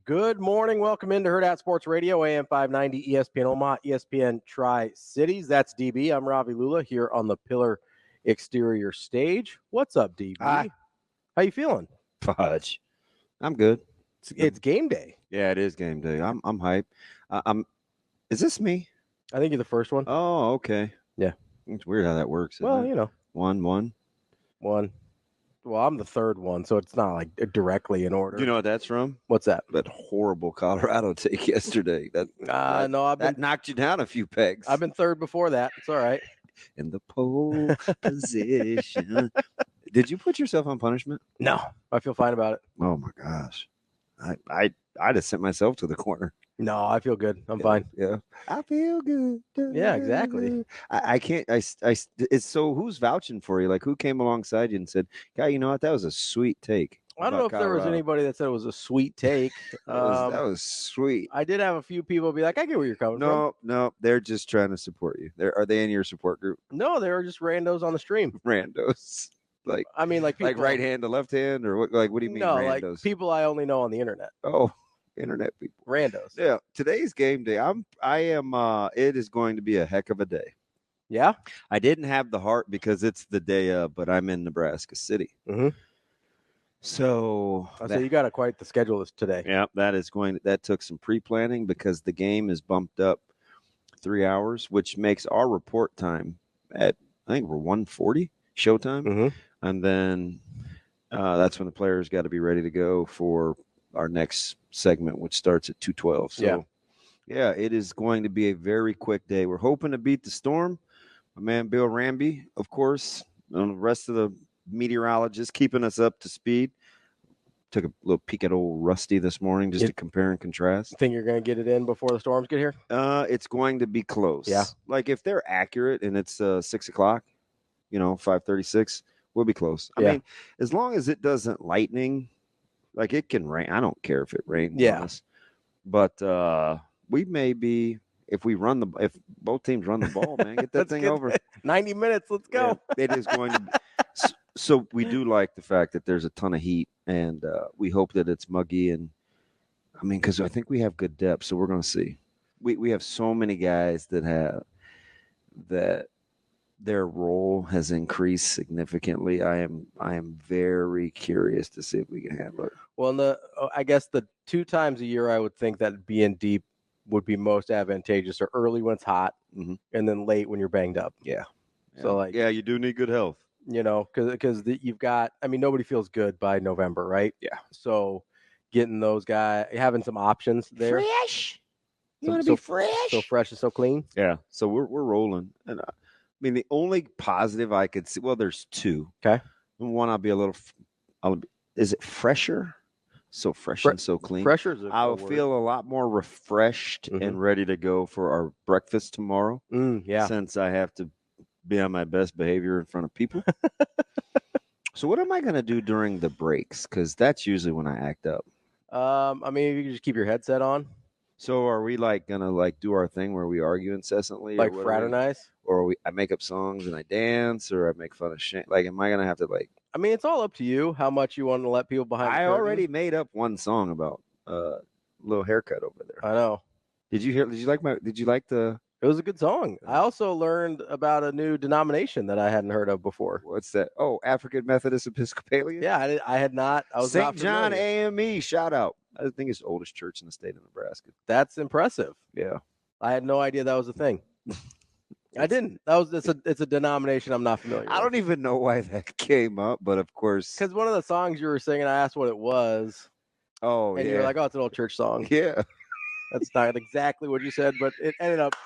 Good morning. Welcome into Hurrdat Sports Radio, AM 590, ESPN Omaha, ESPN Tri-Cities. That's DB. I'm Ravi Lulla here on the Pillar Exterior stage. What's up, DB? Hi. How you feeling? Fudge. I'm good. It's game day. Yeah, it is game day. I'm hyped. Is this me? I think you're the first one. Oh, okay. Yeah. It's weird how that works. Well, isn't it? you know. One. Well, I'm the third one, so it's not like directly in order. Do you know what that's from? What's that? That horrible Colorado take yesterday. That knocked you down a few pegs. I've been third before that. It's all right. In the pole position. Did you put yourself on punishment? No, I feel fine about it. Oh my gosh. I just sent myself to the corner. No, I feel good. I'm fine. Yeah. I feel good. Yeah, exactly. I can't. It's so. Who's vouching for you? Like, who came alongside you and said, "Guy, you know what? That was a sweet take." I don't know if there was anybody that said it was a sweet take. that was sweet. I did have a few people be like, "I get where you're coming from." No, they're just trying to support you. Are they in your support group? No, they were just randos on the stream. Randos, like people, like right hand to left hand, or what? Like, what do you mean? No, randos? like people I only know on the internet. Oh. Internet people, randos. Yeah, today's game day. I am. It is going to be a heck of a day. Yeah, I didn't have the heart because it's the day of, but I'm in Nebraska City. Mm-hmm. So you got quite the schedule today. Yeah, that took some pre-planning because the game is bumped up 3 hours, which makes our report time at I think we're 1:40 showtime, mm-hmm. and then that's when the players got to be ready to go for our next segment, which starts at 2:12. So, yeah, it is going to be a very quick day. We're hoping to beat the storm. My man Bill Ramby, of course, and the rest of the meteorologists keeping us up to speed. Took a little peek at old Rusty this morning just to compare and contrast. Think you're going to get it in before the storms get here? It's going to be close. Yeah. Like if they're accurate and it's 6 o'clock, 5:36, we'll be close. I mean, as long as it doesn't lightning. Like it can rain. I don't care if it rains. Yeah. But we may be if both teams run the ball, man, get that thing over. 90 minutes. Let's go. Yeah, it is going to be. So we do like the fact that there's a ton of heat, and we hope that it's muggy. And I mean, because I think we have good depth, so we're going to see. We have so many guys that their role has increased significantly. I am very curious to see if we can handle it. Well, I guess the 2 times a year I would think that being deep would be most advantageous are early when it's hot, mm-hmm. and then late when you're banged up. Yeah. So you do need good health. Because you've got. I mean, nobody feels good by November, right? Yeah. So getting those guys, having some options there. Fresh. You want to be fresh. So fresh and so clean. Yeah. So we're rolling, and I mean the only positive I could see. Well, there's 2. Okay. One, is it fresher? So fresh and so clean. Fresher. I'll feel a lot more refreshed mm-hmm. and ready to go for our breakfast tomorrow. Yeah. Since I have to be on my best behavior in front of people. So what am I going to do during the breaks? Because that's usually when I act up. I mean, you can just keep your headset on. So are we gonna do our thing where we argue incessantly, like fraternize, or I make up songs and I dance, or I make fun of Shane? Like, am I gonna have to I mean, it's all up to you how much you want to let people behind. I already made up one song about little haircut over there. I know. Did you like the? It was a good song. I also learned about a new denomination that I hadn't heard of before. What's that? Oh, African Methodist Episcopalian? Yeah, I had not. I was St. John AME, shout out. I think it's the oldest church in the state of Nebraska. That's impressive. Yeah. I had no idea that was a thing. I didn't. It's a denomination I'm not familiar with. I don't even know why that came up, but of course. Because one of the songs you were singing, I asked what it was. Oh, and you were like, oh, it's an old church song. Yeah. That's not exactly what you said, but it ended up.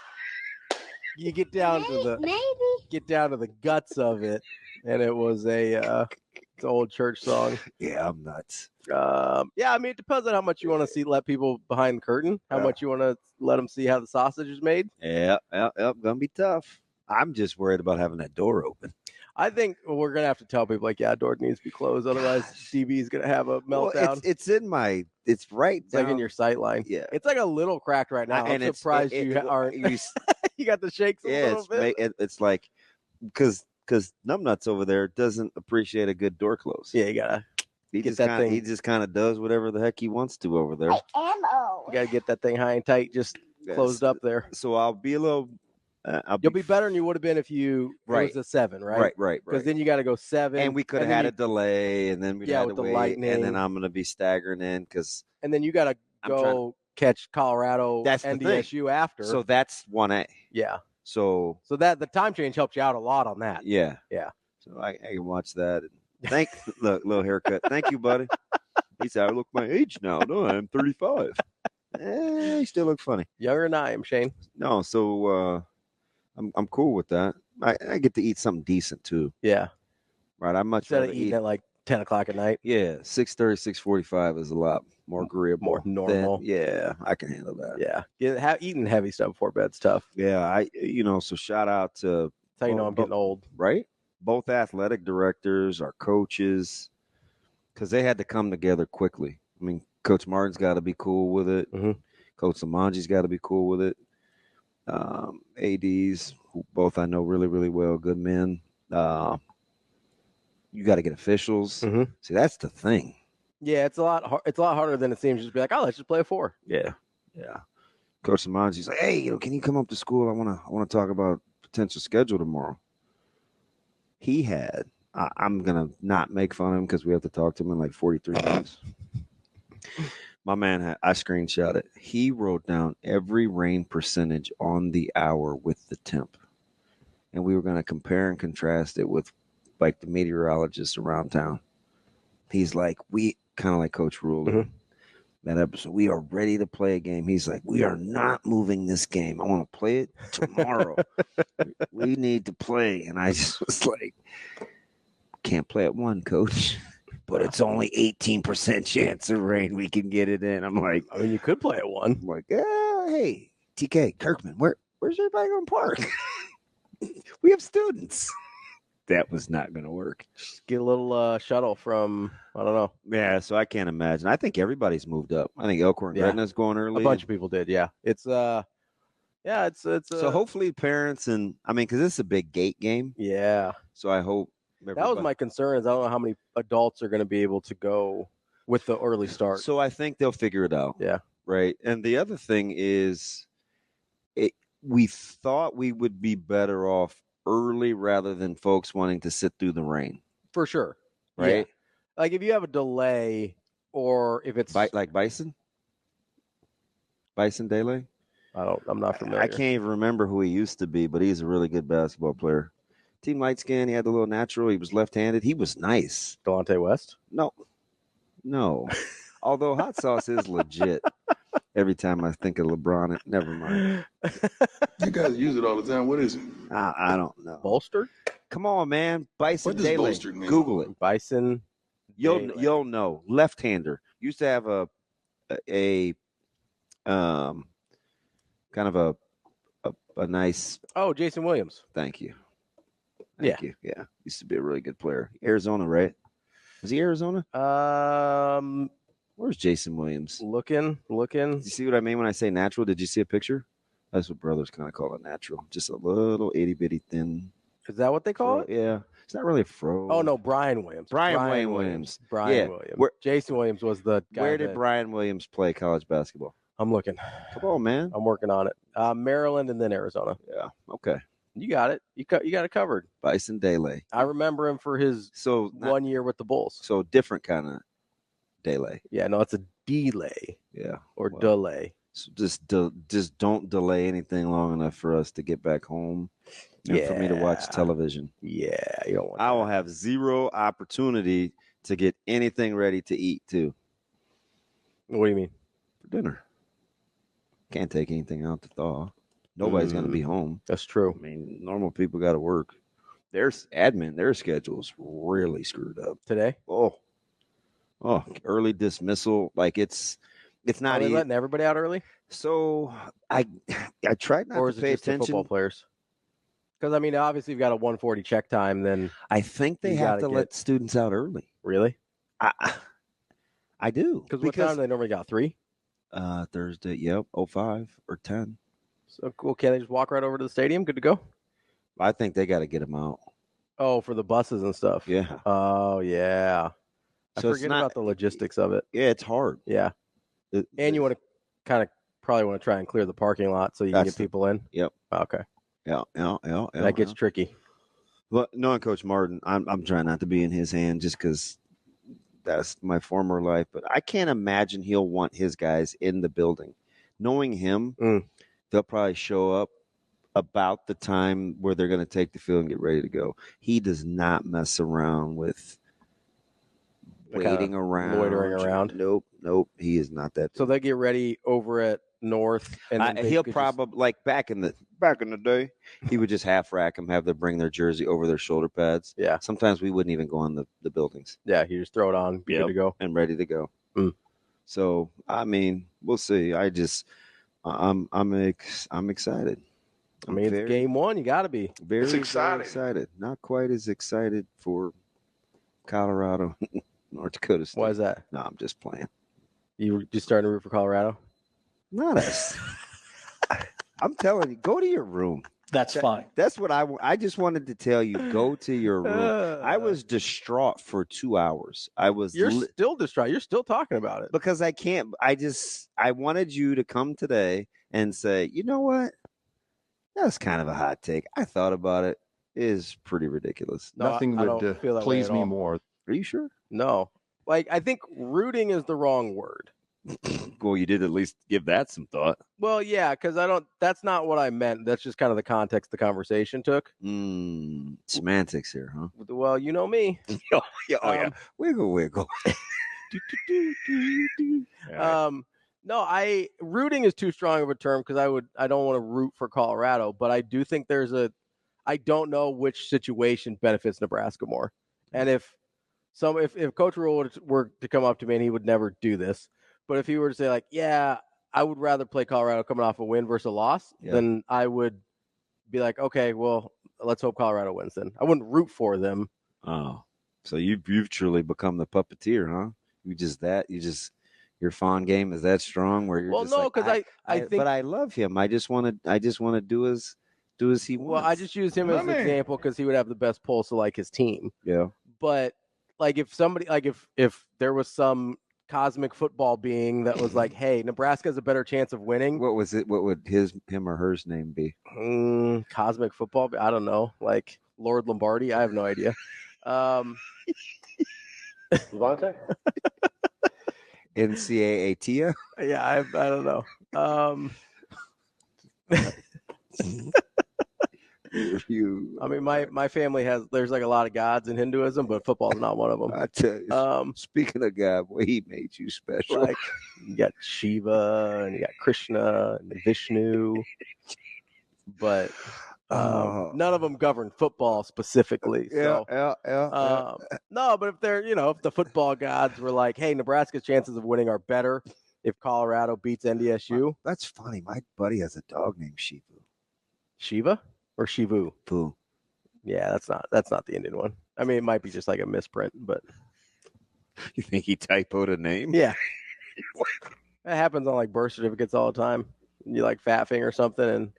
You get down to the guts of it, and it was it's an old church song. Yeah, I'm nuts. Yeah, I mean, it depends on how much you want to let people behind the curtain, how much you want to let them see how the sausage is made. Yeah, gonna be tough. I'm just worried about having that door open. I think we're gonna have to tell people door needs to be closed, otherwise DB is gonna have a meltdown. Well, it's right. It's like in your sight line. Yeah, it's like a little cracked right now. I'm surprised you aren't. You got the shakes a little bit. It's like because numbnuts over there doesn't appreciate a good door close. Yeah, you gotta He Get just that kind of thing. he just kind of does whatever the heck he wants to over there. You got to get that thing high and tight, just closed up there. So I'll be a little. You'll be better than you would have been if you it was a 7, right? Right. Because then you got to go 7, and we could have had a delay, and then we had to with the wait, lightning, and then I'm going to be staggering in because. And then you got to go catch Colorado NDSU after. So that's 1A. Yeah. So that the time change helped you out a lot on that. Yeah. So I can watch that. And look, little haircut. Thank you, buddy. He said, I look my age now. No, I'm 35. You still look funny. Younger than I am, Shane. No, so I'm cool with that. I get to eat something decent too. Yeah. Right. I'm much instead rather of eating at like 10 o'clock at night. Yeah, 6:30, 6:45 is a lot more agreeable. More normal. Yeah, I can handle that. Yeah. Eating heavy stuff before bed's tough. Yeah, so shout out to. That's how you know I'm getting old. Right? Both athletic directors, our coaches, because they had to come together quickly. I mean, Coach Martin's got to be cool with it. Mm-hmm. Coach Limongi's got to be cool with it. ADs, who both I know really, really well, good men. You got to get officials. Mm-hmm. See, that's the thing. Yeah, it's a lot harder than it seems. Just be like, oh, let's just play a 4. Yeah. Coach Limongi's like, hey, can you come up to school? I want to talk about potential schedule tomorrow. He had. I'm gonna not make fun of him because we have to talk to him in like 43 minutes. My man I screenshot it. He wrote down every rain percentage on the hour with the temp. And we were going to compare and contrast it with like the meteorologists around town. He's like, we kind of like Coach Rule. Mm-hmm. That episode, we are ready to play a game. He's like, we are not moving this game. I want to play it tomorrow. We need to play. And I just was like, can't play at 1, Coach. But it's only 18% chance of rain. We can get it in. I'm like, I mean, you could play at 1. I'm like, hey, TK, Kirkman, where's everybody going to park? We have students. That was not going to work. Just get a little shuttle from, I don't know. Yeah, so I can't imagine. I think everybody's moved up. I think Elkhorn Gretna's going early. A bunch of people did, yeah. It's so hopefully parents and, I mean, because this is a big gate game. Yeah. So I hope. That was my concern is I don't know how many adults are going to be able to go with the early start. So I think they'll figure it out. Yeah. Right. And the other thing is we thought we would be better off early rather than folks wanting to sit through the rain. For sure. Right. Yeah. Like if you have a delay or if it's like Bison Dele. I'm not familiar. I can't even remember who he used to be, but he's a really good basketball player. Team light skin. He had the little natural. He was left-handed. He was nice. Delonte West? No. Although hot sauce is legit. Every time I think of LeBron, never mind. You guys use it all the time. What is it? I don't know. Bolstered? Come on, man. Bison What does Dele. bolstered mean? Google it. Bison. You'll know. Left-hander. Used to have a kind of a nice. Oh, Jason Williams. Thank you. Thank you. Yeah. Used to be a really good player. Arizona, right? Was he Arizona? Where's Jason Williams? Looking. You see what I mean when I say natural? Did you see a picture? That's what brothers kind of call it, natural. Just a little itty bitty thin. Is that what they call it? Yeah. It's not really a fro. Oh no, Brian Williams. Brian Williams. Brian Williams. Jason Williams was the guy. Where did Brian Williams play college basketball? I'm looking. Come on, man. I'm working on it. Maryland and then Arizona. Yeah. Okay. You got it. You got it covered. Bison Dele. I remember him for his 1 year with the Bulls. So different kind of Dele. Yeah, no, it's a delay. Yeah. Or delay. So just don't delay anything long enough for us to get back home and for me to watch television. Yeah, you don't want I will have zero opportunity to get anything ready to eat too. What do you mean? For dinner. Can't take anything out to thaw. Nobody's going to be home. That's true. I mean, normal people got to work. Their schedule's really screwed up. Today? Oh, early dismissal. Like it's not easy. Letting everybody out early? So I tried not or to pay attention. The football players? Because, I mean, obviously you've got a 1:40 check time. Then I think they have to let students out early. Really? I do. Because what time do they normally got? 3? Thursday, yep, 05 or 10. So cool. Can they just walk right over to the stadium? Good to go? I think they got to get them out. Oh, for the buses and stuff. Yeah. Oh, yeah. So forget about the logistics of it. Yeah, it's hard. Yeah. And you want to probably want to try and clear the parking lot so you can get people in. Yep. Okay. Yeah. That gets tricky. Well, knowing Coach Martin, I'm trying not to be in his hand just because that's my former life. But I can't imagine he'll want his guys in the building. Knowing him, they'll probably show up about the time where they're going to take the field and get ready to go. He does not mess around with waiting around, loitering around. Nope. He is not that. So they get ready over at North, and he'll probably like back in the day, he would just half rack them, have them bring their jersey over their shoulder pads. Yeah. Sometimes we wouldn't even go on the buildings. Yeah, you just throw it on, good to go, and ready to go. So I mean, we'll see. I'm excited. I mean, it's game one. You got to be very excited. Not quite as excited for Colorado, North Dakota State. Why is that? No, I'm just playing. You just starting to root for Colorado? Not us. I'm telling you, go to your room. That's fine. That's what I just wanted to tell you. Go to your room. I was distraught for 2 hours. You're still distraught. You're still talking about it. Because I can't. I wanted you to come today and say, you know what? That's kind of a hot take. I thought about it. It is pretty ridiculous. No, Nothing would please me more. Are you sure? No. Like, I think rooting is the wrong word. Well, you did at least give that some thought. Well, yeah, because that's not what I meant. That's just kind of the context the conversation took. Semantics here, huh? Well, you know me. Yeah. Wiggle. No, rooting is too strong of a term because I don't want to root for Colorado, but I do think I don't know which situation benefits Nebraska more. And if Coach Rule were to come up to me, and he would never do this, but if he were to say, like, yeah, I would rather play Colorado coming off a win versus a loss, then I would be like, okay, well, let's hope Colorado wins then. I wouldn't root for them. Oh, so you've truly become the puppeteer, huh? Your fawn game is that strong where you're because I think, but I love him. I just want to do as he wants. Well, I just use him as an example because he would have the best pulse of like his team. Yeah. But like if somebody if there was some cosmic football being that was like, hey, Nebraska has a better chance of winning. What was it? What would him or hers name be? Cosmic football? I don't know. Like Lord Lombardi? I have no idea. Levante? NCAA Tia? Yeah, I don't know. I mean, my family there's like a lot of gods in Hinduism, but football's not one of them. I tell you, speaking of God, boy, he made you special. Like, you got Shiva and you got Krishna and Vishnu, but none of them govern football specifically. So, yeah. No, but if they're, if the football gods were like, hey, Nebraska's chances of winning are better if Colorado beats NDSU. That's funny. My buddy has a dog named Shivu. Shiva or Shivu? Pooh. Yeah, that's not the Indian one. I mean, it might be just like a misprint, but you think he typoed a name? Yeah. That happens on like birth certificates all the time. You like fat finger or something, and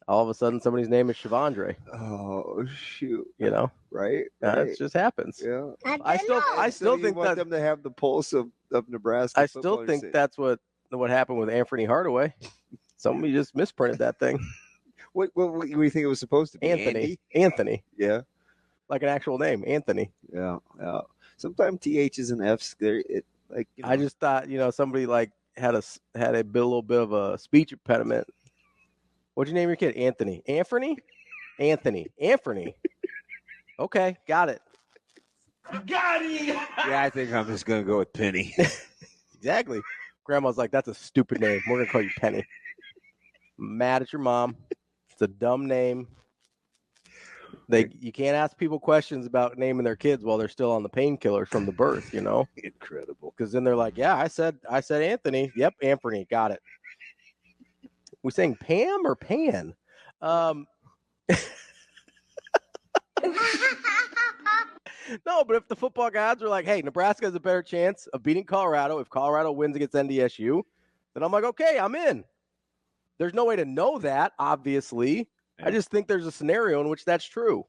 all of a sudden somebody's name is Shavandre. Oh shoot! Right? Right. It just happens. Yeah. I still think want them to have the pulse of Nebraska. I still think that's what happened with Anthony Hardaway. Somebody just misprinted that thing. What do you think it was supposed to be? Anthony. Yeah. Like an actual name, Anthony. Yeah. Sometimes THs and Fs there. I just thought, somebody like had a little bit of a speech impediment. What'd you name your kid? Anthony. Anthony. Okay, got it. Got it. Yeah, I think I'm just gonna go with Penny. Exactly. Grandma's like, that's a stupid name. We're gonna call you Penny. Mad at your mom. It's a dumb name. You can't ask people questions about naming their kids while they're still on the painkillers from the birth, Incredible. Because then they're like, yeah, I said Anthony. Yep, Anthony, got it. We saying Pam or Pan? No, but if the football gods are like, hey, Nebraska has a better chance of beating Colorado if Colorado wins against NDSU, then I'm like, okay, I'm in. There's no way to know that, obviously. Yeah. I just think there's a scenario in which that's true.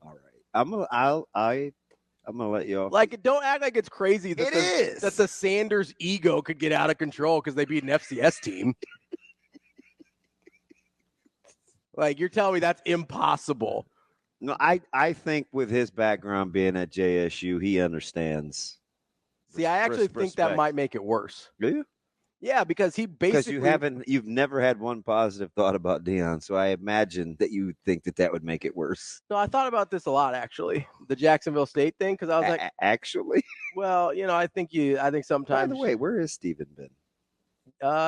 All right. I'm gonna let you off. Like, don't act like it's crazy that that the Sanders ego could get out of control because they beat an FCS team. Like, you're telling me that's impossible. No, I think with his background being at JSU, he understands. See, I actually think that might make it worse. Do you? Yeah, because he basically you've never had one positive thought about Deion, so I imagine that you think that would make it worse. No, I thought about this a lot actually, the Jacksonville State thing, because I was like, actually, well, I think sometimes. By the way, where has Steven been?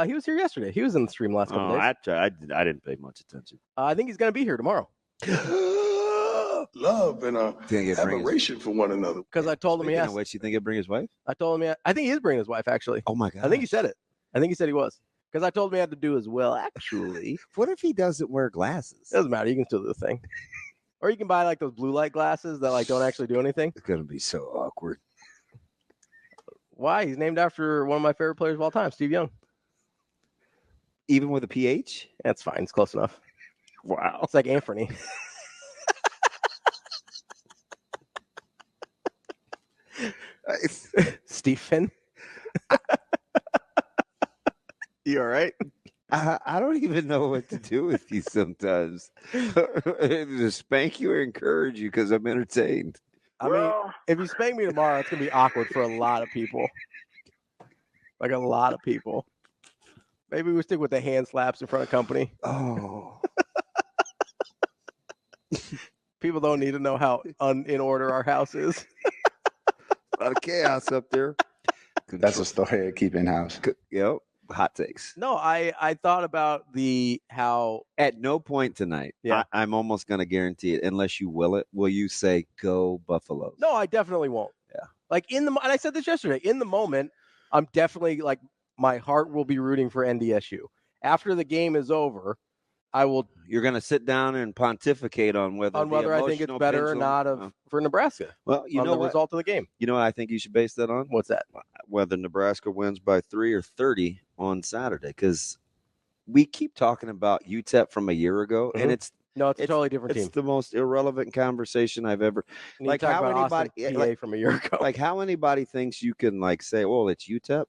He was here yesterday. He was in the stream last couple days. I didn't pay much attention. I think he's going to be here tomorrow. Love and admiration for one another. Because I told him he has. What, you think he'll bring his wife? I told him I think he is bringing his wife actually. Oh my God! I think he said it. I think he said he was. Because I told him he had to do as well. Actually, what if he doesn't wear glasses? It doesn't matter. You can still do the thing. Or you can buy like those blue light glasses that like don't actually do anything. It's gonna be so awkward. Why? He's named after one of my favorite players of all time, Steve Young. Even with a PH? That's fine. It's close enough. Wow. It's like Anthony. Stephen. You all right? I don't even know what to do with you sometimes. To spank you or encourage you because I'm entertained. I mean, if you spank me tomorrow, it's going to be awkward for a lot of people. Like a lot of people. Maybe we stick with the hand slaps in front of company. Oh. People don't need to know how in order our house is. A lot of chaos up there. That's a story I keep in house. Yep. Hot takes. No, I thought about how at no point tonight, I'm almost going to guarantee it, unless you will you say go Buffaloes? No, I definitely won't. Yeah. Like and I said this yesterday, in the moment, I'm definitely like my heart will be rooting for NDSU. After the game is over, I will. You're going to sit down and pontificate on whether I think it's better or not for Nebraska. Well, you know the result of the game. You know what I think you should base that on? What's that? Whether Nebraska wins by 3 or 30 on Saturday, because we keep talking about UTEP from a year ago, and it's a totally different team. It's the most irrelevant conversation I've ever. Like how anybody from a year ago. Like how anybody thinks you can like say, "Well, it's UTEP,"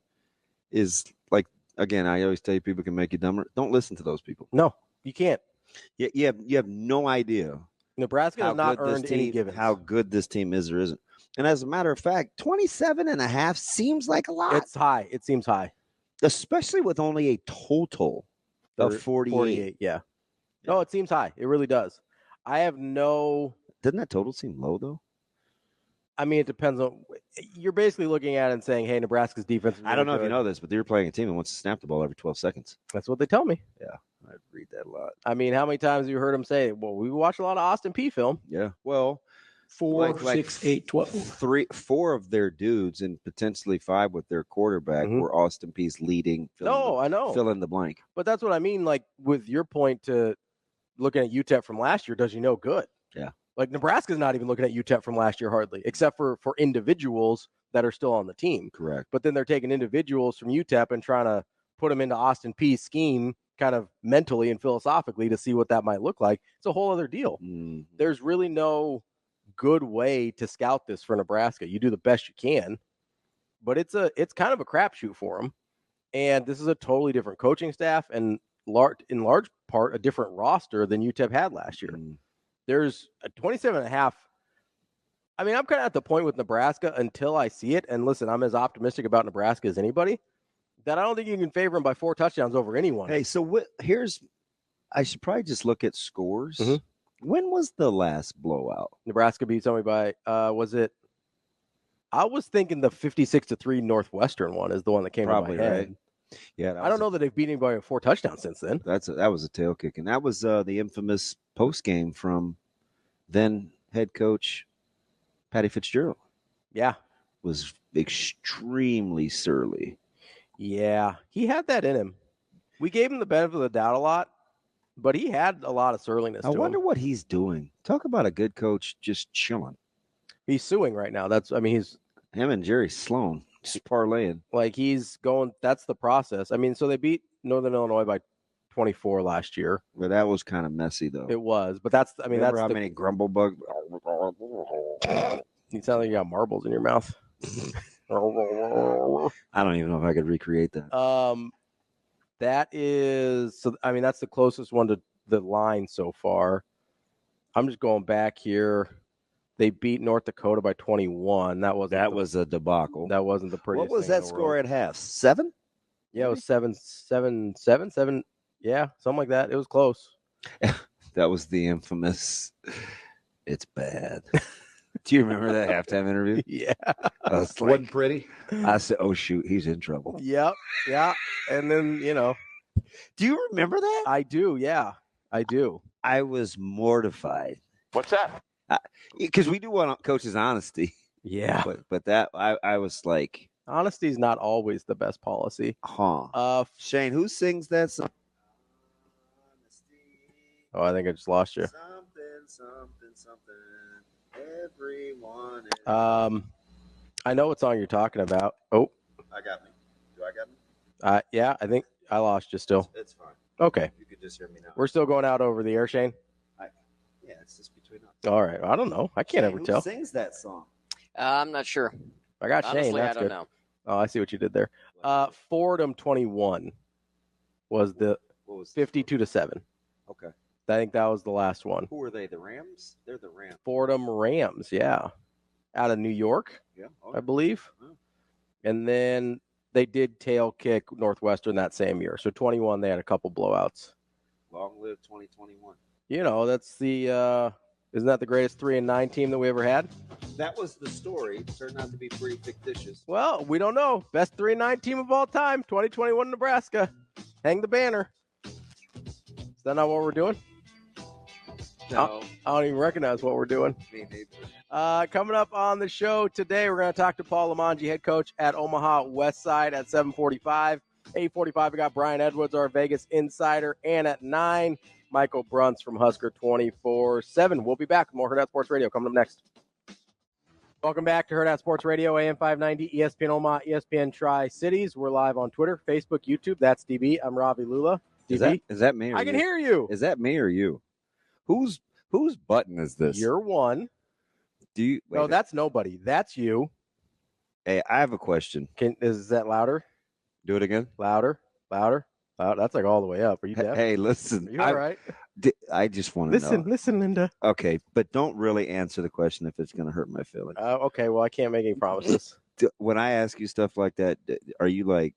is like again. I always tell you, people can make you dumber. Don't listen to those people. No, you can't. You have no idea. Nebraska has not earned any given. How good this team is or isn't. And as a matter of fact, 27.5 seems like a lot. It's high. It seems high. Especially with only a total of 48. Yeah. No, it seems high. It really does. Doesn't that total seem low, though? I mean, it depends on – you're basically looking at it and saying, hey, Nebraska's defense is really I don't know good. if you know this, but they're playing a team that wants to snap the ball every 12 seconds. That's what they tell me. Yeah, I read that a lot. I mean, how many times have you heard them say, well, we watch a lot of Austin Peay film. Yeah, well – 4, 6, 8, 12. 4 of their dudes and potentially 5 with their quarterback were Austin Peay's leading. I know. Fill in the blank. But that's what I mean. Like with your point to looking at UTEP from last year, does you know good? Yeah. Like Nebraska's not even looking at UTEP from last year hardly, except for individuals that are still on the team. Correct. But then they're taking individuals from UTEP and trying to put them into Austin Peay's scheme kind of mentally and philosophically to see what that might look like. It's a whole other deal. Mm-hmm. There's really no good way to scout this for Nebraska. You do the best you can, but it's kind of a crapshoot for them. And this is a totally different coaching staff and in large part a different roster than UTEP had last year. There's a 27.5. I mean, I'm kind of at the point with Nebraska until I see it. And listen, I'm as optimistic about Nebraska as anybody that I don't think you can favor them by 4 touchdowns over anyone. Hey, so I should probably just look at scores. Mm-hmm. When was the last blowout? Nebraska beat somebody by, was it? I was thinking the 56-3 Northwestern one is the one that came probably to my head. Right. Yeah, I don't know that they've beat anybody with 4 touchdowns since then. That was a tail kick, and that was the infamous post game from then head coach Patty Fitzgerald. Yeah, was extremely surly. Yeah, he had that in him. We gave him the benefit of the doubt a lot. But he had a lot of surliness. I wonder what he's doing. Talk about a good coach just chilling. He's suing right now. He's him and Jerry Sloan just parlaying. Like he's going. That's the process. I mean, so they beat Northern Illinois by 24 last year. But that was kind of messy, though. It was. But that's. I mean, remember that's how many grumble bugs. You sound like you got marbles in your mouth. I don't even know if I could recreate that. That is, so. I mean, that's the closest one to the line so far. I'm just going back here. They beat North Dakota by 21. That was a debacle. That wasn't the prettiest. What was thing in that the score world. at half? 7? Yeah, it was 7. Yeah, something like that. It was close. That was the infamous. It's bad. Do you remember that halftime interview? Yeah. Wasn't pretty. I said, "Oh shoot, he's in trouble." Yep. Yeah. And then Do you remember that? I do. Yeah, I do. I was mortified. What's that? Because we do want coach's honesty. Yeah. But that I was like, honesty is not always the best policy. Huh. Shane, who sings that song? Oh, I think I just lost you. Something. Everyone. I know what song you're talking about. Oh. I got me. Do I got me? Yeah, I think I lost you still. It's fine. Okay. You could just hear me now. We're still going out over the air, Shane? Yeah, it's just between us. All right. I don't know. I can't ever tell. Who sings that song? I'm not sure. I got Honestly, Shane. That's I don't good. know. Oh, I see what you did there. Fordham 21 was the 52-7. Okay. I think that was the last one. Who are they? The Rams? They're the Rams. Fordham Rams, yeah. Out of New York, Yeah. I believe. Oh. And then they did tail kick Northwestern that same year. So 21, they had a couple blowouts. Long live 2021. That's the isn't that the greatest 3-9 team that we ever had? That was the story. It turned out to be pretty fictitious. Well, we don't know. Best 3-9 team of all time, 2021 Nebraska. Hang the banner. Is that not what we're doing? No. I don't even recognize what we're doing. Me neither. Coming up on the show today, we're going to talk to Paul Limongi, head coach at Omaha Westside at 7:45. 8:45, we got Brian Edwards, our Vegas insider. And at 9, Michael Bruntz from Husker 24/7. We'll be back with more Hurrdat Sports Radio coming up next. Welcome back to Hurrdat Sports Radio, AM 590, ESPN Omaha, ESPN Tri-Cities. We're live on Twitter, Facebook, YouTube. That's DB. I'm Ravi Lulla. DB. Is that me? Or I can hear you. Is that me or you? Whose button is this? You're one. Do you? No, that's nobody. That's you. Hey, I have a question. Is that louder? Do it again. Louder. That's like all the way up. Are you deaf? Hey, listen. Are you all right? I just want to know. Listen, Linda. Okay, but don't really answer the question if it's going to hurt my feelings. Okay, well, I can't make any promises. When I ask you stuff like that, are you like,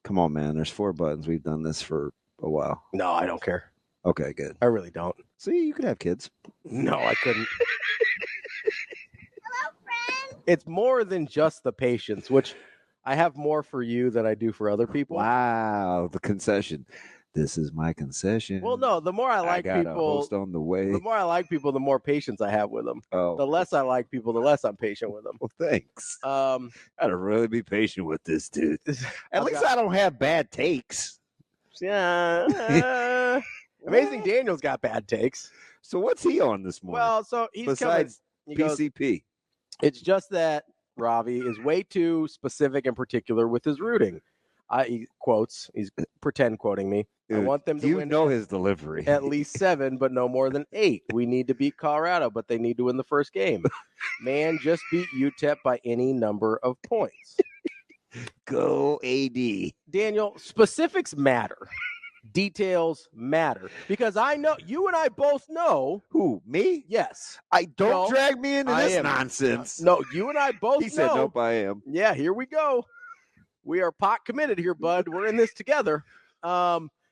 come on, man, there's 4 buttons. We've done this for a while. No, I don't care. Okay, good. I really don't. See, you could have kids. No, I couldn't. Hello, friend. It's more than just the patience, which I have more for you than I do for other people. Wow, the concession. This is my concession. Well, no, the more I like got people, a host on the way. the more I like people, the more patience I have with them. Oh, the less I like people, the less I'm patient with them. Well, thanks. I gotta really be patient with this dude. At least I don't have bad takes. Yeah. Amazing Daniel's got bad takes. So what's he on this morning? Well, so he's besides PCP. It's just that Ravi is way too specific and particular with his rooting. He quotes. He's pretend quoting me. I want them to win. You know his delivery. At least 7, but no more than 8. We need to beat Colorado, but they need to win the first game. Man, just beat UTEP by any number of points. Go AD. Daniel, specifics matter. Details matter. Because I know, you and I both know. Who, me? Yes. Don't drag me into this nonsense. No, you and I both know. He said, nope, I am. Yeah, here we go. We are pot committed here, bud. We're in this together.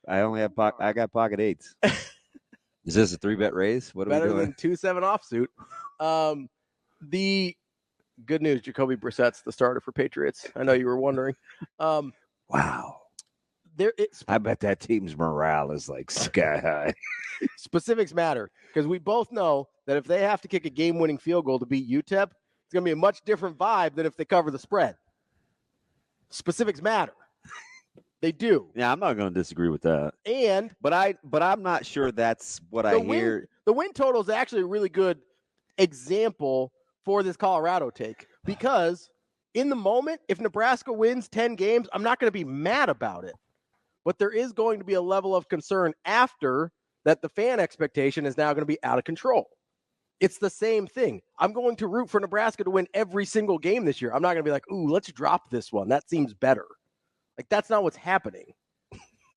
I only have I got pocket 8s. Is this a 3-bet raise? What are Better we doing? than 2-7 offsuit. The good news, Jacoby Brissett's the starter for Patriots. I know you were wondering. Wow. It's I bet that team's morale is like sky high. Specifics matter because we both know that if they have to kick a game-winning field goal to beat UTEP, it's going to be a much different vibe than if they cover the spread. Specifics matter. They do. Yeah, I'm not going to disagree with that. But I'm not sure that's what I hear. The win total is actually a really good example for this Colorado take because in the moment, if Nebraska wins 10 games, I'm not going to be mad about it. But there is going to be a level of concern after that the fan expectation is now going to be out of control. It's the same thing. I'm going to root for Nebraska to win every single game this year. I'm not going to be like, ooh, let's drop this one. That seems better. Like, that's not what's happening.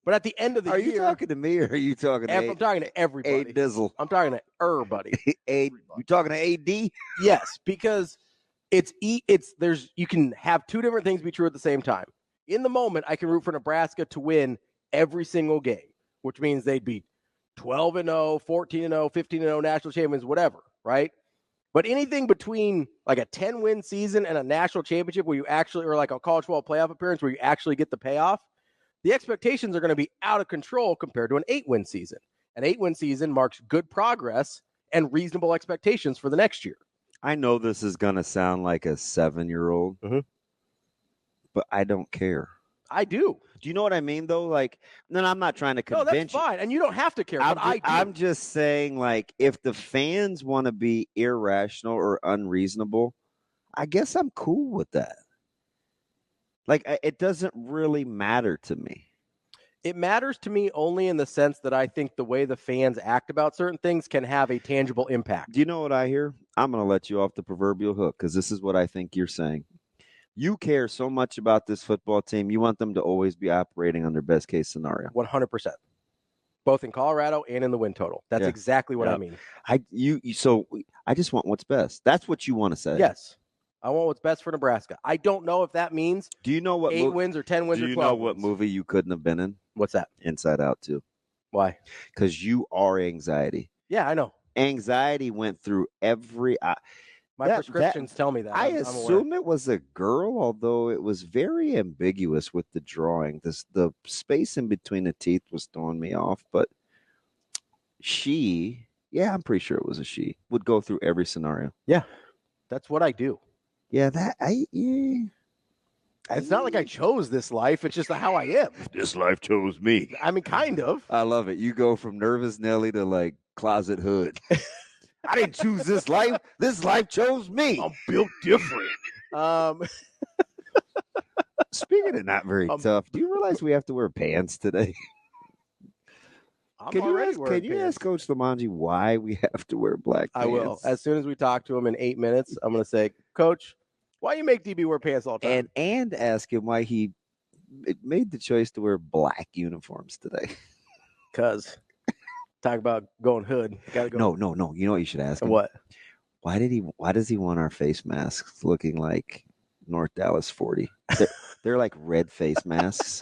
But at the end of the year. Are you talking to me or are you talking to I'm talking to everybody. A Dizzle. I'm talking to everybody. You talking to AD? Yes, because you can have two different things be true at the same time. In the moment, I can root for Nebraska to win every single game, which means they'd be 12-0, 14-0, 15-0, national champions, whatever, right? But anything between like a 10-win season and a national championship where you actually, or like a college football playoff appearance where you actually get the payoff, the expectations are going to be out of control compared to an 8-win season. An 8-win season marks good progress and reasonable expectations for the next year. I know this is going to sound like a 7-year-old, but I don't care. I do. Do you know what I mean, though? Like, no, I'm not trying to convince you. No, that's fine. And you don't have to care, but I do. I'm just saying, like, if the fans want to be irrational or unreasonable, I guess I'm cool with that. Like, it doesn't really matter to me. It matters to me only in the sense that I think the way the fans act about certain things can have a tangible impact. Do you know what I hear? I'm going to let you off the proverbial hook because this is what I think you're saying. You care so much about this football team. You want them to always be operating on their best case scenario. 100%. Both in Colorado and in the win total. That's exactly what I mean. So I just want what's best. That's what you want to say. Yes. I want what's best for Nebraska. I don't know if that means do you know what 8 wins or 10 wins or 12 wins. Do you know what wins. movie you couldn't have been in? What's that? Inside Out 2. Why? Because you are anxiety. Yeah, I know. Anxiety went through every My prescriptions tell me that. I assume it was a girl, although it was very ambiguous with the drawing. The space in between the teeth was throwing me off, but I'm pretty sure it was a she, would go through every scenario. Yeah, that's what I do. Yeah, It's not like I chose this life. It's just how I am. This life chose me. I mean, kind of. I love it. You go from nervous Nelly to like closet hood. I didn't choose this life. This life chose me. I'm built different. Speaking of not very tough, do you realize we have to wear pants today? Can you ask Coach Limongi why we have to wear black pants? I will. As soon as we talk to him in 8 minutes, I'm going to say, Coach, why you make DB wear pants all the time? And ask him why he made the choice to wear black uniforms today. Because talk about going hood. Gotta go. No. You know what you should ask him? What? Why does he want our face masks looking like North Dallas 40? They're like red face masks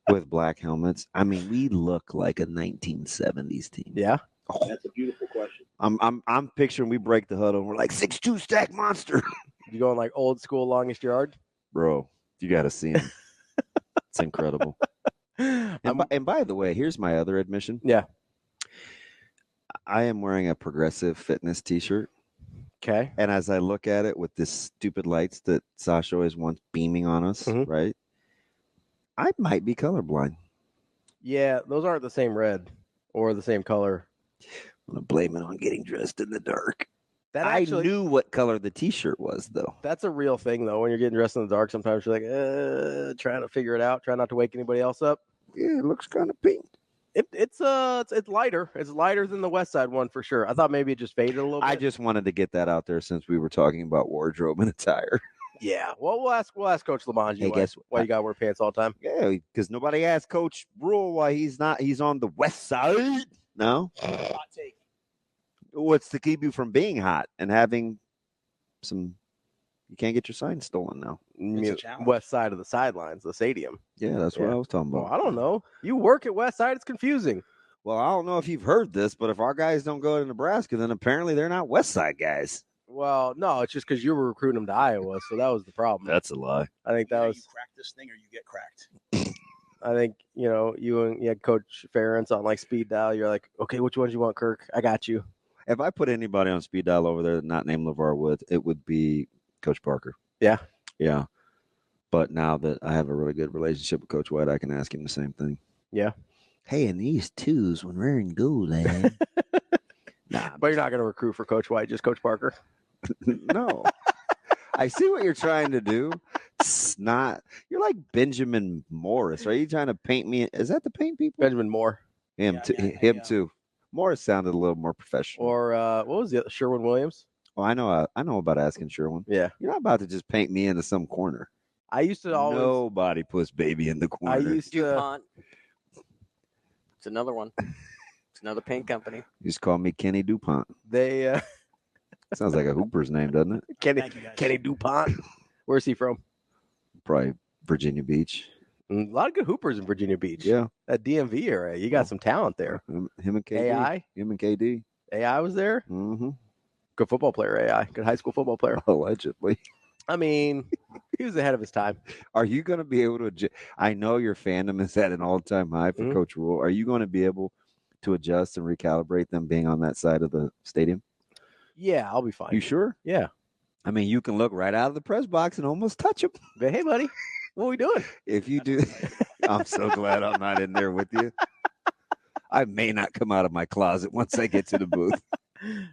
with black helmets. I mean, we look like a 1970s team. Yeah. Oh, that's a beautiful question. I'm picturing we break the huddle and we're like 6'2" stack monster. You going like old school longest yard? Bro, you got to see him. It's incredible. And by the way, here's my other admission. Yeah. I am wearing a Progressive Fitness t-shirt. Okay. And as I look at it with this stupid lights that Sasha always wants beaming on us, right? I might be colorblind. Yeah, those aren't the same red or the same color. I'm going to blame it on getting dressed in the dark. I knew what color the t-shirt was, though. That's a real thing, though. When you're getting dressed in the dark, sometimes you're like, trying to figure it out, trying not to wake anybody else up. Yeah, it looks kind of pink. It's lighter. It's lighter than the Westside one for sure. I thought maybe it just faded a little bit. I just wanted to get that out there since we were talking about wardrobe and attire. Yeah. Well, we'll ask Coach Limongi why you got to wear pants all the time. Yeah, because nobody asked Coach Rule why he's on the west side. No. Hot take. What's to keep you from being hot and having some? You can't get your sign stolen now. West side of the sidelines, the stadium. Yeah, that's what I was talking about. Well, I don't know. You work at Westside. It's confusing. Well, I don't know if you've heard this, but if our guys don't go to Nebraska, then apparently they're not Westside guys. Well, no, it's just because you were recruiting them to Iowa, so that was the problem. That's a lie. I think that was. You crack this thing or you get cracked. I think, you had Coach Ferentz on like speed dial. You're like, okay, which ones you want, Kirk? I got you. If I put anybody on speed dial over there not named LeVar Wood, it would be Coach Parker. Yeah. Yeah. But now that I have a really good relationship with Coach White, I can ask him the same thing. Yeah. Hey, and these twos when we're in goal, lad. But you're not going to recruit for Coach White, just Coach Parker. No. I see what you're trying to do. It's not. You're like Benjamin Morris. Are you trying to paint me? Is that the paint people? Benjamin Moore. Him too. Morris sounded a little more professional. Or what was the Sherwin Williams? Oh, I know about asking Sherwin. Yeah. You're not about to just paint me into some corner. I used to always. Nobody puts baby in the corner. I used to. DuPont. It's another one. It's another paint company. You just call me Kenny DuPont. They. Sounds like a Hooper's name, doesn't it? Kenny DuPont. Where's he from? Probably Virginia Beach. A lot of good hoopers in Virginia Beach. Yeah. That DMV area. You got some talent there. Him and KD. AI? Him and KD. AI was there? Mm-hmm. Good football player, AI. Good high school football player. Allegedly. I mean, he was ahead of his time. Are you going to be able to I know your fandom is at an all-time high for Coach Rule. Are you going to be able to adjust and recalibrate them being on that side of the stadium? Yeah, I'll be fine. You sure? Yeah. I mean, you can look right out of the press box and almost touch him. But hey, buddy, what are we doing? If you do, I'm so glad I'm not in there with you. I may not come out of my closet once I get to the booth.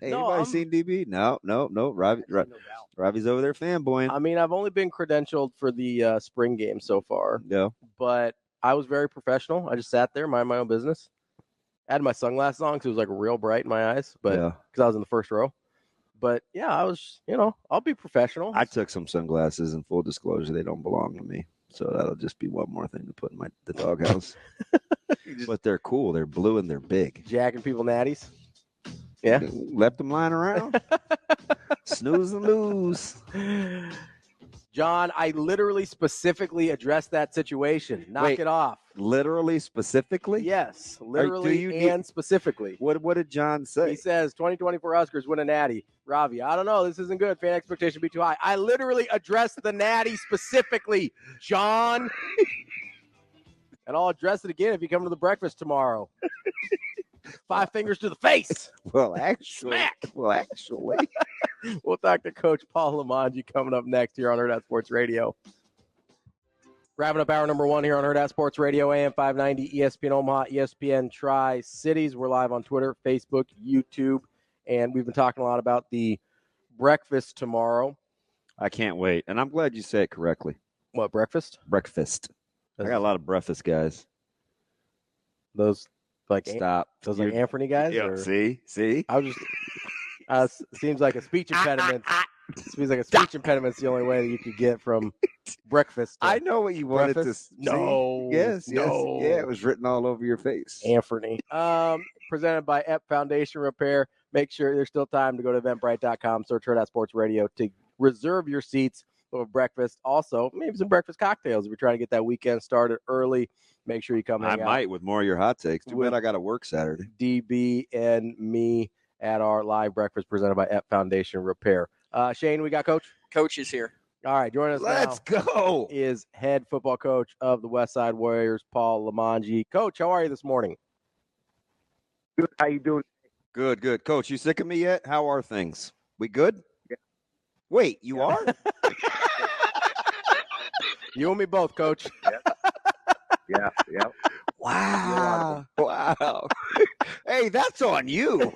Hey, anybody seen DB? No. Ravi's over there fanboying. I mean, I've only been credentialed for the spring game so far. Yeah. But I was very professional. I just sat there, mind my own business. I had my sunglasses on because it was like real bright in my eyes, but because I was in the first row. But yeah, I was, I'll be professional. I took some sunglasses, and full disclosure, they don't belong to me. So that'll just be one more thing to put in the doghouse. But they're cool. They're blue and they're big. Jacking people natties. Yeah. Left them lying around. Snooze and lose. John, I literally specifically addressed that situation. Knock it off. Literally, specifically? Yes, literally and specifically. What did John say? He says 2024 Huskers win a natty. Ravi, I don't know. This isn't good. Fan expectation be too high. I literally addressed the natty specifically, John. And I'll address it again if you come to the breakfast tomorrow. 5 fingers to the face. Well, actually. Smack. We'll talk to Coach Paul Limongi coming up next here on Hurrdat Sports Radio. Wrapping up hour number 1 here on Hurrdat Sports Radio, AM 590, ESPN Omaha, ESPN Tri-Cities. We're live on Twitter, Facebook, YouTube, and we've been talking a lot about the breakfast tomorrow. I can't wait, and I'm glad you said it correctly. What, breakfast? Breakfast. I got a lot of breakfast guys. Those like stop. Those like Anthony guys? Yeah. Or? See. I was just. Seems like a speech impediment. Seems like a speech impediment's the only way that you could get from breakfast. I know what you wanted to see. No. Yes. No. Yeah, it was written all over your face. Anthony. Presented by EP Foundation Repair. Make sure there's still time to go to eventbrite.com, search Hurrdat Sports Radio to reserve your seats for breakfast. Also, maybe some breakfast cocktails if you're trying to get that weekend started early. Make sure you come hang out. I might with more of your hot takes. Too bad I got to work Saturday. DB and me at our live breakfast presented by EP Foundation Repair. Shane, we got Coach? Coach is here. All right, joining us Let's now go. Is head football coach of the Westside Warriors, Paul Limongi. Coach, how are you this morning? Good. How you doing? Good. Coach, you sick of me yet? How are things? We good? Yeah. Wait, you are? You and me both, Coach. Yeah. Wow. Hey, that's on you.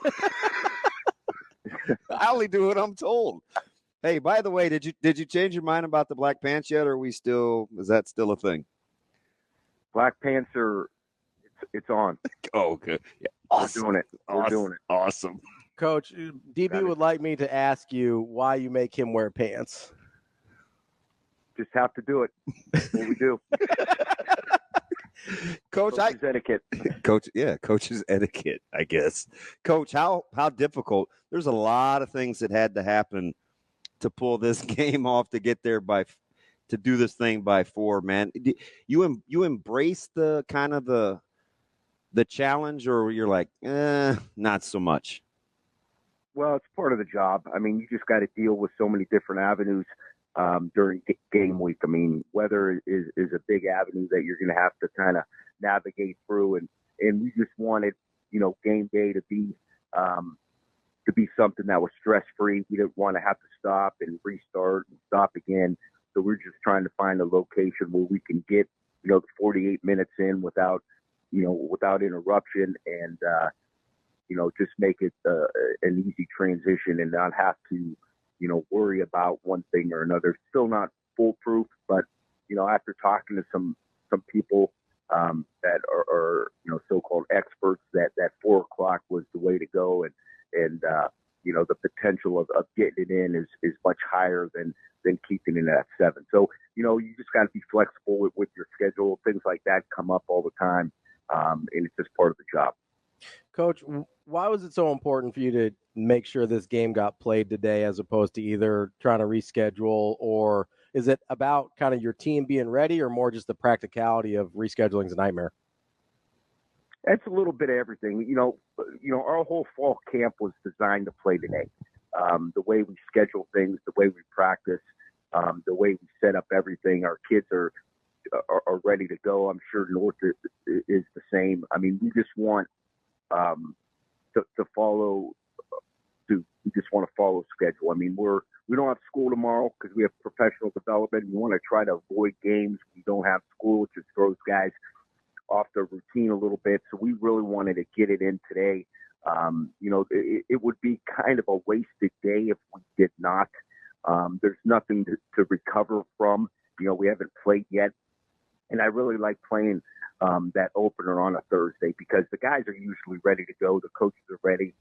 I only do what I'm told. Hey, by the way, did you change your mind about the Black Pants yet, or is that still a thing? Black Panther, it's on. Oh, good. Yeah. Awesome. We're doing it. Awesome. Coach, DB would like me to ask you why you make him wear pants. Just have to do it. That's what we do. Coach's etiquette. Coach's etiquette, I guess. Coach, how difficult? There's a lot of things that had to happen to pull this game off, to get there to do this thing by 4, man. You embrace the kind of the challenge, or you're like, not so much? Well, it's part of the job. I mean, you just got to deal with so many different avenues during game week. I mean, weather is a big avenue that you're going to have to kind of navigate through, and we just wanted, game day to be something that was stress free. We didn't want to have to stop and restart and stop again. So we're just trying to find a location where we can get, the 48 minutes in without interruption, and just make it an easy transition and not have to worry about one thing or another. Still not foolproof, but after talking to some people that are so-called experts, that 4 o'clock was the potential of getting it in is much higher than keeping it at 7. So, you just got to be flexible with your schedule. Things like that come up all the time, and it's just part of the job. Coach, why was it so important for you to make sure this game got played today as opposed to either trying to reschedule, or is it about kind of your team being ready, or more just the practicality of rescheduling is a nightmare? It's a little bit of everything. Our whole fall camp was designed to play today. The way we schedule things, the way we practice, the way we set up everything. Our kids are ready to go. I'm sure North is the same. I mean, we just want to follow. We just want to follow schedule. I mean, we don't have school tomorrow because we have professional development. We want to try to avoid games. We don't have school. It just throws guys off their routine a little bit. So we really wanted to get it in today. It would be kind of a wasted day if we did not. There's nothing to recover from. We haven't played yet. And I really like playing that opener on a Thursday because the guys are usually ready to go. The coaches are ready.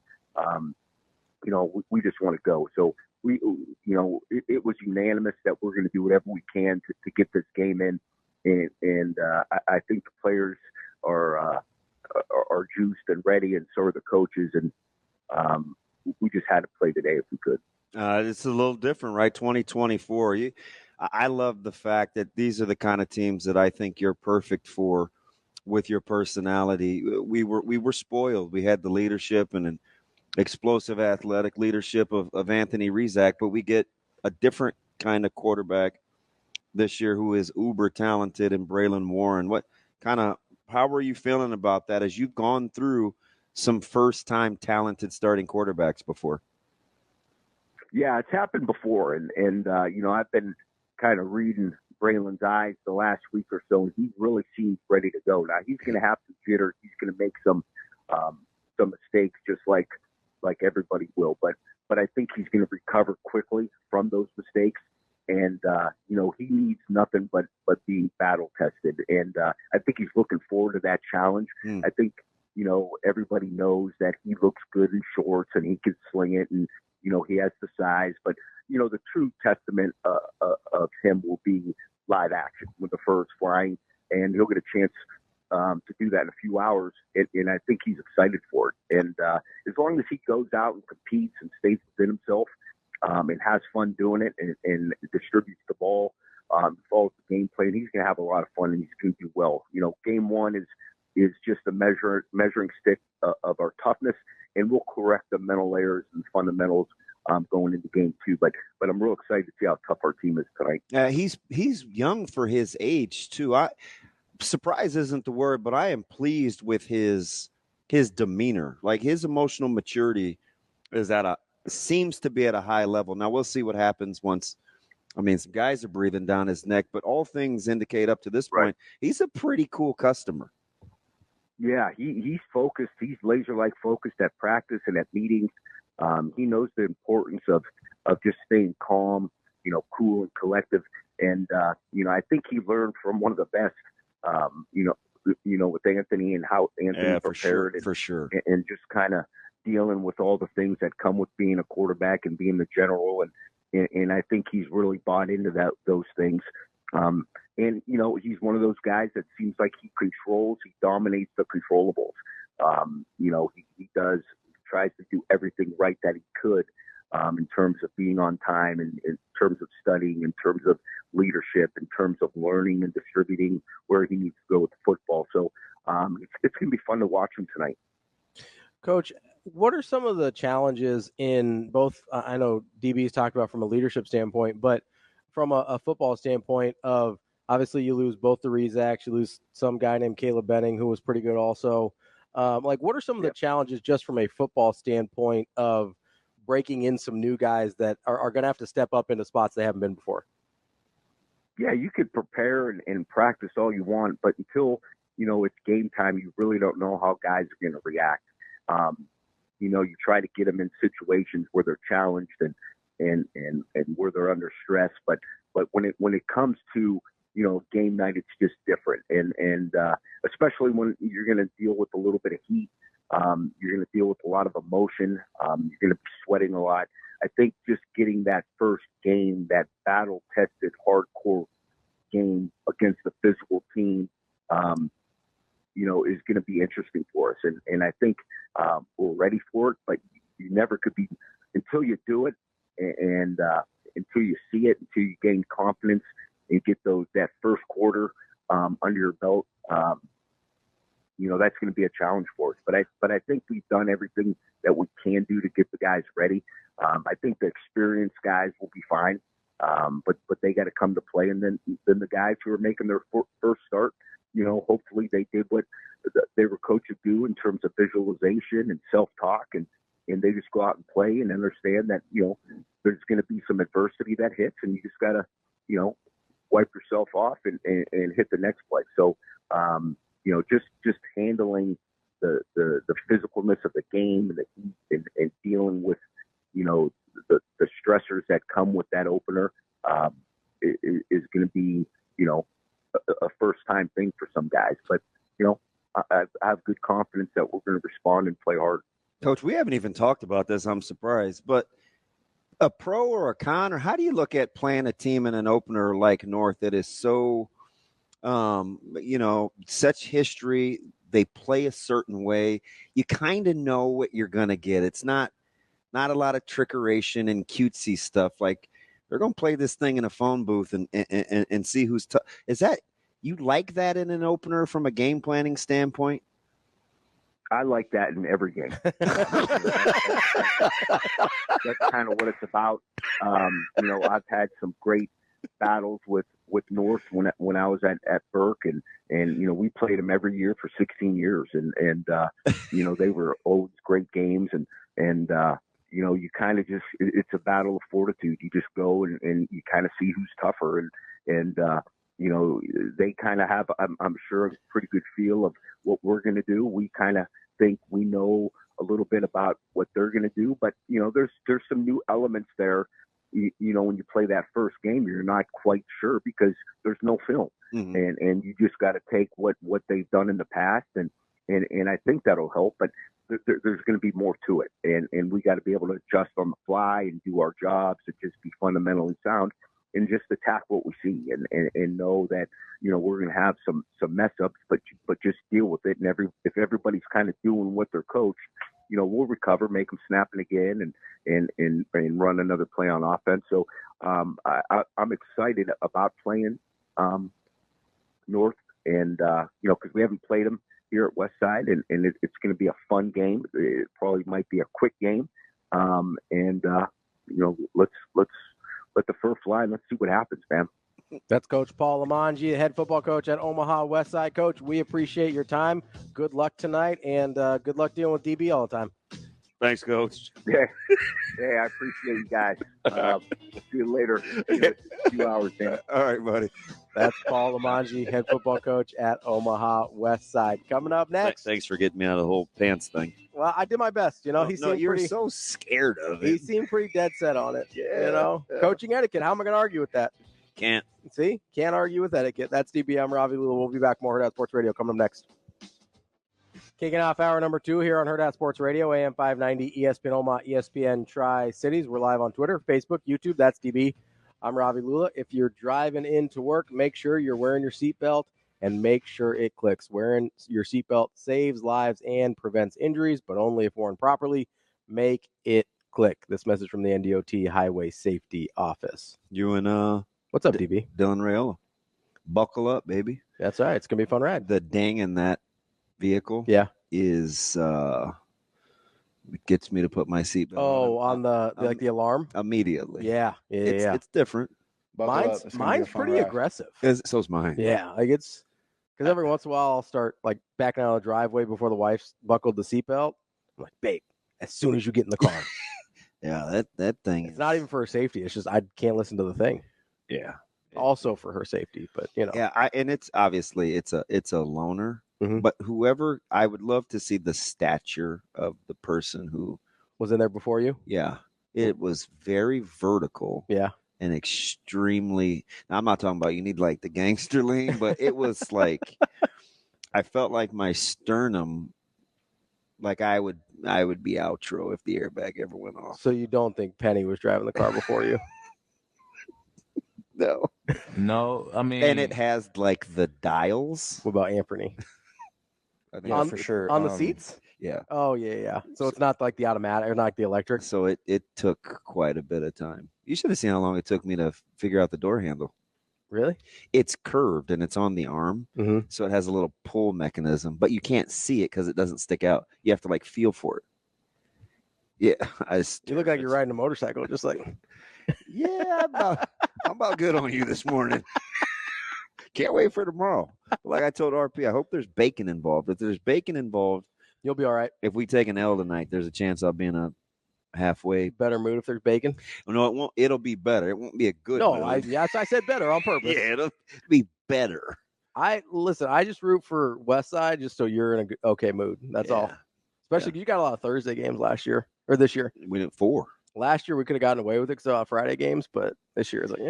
We just want to go. So it was unanimous that we're going to do whatever we can to get this game in. And I think the players are juiced and ready, and so are the coaches. And we just had to play today if we could. It's a little different, right? 2024. I love the fact that these are the kind of teams that I think you're perfect for with your personality. We were spoiled. We had the leadership and an explosive athletic leadership of Anthony Rizak, but we get a different kind of quarterback this year who is uber talented in Braylon Warren. How are you feeling about that as you've gone through some first-time talented starting quarterbacks before? Yeah, it's happened before, and I've been kind of reading Braylon's eyes the last week or so, and he really seems ready to go. Now he's going to have some jitters. He's going to make some mistakes, just like everybody will. But I think he's going to recover quickly from those mistakes. And he needs nothing but being battle tested. And I think he's looking forward to that challenge. I think everybody knows that he looks good in shorts and he can sling it, and he has the size. But the true testament of him will be live action with the first flying, and he'll get a chance to do that in a few hours. And I think he's excited for it. And as long as he goes out and competes and stays within himself, and has fun doing it and distributes the ball, follows the game plan, he's going to have a lot of fun and he's going to do well. Game one is just a measuring stick of our toughness, and we'll correct the mental errors and fundamentals going into game two. But I'm real excited to see how tough our team is tonight. He's young for his age too. Surprise isn't the word, but I am pleased with his demeanor. Like his emotional maturity seems to be at a high level. Now we'll see what happens once. I mean, some guys are breathing down his neck, but all things indicate up to this point, he's a pretty cool customer. Yeah, he's focused. He's laser-like focused at practice and at meetings. He knows the importance of just staying calm, cool and collective. And I think he learned from one of the best. With Anthony and how Anthony prepared, for sure, and just kind of dealing with all the things that come with being a quarterback and being the general, and I think he's really bought into those things. And he's one of those guys that seems like he dominates the controllables. He tries to do everything right that he could, in terms of being on time, and in terms of studying, in terms of leadership, in terms of learning and distributing where he needs to go with football. So it's going to be fun to watch him tonight. Coach, what are some of the challenges in both? I know DB's talked about from a leadership standpoint, but from a football standpoint of obviously you lose both the Rizaks, you lose some guy named Caleb Benning who was pretty good also. What are some of the challenges just from a football standpoint of breaking in some new guys that are going to have to step up into spots they haven't been before? Yeah, you could prepare and practice all you want, but until, it's game time, you really don't know how guys are going to react. You try to get them in situations where they're challenged and where they're under stress. But when it comes to, game night, it's just different. And especially when you're going to deal with a little bit of heat, You're going to deal with a lot of emotion. You're going to be sweating a lot. I think just getting that first game, that battle-tested, hardcore game against a physical team, is going to be interesting for us. And I think we're ready for it, but you never could be until you do it and until you see it, until you gain confidence and get that first quarter under your belt. That's going to be a challenge for us. But I think we've done everything that we can do to get the guys ready. I think the experienced guys will be fine, but they got to come to play. And then the guys who are making their first start, hopefully they did what they were coached to do in terms of visualization and self-talk, and they just go out and play and understand that, there's going to be some adversity that hits, and you just got to, wipe yourself off and hit the next play. So, just handling the physicalness of the game and dealing with, the stressors that come with that opener is going to be, a first-time thing for some guys. But, I have good confidence that we're going to respond and play hard. Coach, we haven't even talked about this. I'm surprised. But a pro or a con, or how do you look at playing a team in an opener like North that is so, such history? They play a certain way. You kind of know what you're going to get. It's not a lot of trickeration and cutesy stuff. Like, they're going to play this thing in a phone booth and see who's tough. Is that – you like that in an opener from a game planning standpoint? I like that in every game. That's kind of what it's about. I've had some great battles with North when I was at Burke, and we played them every year for 16 years, and they were always great games, and you kind of just, it's a battle of fortitude. You just go and you kind of see who's tougher, and they kind of have, I'm sure, a pretty good feel of what we're going to do. We kind of think we know a little bit about what they're going to do, but there's some new elements there. When you play that first game, you're not quite sure because there's no film, and you just got to take what they've done in the past, and I think that'll help. But there's going to be more to it, and we got to be able to adjust on the fly and do our jobs and just be fundamentally sound and just attack what we see and know that we're going to have some mess ups, but just deal with it. And if everybody's kind of doing what they're coached, we'll recover, make them snapping again, and run another play on offense. So I'm excited about playing North, and because we haven't played them here at Westside, and it's going to be a fun game. It probably might be a quick game, let's let the fur fly and let's see what happens, man. That's Coach Paul Limongi, the head football coach at Omaha Westside. Coach, we appreciate your time. Good luck tonight, and good luck dealing with DB all the time. Thanks, Coach. Yeah, I appreciate you guys. See you later in a few hours, man. All right, buddy. That's Paul Limongi, head football coach at Omaha Westside. Coming up next. Thanks for getting me out of the whole pants thing. Well, I did my best. You're so scared of it. He seemed pretty dead set on it. Yeah. Coaching etiquette. How am I going to argue with that? Can't. See? Can't argue with etiquette. That's DB. I'm Ravi. We'll be back. More Hurrdat Sports Radio coming up next. Kicking off hour number 2 here on Hurrdat Sports Radio, AM 590, ESPN Omaha, ESPN Tri-Cities. We're live on Twitter, Facebook, YouTube. That's DB. I'm Ravi Lulla. If you're driving into work, make sure you're wearing your seatbelt and make sure it clicks. Wearing your seatbelt saves lives and prevents injuries, but only if worn properly. Make it click. This message from the NDOT Highway Safety Office. You and what's up, DB? Dylan Rayola. Buckle up, baby. That's all right. It's going to be a fun ride. The ding in that vehicle is it gets me to put my seatbelt on the alarm immediately. It's different. Mine's pretty aggressive. So's mine. Like it's because every once in a while I'll start like backing out of the driveway before the wife's buckled the seatbelt. I'm like, babe, as soon as you get in the car. that thing. It's not even for her safety. It's just I can't listen to the thing. Yeah. Also for her safety, but and it's obviously it's a loner. Mm-hmm. But whoever, I would love to see the stature of the person who was in there before you. Yeah, it was very vertical. Yeah, and extremely. Now, I'm not talking about you need like the gangster lean, but it was like I felt like my sternum Like I would be outro if the airbag ever went off. So you don't think Penny was driving the car before you? No. No, I mean, And it has like the dials. What about Anthony? I think Yeah, for sure. On the seats? Yeah. Oh, yeah. So it's not like the automatic or not like the electric? So it took quite a bit of time. You should have seen how long it took me to figure out the door handle. Really? It's curved and it's on the arm. Mm-hmm. So it has a little pull mechanism, but you can't see it because it doesn't stick out. You have to like feel for it. Yeah. You look like you're riding a motorcycle, just like. Yeah, I'm about good on you this morning. Can't wait for tomorrow. Like I told RP, I hope there's bacon involved. If there's bacon involved, You'll be all right. if we take an L tonight, there's a chance I'll be in a halfway. Better mood if there's bacon. No, it won't. It'll be better. It won't be a good. No, mood. I said better on purpose. Yeah, it'll be better. I just root for Westside just so you're in a okay mood. That's all. Yeah. Especially 'cause you got a lot of Thursday games last year or this year. We did 4. Last year we could have gotten away with it because of Friday games, but this year it's like,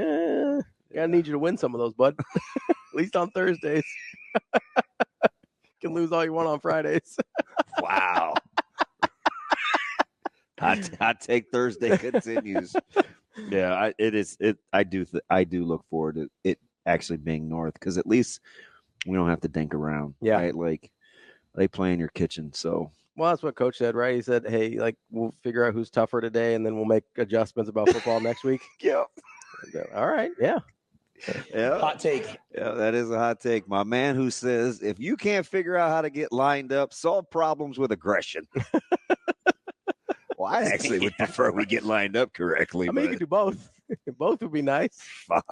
I need you to win some of those, bud. At least on Thursdays. Can lose all you want on Fridays. Wow. Hot take Thursday continues. Yeah, I do look forward to it actually being north because at least we don't have to dink around. Yeah. Right? Like they play in your kitchen. So Well, that's what Coach said, right? He said, hey, like we'll figure out who's tougher today and then we'll make adjustments about football next week. yeah. All right. Yeah. Yeah. Hot take. Yeah, that is a hot take. My man who says if you can't figure out how to get lined up, solve problems with aggression. Well, I actually would prefer we get lined up correctly. I mean, you can do both. Both would be nice. Fudge.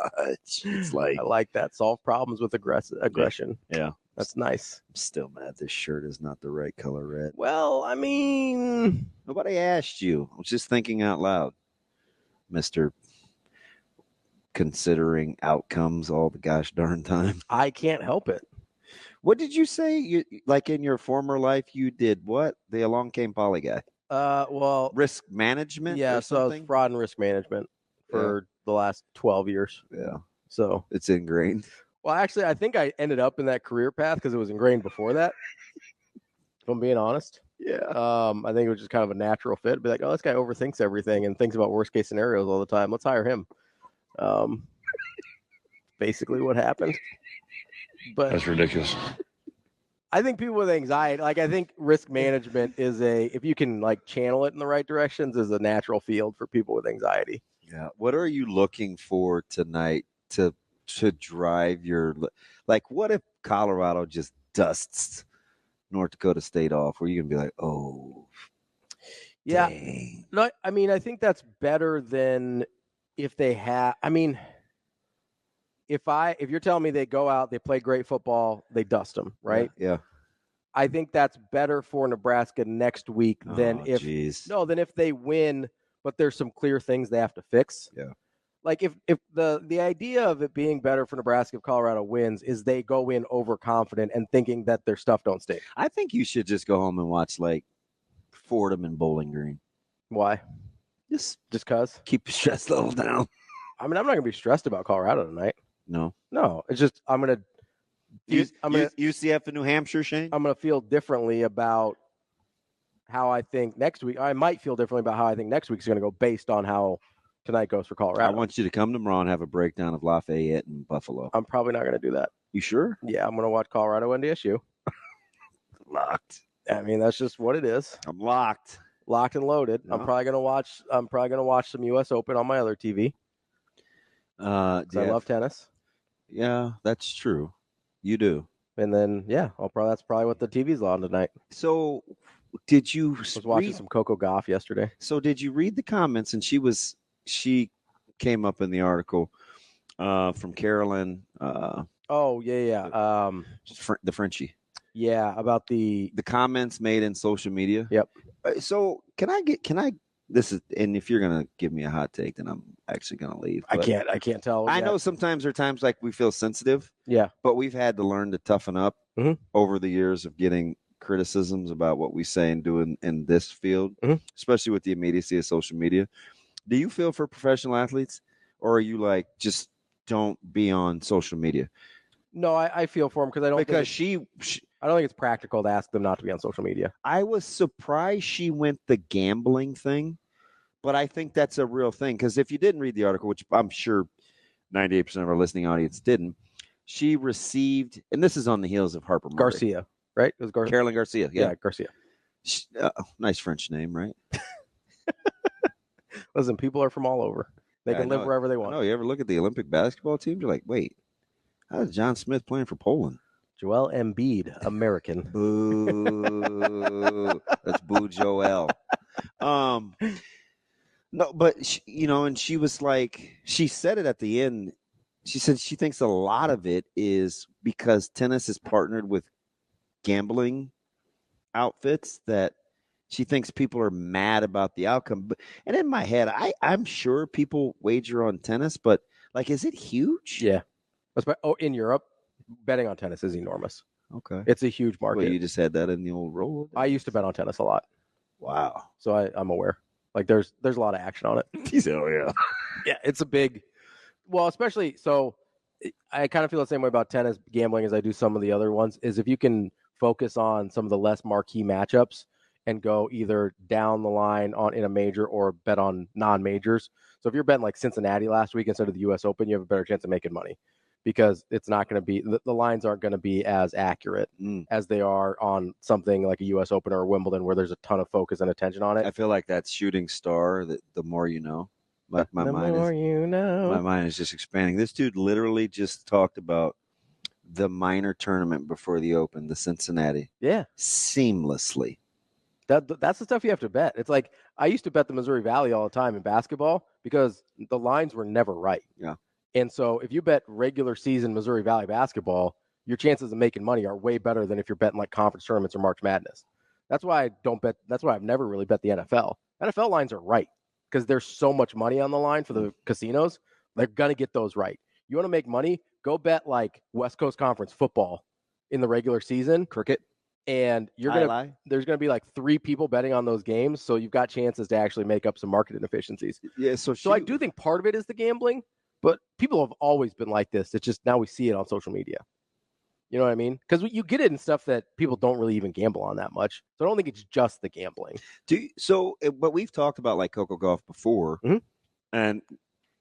It's like I like that. Solve problems with aggression. Yeah. That's nice. I'm still mad this shirt is not the right color red. Well, I mean, Nobody asked you. I was just thinking out loud, Mr. Considering outcomes all the gosh darn time. I can't help it. What did you say? You like in your former life you did what? The Along Came Polly guy. Well, Risk management? yeah, or so I was something? fraud and risk management for the last 12 years. Yeah. So, It's ingrained. well, actually, I think I ended up in that career path because it was ingrained before that. If I'm being honest. Yeah. I think it was just kind of a natural fit. Be like, oh, this guy overthinks everything and thinks about worst case scenarios all the time. Let's hire him. Basically what happened. But That's ridiculous. I think people with anxiety, like I think risk management is if you can like channel it in the right directions, is a natural field for people with anxiety. Yeah. What are you looking for tonight to drive your, like, what if Colorado just dusts North Dakota State off? Where you can be like, oh, Yeah. dang. No, I mean, I think that's better than if they have, I mean, if you're telling me they go out, they play great football, they dust them, right? Yeah. I think that's better for Nebraska next week than Geez. than if they win, but there's some clear things they have to fix. Yeah. Like if the idea of it being better for Nebraska if Colorado wins is they go in overconfident and thinking that their stuff don't stink. I think you should just go home and watch like Fordham and Bowling Green. Why? Just Because? keep your stress level down. I mean, I'm not gonna be stressed about Colorado tonight. No. No, it's just I'm gonna UCF and New Hampshire, Shane? I'm gonna feel differently about how I think next week. I might feel differently about how I think next week's gonna go based on how tonight goes for Colorado. I want you to come tomorrow and have a breakdown of Lafayette and Buffalo. I'm probably not gonna do that. You sure? Yeah, I'm gonna watch Colorado NDSU. Locked. I mean, that's just what it is. I'm locked. Locked and loaded. No. I'm probably gonna watch some U.S. Open on my other TV. I love tennis. Yeah, that's true. You do. And then that's probably what the TV's on tonight. So, did you? I was watching some Coco Gauff yesterday. So, did you read the comments? And she came up in the article from Carolyn. Oh yeah. The Frenchie. Yeah, about the comments made in social media. Yep. So can I this is, and if you're gonna give me a hot take, then I'm actually gonna leave. I can't tell. I know sometimes there are times like we feel sensitive. Yeah. But we've had to learn to toughen up over the years of getting criticisms about what we say and do in this field, especially with the immediacy of social media. Do you feel for professional athletes, or are you like, just don't be on social media? No, I feel for him because I don't because think I don't think it's practical to ask them not to be on social media. I was surprised she went the gambling thing, but I think that's a real thing because if you didn't read the article, which I'm sure 98% of our listening audience didn't, she received, and this is on the heels of Harper Murray. Garcia, right? It was Carolyn Garcia. Yeah, Garcia. Nice French name, right? Listen, people are from all over. They can live wherever they want. No, you ever look at the Olympic basketball team? You're like, wait, how is John Smith playing for Poland? Joel Embiid, American. Boo. That's boo Joel. No, but she, and she was like, she said it at the end. She said she thinks a lot of it is because tennis is partnered with gambling outfits that she thinks people are mad about the outcome. And in my head, I'm sure people wager on tennis, but like, is it huge? Yeah. In Europe, betting on tennis is enormous. Okay. It's a huge market. Well, you just had that in the old roll. I used to bet on tennis a lot. Wow. So I'm aware. Like there's a lot of action on it. He said, oh, yeah. Yeah, it's a big, well, especially, so I kind of feel the same way about tennis gambling as I do some of the other ones, is if you can focus on some of the less marquee matchups and go either down the line in a major or bet on non-majors. So if you're betting like Cincinnati last week instead of the U.S. Open, you have a better chance of making money because it's not going to be, the lines aren't going to be as accurate as they are on something like a U.S. Open or Wimbledon where there's a ton of focus and attention on it. I feel like that shooting star, that the more you know. My mind is just expanding. This dude literally just talked about the minor tournament before the Open, the Cincinnati. Yeah. Seamlessly. That's the stuff you have to bet. It's like I used to bet the Missouri Valley all the time in basketball because the lines were never right. Yeah. And so if you bet regular season Missouri Valley basketball, your chances of making money are way better than if you're betting like conference tournaments or March Madness. That's why I don't bet. That's why I've never really bet the NFL. NFL lines are right because there's so much money on the line for the casinos. They're going to get those right. You want to make money? Go bet like West Coast Conference football in the regular season. Cricket. And there's going to be like 3 people betting on those games. So you've got chances to actually make up some market inefficiencies. Yeah. So I do think part of it is the gambling, but people have always been like this. It's just now we see it on social media. You know what I mean? Because you get it in stuff that people don't really even gamble on that much. So I don't think it's just the gambling. But we've talked about like Coco Gauff before, and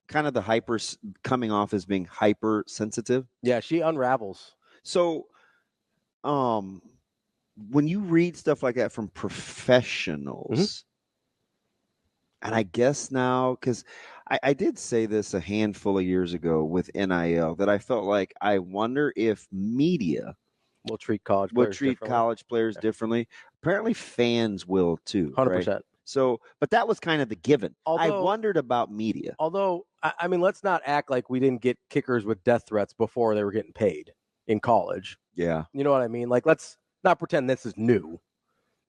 kind of the hyper coming off as being hypersensitive. Yeah, she unravels. So, when you read stuff like that from professionals, and I guess now, because I did say this a handful of years ago with NIL, that I felt like I wonder if media will treat college players differently. Apparently fans will too. 100%. Right? So, but that was kind of the given. I wondered about media. Although, I mean, let's not act like we didn't get kickers with death threats before they were getting paid in college. Yeah. You know what I mean? Like, let's not pretend this is new.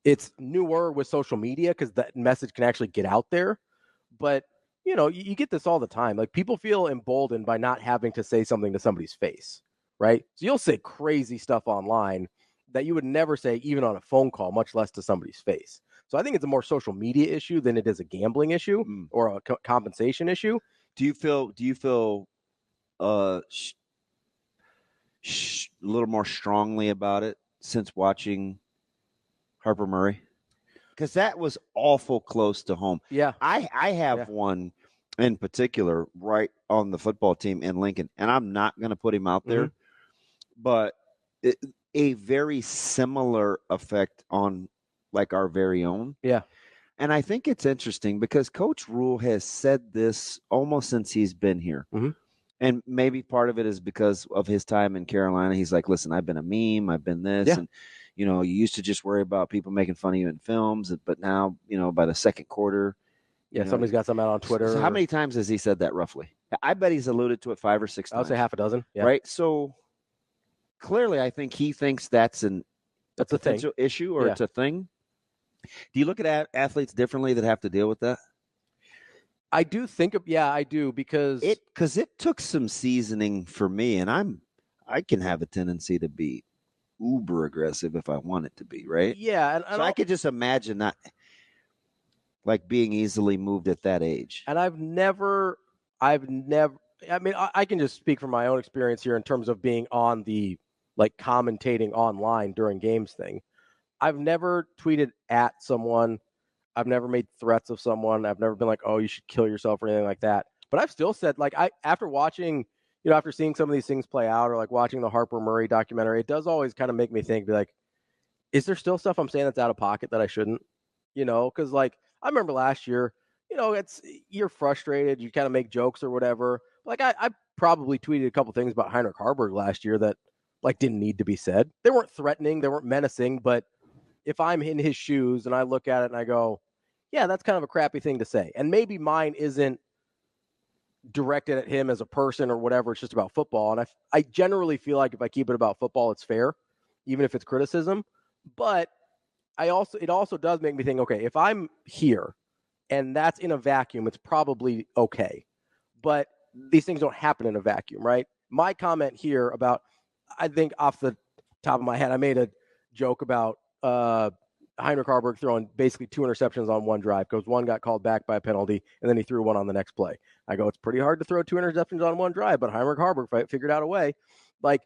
It's newer with social media because that message can actually get out there. But, you get this all the time. Like, people feel emboldened by not having to say something to somebody's face, right? So you'll say crazy stuff online that you would never say even on a phone call, much less to somebody's face. So I think it's a more social media issue than it is a gambling issue or a compensation issue. Do you feel a little more strongly about it since watching Harper Murray? Because that was awful close to home. Yeah. I have one in particular right on the football team in Lincoln, and I'm not going to put him out there, but a very similar effect on like our very own. Yeah. And I think it's interesting because Coach Rule has said this almost since he's been here. And maybe part of it is because of his time in Carolina. He's like, listen, I've been a meme. I've been this. Yeah. And, you used to just worry about people making fun of you in films. But now, by the second quarter. Yeah, somebody's got something out on Twitter. So how many times has he said that roughly? I bet he's alluded to it 5 or 6 times. I would say half a dozen. Yeah. Right? So clearly I think he thinks that's a potential issue or it's a thing. Do you look at athletes differently that have to deal with that? I do think I do because it took some seasoning for me, and I can have a tendency to be uber aggressive if I want it to be, right? Yeah, and so I could just imagine not like being easily moved at that age. And I've never I mean, I can just speak from my own experience here in terms of being on the like commentating online during games thing. I've never tweeted at someone. I've never made threats of someone. I've never been like, oh, you should kill yourself or anything like that. But I've still said, like, after watching, after seeing some of these things play out or like watching the Harper Murray documentary, it does always kind of make me think, be like, is there still stuff I'm saying that's out of pocket that I shouldn't? Because like I remember last year, you're frustrated, you kind of make jokes or whatever. Like I probably tweeted a couple things about Heinrich Harburg last year that like didn't need to be said. They weren't threatening, they weren't menacing, but if I'm in his shoes and I look at it and I go, yeah, that's kind of a crappy thing to say. And maybe mine isn't directed at him as a person or whatever. It's just about football. And I generally feel like if I keep it about football, it's fair, even if it's criticism. But it also does make me think, okay, if I'm here and that's in a vacuum, it's probably okay. But these things don't happen in a vacuum, right? My comment here about, I think off the top of my head, I made a joke about Heinrich Harburg throwing basically 2 interceptions on one drive because one got called back by a penalty and then he threw one on the next play. I go, it's pretty hard to throw 2 interceptions on one drive, but Heinrich Harburg figured out a way. Like,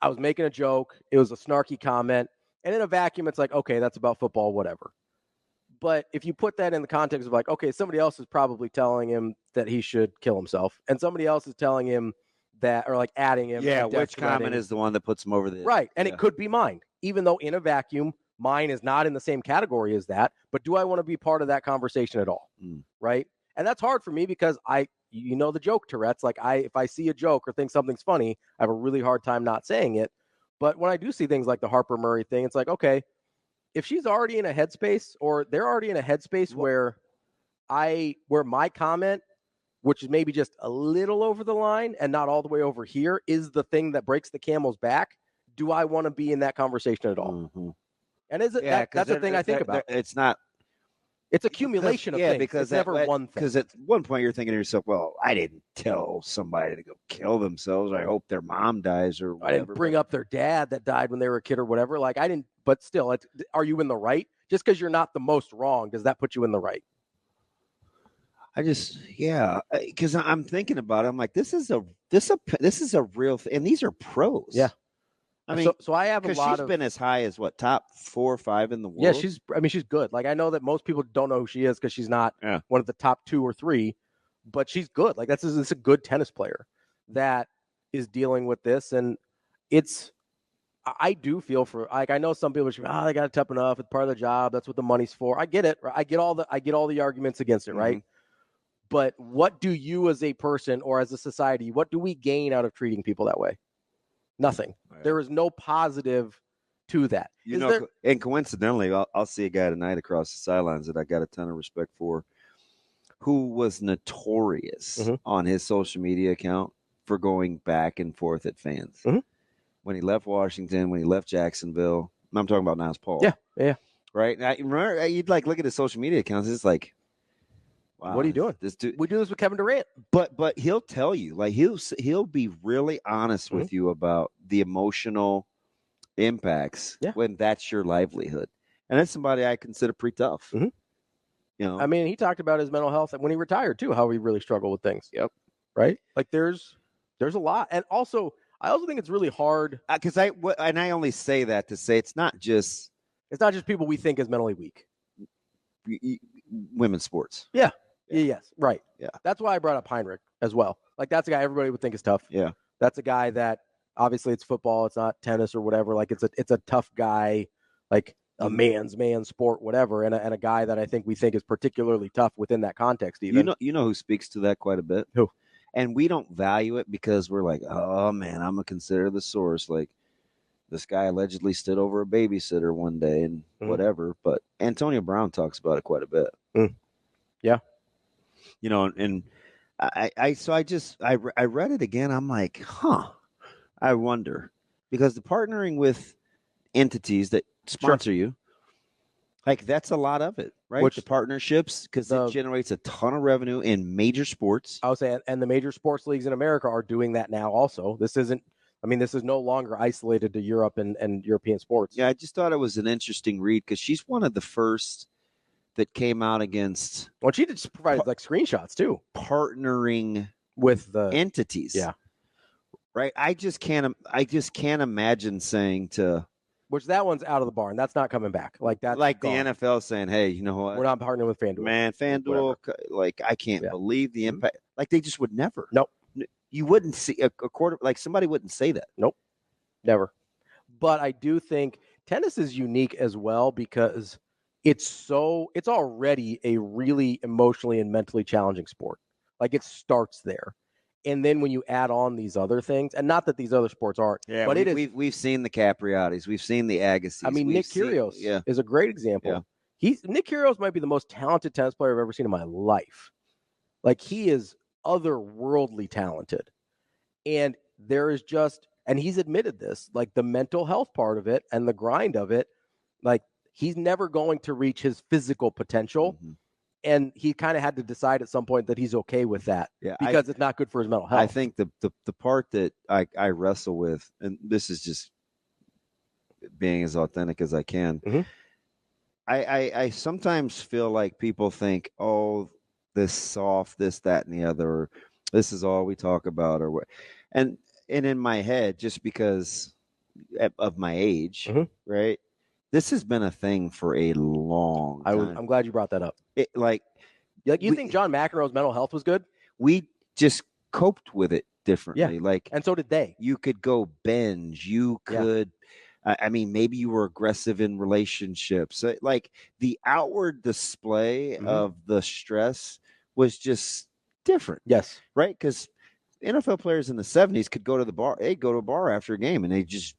I was making a joke. It was a snarky comment. And in a vacuum, it's like, okay, that's about football, whatever. But if you put that in the context of like, okay, somebody else is probably telling him that he should kill himself, and somebody else is telling him that, or like adding him. Yeah, which comment is the one that puts him over the right? And it could be mine, even though in a vacuum, mine is not in the same category as that. But do I want to be part of that conversation at all? Right? And that's hard for me because the joke Tourette's. Like if I see a joke or think something's funny, I have a really hard time not saying it. But when I do see things like the Harper Murray thing, it's like, okay, if she's already in a headspace or they're already in a headspace where my comment, which is maybe just a little over the line and not all the way over here, is the thing that breaks the camel's back, do I want to be in that conversation at all? Mm-hmm. And that's the thing I think about. It's not. It's accumulation of things. Because it's never one thing. Because at one point you're thinking to yourself, well, I didn't tell somebody to go kill themselves. I hope their mom dies or whatever. I didn't bring up their dad that died when they were a kid or whatever. Like I didn't, but still, are you in the right? Just because you're not the most wrong, does that put you in the right? Because I'm thinking about it. I'm like, this is a real thing, and these are pros. Yeah. I mean, so I have a lot she's been as high as what, top 4 or 5 in the world. Yeah, she's good. Like I know that most people don't know who she is because she's not one of the top 2 or 3, but she's good. Like this is a good tennis player that is dealing with this, and I do feel for, like, I know some people should, they got to toughen up. It's part of the job. That's what the money's for. I get it. Right? I get all the arguments against it. Right. But what do you as a person or as a society, what do we gain out of treating people that way? Nothing. Right. There is no positive to that. And coincidentally, I'll see a guy tonight across the sidelines that I got a ton of respect for, who was notorious on his social media account for going back and forth at fans. When he left Washington, when he left Jacksonville, I'm talking about Niles Paul. Yeah. Right? Now, remember, you'd like look at his social media accounts. It's like, wow, what are you doing? This dude, we do this with Kevin Durant. But he'll tell you, like he'll be really honest with you about the emotional impacts when that's your livelihood. And that's somebody I consider pretty tough. I mean, he talked about his mental health when he retired too, how he really struggled with things. Yep. Right? Like there's a lot. And also, I also think it's really hard because I only say that to say it's not just people we think is mentally weak. Women's sports. Yeah. Yes. Right. Yeah. That's why I brought up Heinrich as well. Like that's a guy everybody would think is tough. Yeah. That's a guy that obviously it's football. It's not tennis or whatever. Like it's a tough guy, like a man's sport, whatever. And a guy that I think we think is particularly tough within that context. Even you know who speaks to that quite a bit. Who? And we don't value it because we're like, oh man, I'm gonna consider the source. Like this guy allegedly stood over a babysitter one day and whatever. But Antonio Brown talks about it quite a bit. Yeah. And I read it again. I'm like, I wonder, because the partnering with entities that sponsor you, like that's a lot of it, right? Which the partnerships, because it generates a ton of revenue in major sports. I would say, and the major sports leagues in America are doing that now also. This is no longer isolated to Europe and European sports. Yeah, I just thought it was an interesting read because she's one of the first that came out against. Well, she just provided like screenshots too. Partnering with the entities. Yeah. Right. I just can't imagine saying to. Which that one's out of the barn. That's not coming back. Like that's like gone. the NFL saying, "Hey, you know what? We're not partnering with FanDuel." Man, FanDuel, like I can't believe the impact. Like they just would never. Nope. You wouldn't see a quarter. Like somebody wouldn't say that. Nope. Never. But I do think tennis is unique as well because it's already a really emotionally and mentally challenging sport. Like it starts there. And then when you add on these other things, and not that these other sports aren't, but we've seen the Capriottis, we've seen the Agassiz. I mean, Nick Kyrgios is a great example. Yeah. Nick Kyrgios might be the most talented tennis player I've ever seen in my life. Like he is otherworldly talented. And there is and he's admitted this, like the mental health part of it and the grind of it, like he's never going to reach his physical potential. Mm-hmm. And he kind of had to decide at some point that he's okay with that because it's not good for his mental health. I think the part that I wrestle with, and this is just being as authentic as I can, mm-hmm. I sometimes feel like people think, oh, this soft, this, that, and the other, or this is all we talk about, or what. And in my head, just because of my age, mm-hmm. right? This has been a thing for a long time. I'm glad you brought that up. You think John McEnroe's mental health was good? We just coped with it differently. Yeah. And so did they. You could go binge. You could, I mean, maybe you were aggressive in relationships. Like the outward display mm-hmm. of the stress was just different. Yes. Right? Because NFL players in the 70s could go to the bar. They'd go to a bar after a game and they just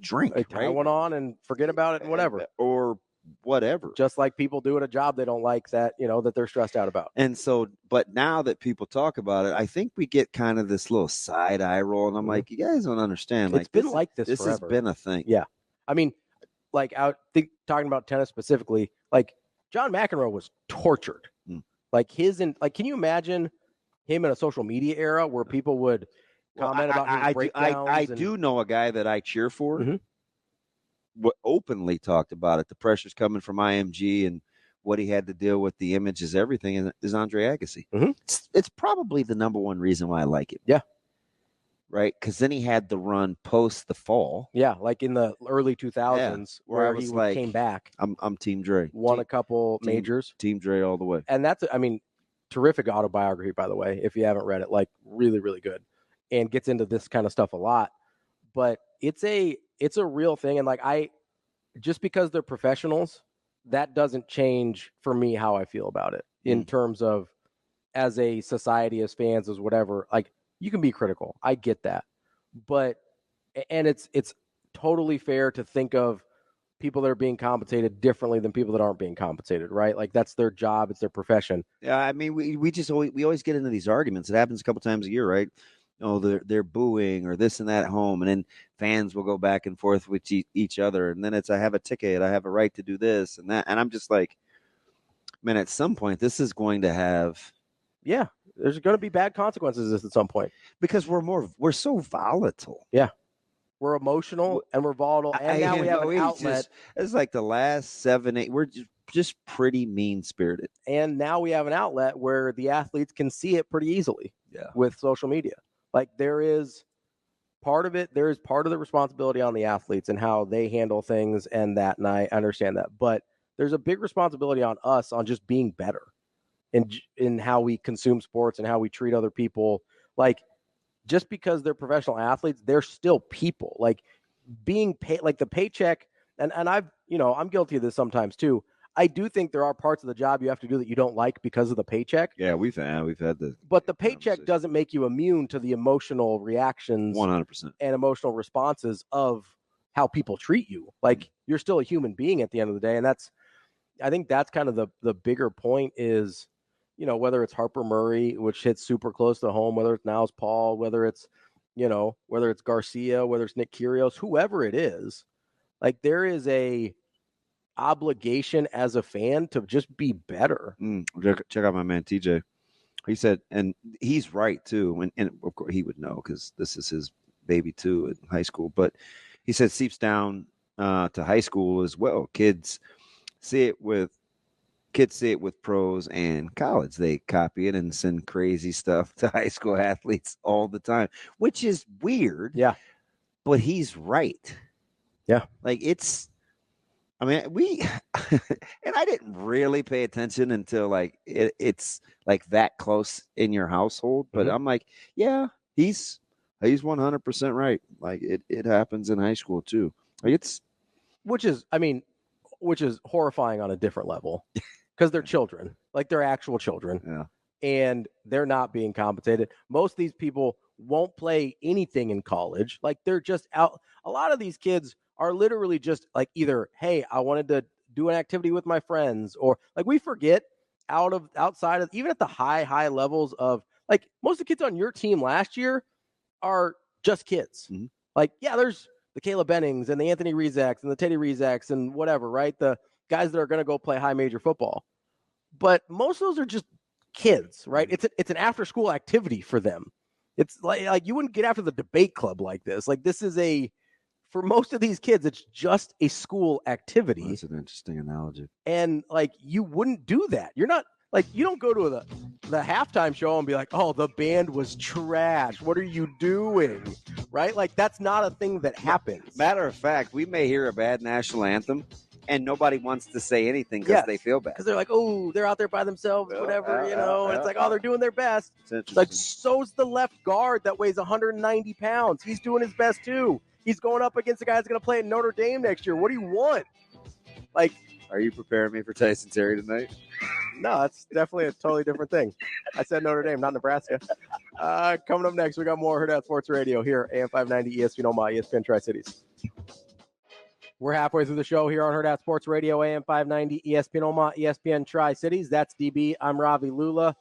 drink. They tie one on and forget about it and whatever. Or whatever. Just like people do at a job they don't like that they're stressed out about. And so, but now that people talk about it, I think we get kind of this little side eye roll. And I'm like, you guys don't understand. It's been like this forever. Has been a thing. Yeah. I mean, like talking about tennis specifically, like John McEnroe was tortured. Like can you imagine him in a social media era where people would comment about his breakdowns? I do know a guy that I cheer for. Mm-hmm. What openly talked about it, the pressures coming from IMG and what he had to deal with, the images, everything, is Andre Agassi. Mm-hmm. It's probably the number one reason why I like it. Yeah. Right? Because then he had the run post the fall. Yeah, like in the early 2000s where he came back. I'm Team Dre. Won a couple majors. Team Dre all the way. And that's, terrific autobiography, by the way, if you haven't read it, like really, really good. And gets into this kind of stuff a lot. But it's a real thing. And like just because they're professionals, that doesn't change for me how I feel about it in terms of as a society, as fans, as whatever. Like you can be critical. I get that. But it's totally fair to think of people that are being compensated differently than people that aren't being compensated, right? Like that's their job. It's their profession. Yeah. I mean, we always get into these arguments. It happens a couple times a year, right? Oh, they're booing or this and that at home. And then fans will go back and forth with each other. And then it's, I have a ticket. I have a right to do this and that. And I'm just like, man, at some point, this is going to have. Yeah, there's going to be bad consequences at some point. Because we're so volatile. Yeah. We're emotional and we're volatile. And now we have an outlet. It's like the last 7-8. We're just pretty mean-spirited. And now we have an outlet where the athletes can see it pretty easily with social media. Like there is part of it, there is part of the responsibility on the athletes and how they handle things and I understand that. But there's a big responsibility on us on just being better in how we consume sports and how we treat other people. Like just because they're professional athletes, they're still people. Like being paid, like the paycheck, and I'm guilty of this sometimes too. I do think there are parts of the job you have to do that you don't like because of the paycheck. Yeah, we've had the. But the paycheck doesn't make you immune to the emotional reactions, 100%, and emotional responses of how people treat you. Like you're still a human being at the end of the day, and I think that's kind of the bigger point is, whether it's Harper Murray, which hits super close to home, whether it's now Paul, whether it's Garcia, whether it's Nick Kyrgios, whoever it is, like there is a obligation as a fan to just be better. Check out my man TJ. He said, and he's right too, and of course he would know because this is his baby too in high school, but he said seeps down to high school as well. Kids see it with kids see it with pros and college. They copy it and send crazy stuff to high school athletes all the time, which is weird. Yeah. But he's right. Yeah. Like and I didn't really pay attention until like it's like that close in your household. But I'm like, yeah, he's 100% right. Like it happens in high school too. Like which is horrifying on a different level because they're children, like they're actual children. Yeah. And they're not being compensated. Most of these people won't play anything in college. Like they're just out. A lot of these kids are literally just like either, hey, I wanted to do an activity with my friends, or like we forget outside of even at the high levels of like most of the kids on your team last year are just kids. Mm-hmm. Like, yeah, there's the Caleb Bennings and the Anthony Rizaks and the Teddy Rizaks and whatever, right? The guys that are going to go play high major football. But most of those are just kids, right? It's an after school activity for them. It's like you wouldn't get after the debate club like this. Like this is for most of these kids, it's just a school activity. That's an interesting analogy. And like you wouldn't do that. You're not like you don't go to the halftime show and be like, oh, the band was trash. What are you doing? Right? Like that's not a thing that happens. Matter of fact, we may hear a bad national anthem and nobody wants to say anything because they feel bad. Because they're like, oh, they're out there by themselves, whatever, and it's like, oh, they're doing their best. It's like, so's the left guard that weighs 190 pounds. He's doing his best too. He's going up against the guy that's going to play at Notre Dame next year. What do you want? Like, are you preparing me for Tyson Terry tonight? No, that's definitely a totally different thing. I said Notre Dame, not Nebraska. Coming up next, we got more Hurrdat Sports Radio here, AM 590, ESPN Omaha, ESPN Tri-Cities. We're halfway through the show here on Hurrdat Sports Radio, AM 590, ESPN Omaha, ESPN Tri-Cities. That's DB. I'm Ravi Lulla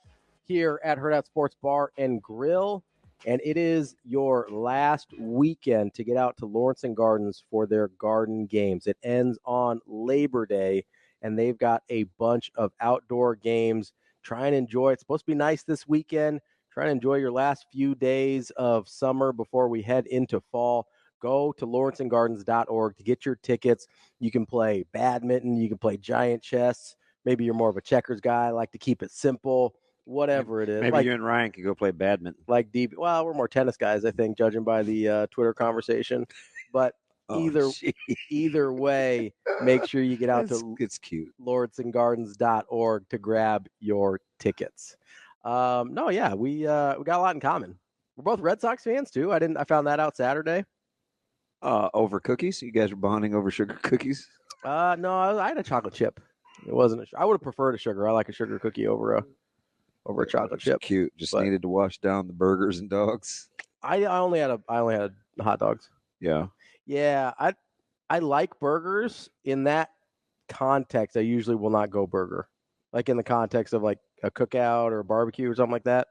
here at Hurrdat Sports Bar and Grill. And it is your last weekend to get out to Lawrence and Gardens for their garden games. It ends on Labor Day, and they've got a bunch of outdoor games. Try and enjoy. It's supposed to be nice this weekend. Try and enjoy your last few days of summer before we head into fall. Go to lawrenceandgardens.org to get your tickets. You can play badminton. You can play giant chess. Maybe you're more of a checkers guy, like to keep it simple. Whatever it is. Maybe you and Ryan could go play badminton. Like DB. Well, we're more tennis guys, I think, judging by the Twitter conversation. But either way, make sure you get out to it's cute. lawrenceandgardens.org to grab your tickets. We got a lot in common. We're both Red Sox fans too. I found that out Saturday. Over cookies? You guys were bonding over sugar cookies? No, I had a chocolate chip. It wasn't I would have preferred a sugar. I like a sugar cookie over a chocolate chip. Cute. Needed to wash down the burgers and dogs. I only had hot dogs. Yeah. Yeah, I like burgers in that context. I usually will not go burger. Like in the context of like a cookout or a barbecue or something like that.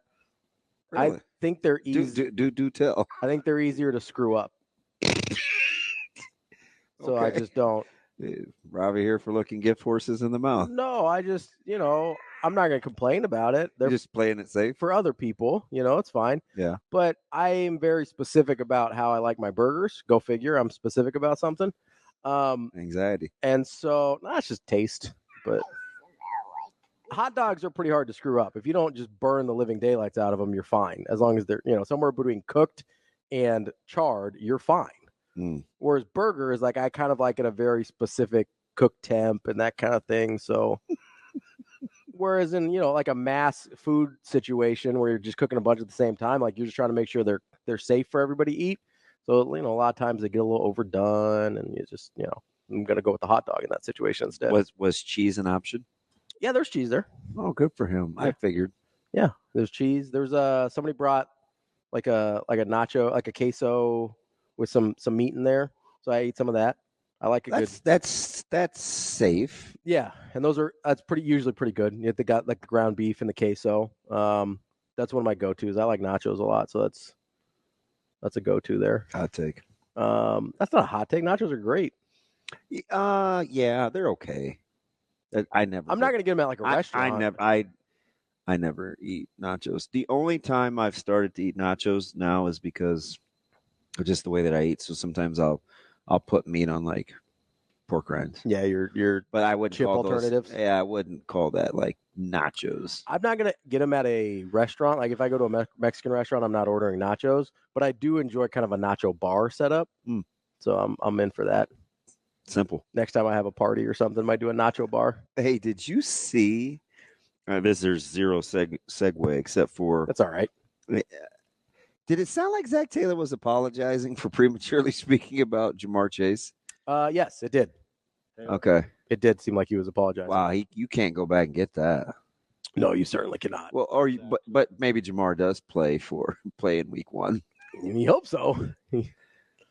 Really? I think they're easy. Do tell. I think they're easier to screw up. So okay. I just don't. Ravi here for looking gift horses in the mouth. No, I just, I'm not going to complain about it. They're just playing it safe for other people. It's fine. Yeah. But I am very specific about how I like my burgers. Go figure. I'm specific about something. Anxiety. And so that's just taste. But hot dogs are pretty hard to screw up. If you don't just burn the living daylights out of them, you're fine. As long as they're, somewhere between cooked and charred, you're fine. Whereas burger is like, I kind of like it a very specific cook temp and that kind of thing. So whereas in, like a mass food situation where you're just cooking a bunch at the same time, like you're just trying to make sure they're safe for everybody to eat. So, a lot of times they get a little overdone and you just, I'm going to go with the hot dog in that situation instead. Was cheese an option? Yeah, there's cheese there. Oh, good for him. Yeah. I figured. Yeah, there's cheese. There's somebody brought like a nacho, like a queso with some meat in there. So I ate some of that. I like that's safe. Yeah, and that's usually pretty good. They got like the ground beef and the queso. That's one of my go-tos. I like nachos a lot, so that's a go-to there. Hot take. That's not a hot take. Nachos are great. Yeah, they're okay. I'm not gonna get them at like a restaurant. I never eat nachos. The only time I've started to eat nachos now is because of just the way that I eat. So sometimes I'll put meat on like pork rinds. Yeah, your But I wouldn't chip call alternatives. Those, I wouldn't call that like nachos. I'm not gonna get them at a restaurant. Like if I go to a Mexican restaurant, I'm not ordering nachos. But I do enjoy kind of a nacho bar setup. So I'm in for that. Simple. Next time I have a party or something, might do a nacho bar. Hey, did you see? There's zero segue except for that's all right. Did it sound like Zach Taylor was apologizing for prematurely speaking about Jamar Chase? Yes, it did. Okay. It did seem like he was apologizing. Wow, you can't go back and get that. No, you certainly cannot. Well, or you, but maybe Jamar does play in week 1. We hope so. He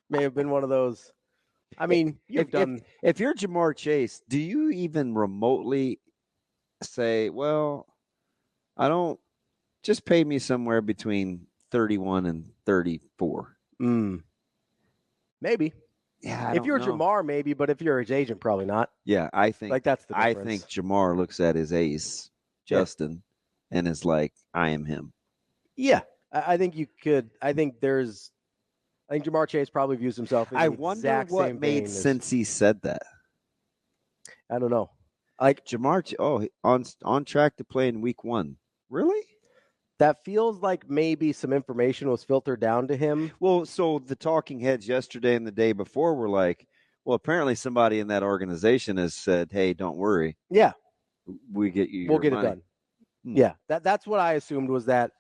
may have been one of those. I mean, if you're Jamar Chase, do you even remotely say, well, I don't, just pay me somewhere between 31 and 34? Maybe. Yeah, if you're Jamar, maybe, but if you're his agent, probably not. Yeah, I think like that's the difference. I think Jamar looks at his ace, Justin, and is like, I am him. Yeah, I think you could. I think Jamar Chase probably views himself in the exact what same made vein since he said that. I don't know. Like Jamar, on track to play in week 1. Really? That feels like maybe some information was filtered down to him. Well, so the talking heads yesterday and the day before were like, well, apparently somebody in that organization has said, hey, don't worry. Yeah. We'll get it money. done. Yeah. That's what I assumed, was that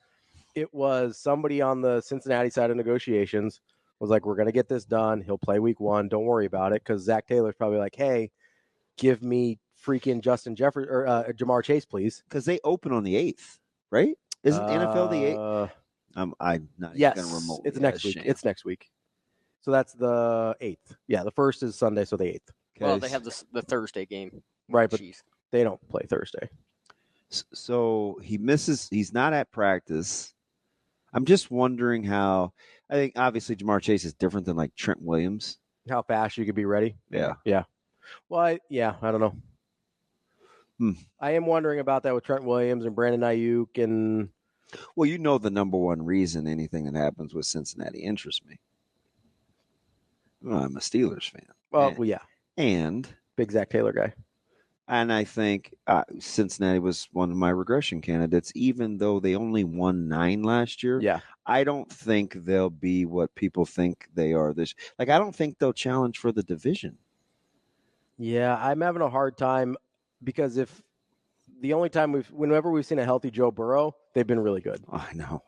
it was somebody on the Cincinnati side of negotiations was like, we're going to get this done. He'll play week 1. Don't worry about it. Because Zach Taylor's probably like, hey, give me freaking Jamar Chase, please. Because they open on the 8th, right? Isn't NFL the 8th? I'm not even going to remotely. It's next week. It's next week. So that's the 8th. Yeah, the 1st is Sunday, so the 8th. Okay. Well, they have the Thursday game. Right, but they don't play Thursday. So he misses. He's not at practice. I'm just wondering how. I think obviously Jamar Chase is different than like Trent Williams. How fast you could be ready. Yeah. Yeah. Well, I don't know. I am wondering about that with Trent Williams and Brandon Ayuk and. Well, the number one reason anything that happens with Cincinnati interests me. Well, I'm a Steelers fan. Well, yeah. And big Zach Taylor guy. And I think Cincinnati was one of my regression candidates, even though they only won 9 last year. Yeah. I don't think they'll be what people think they are this. Like, I don't think they'll challenge for the division. Yeah, I'm having a hard time because whenever we've seen a healthy Joe Burrow, they've been really good. I know.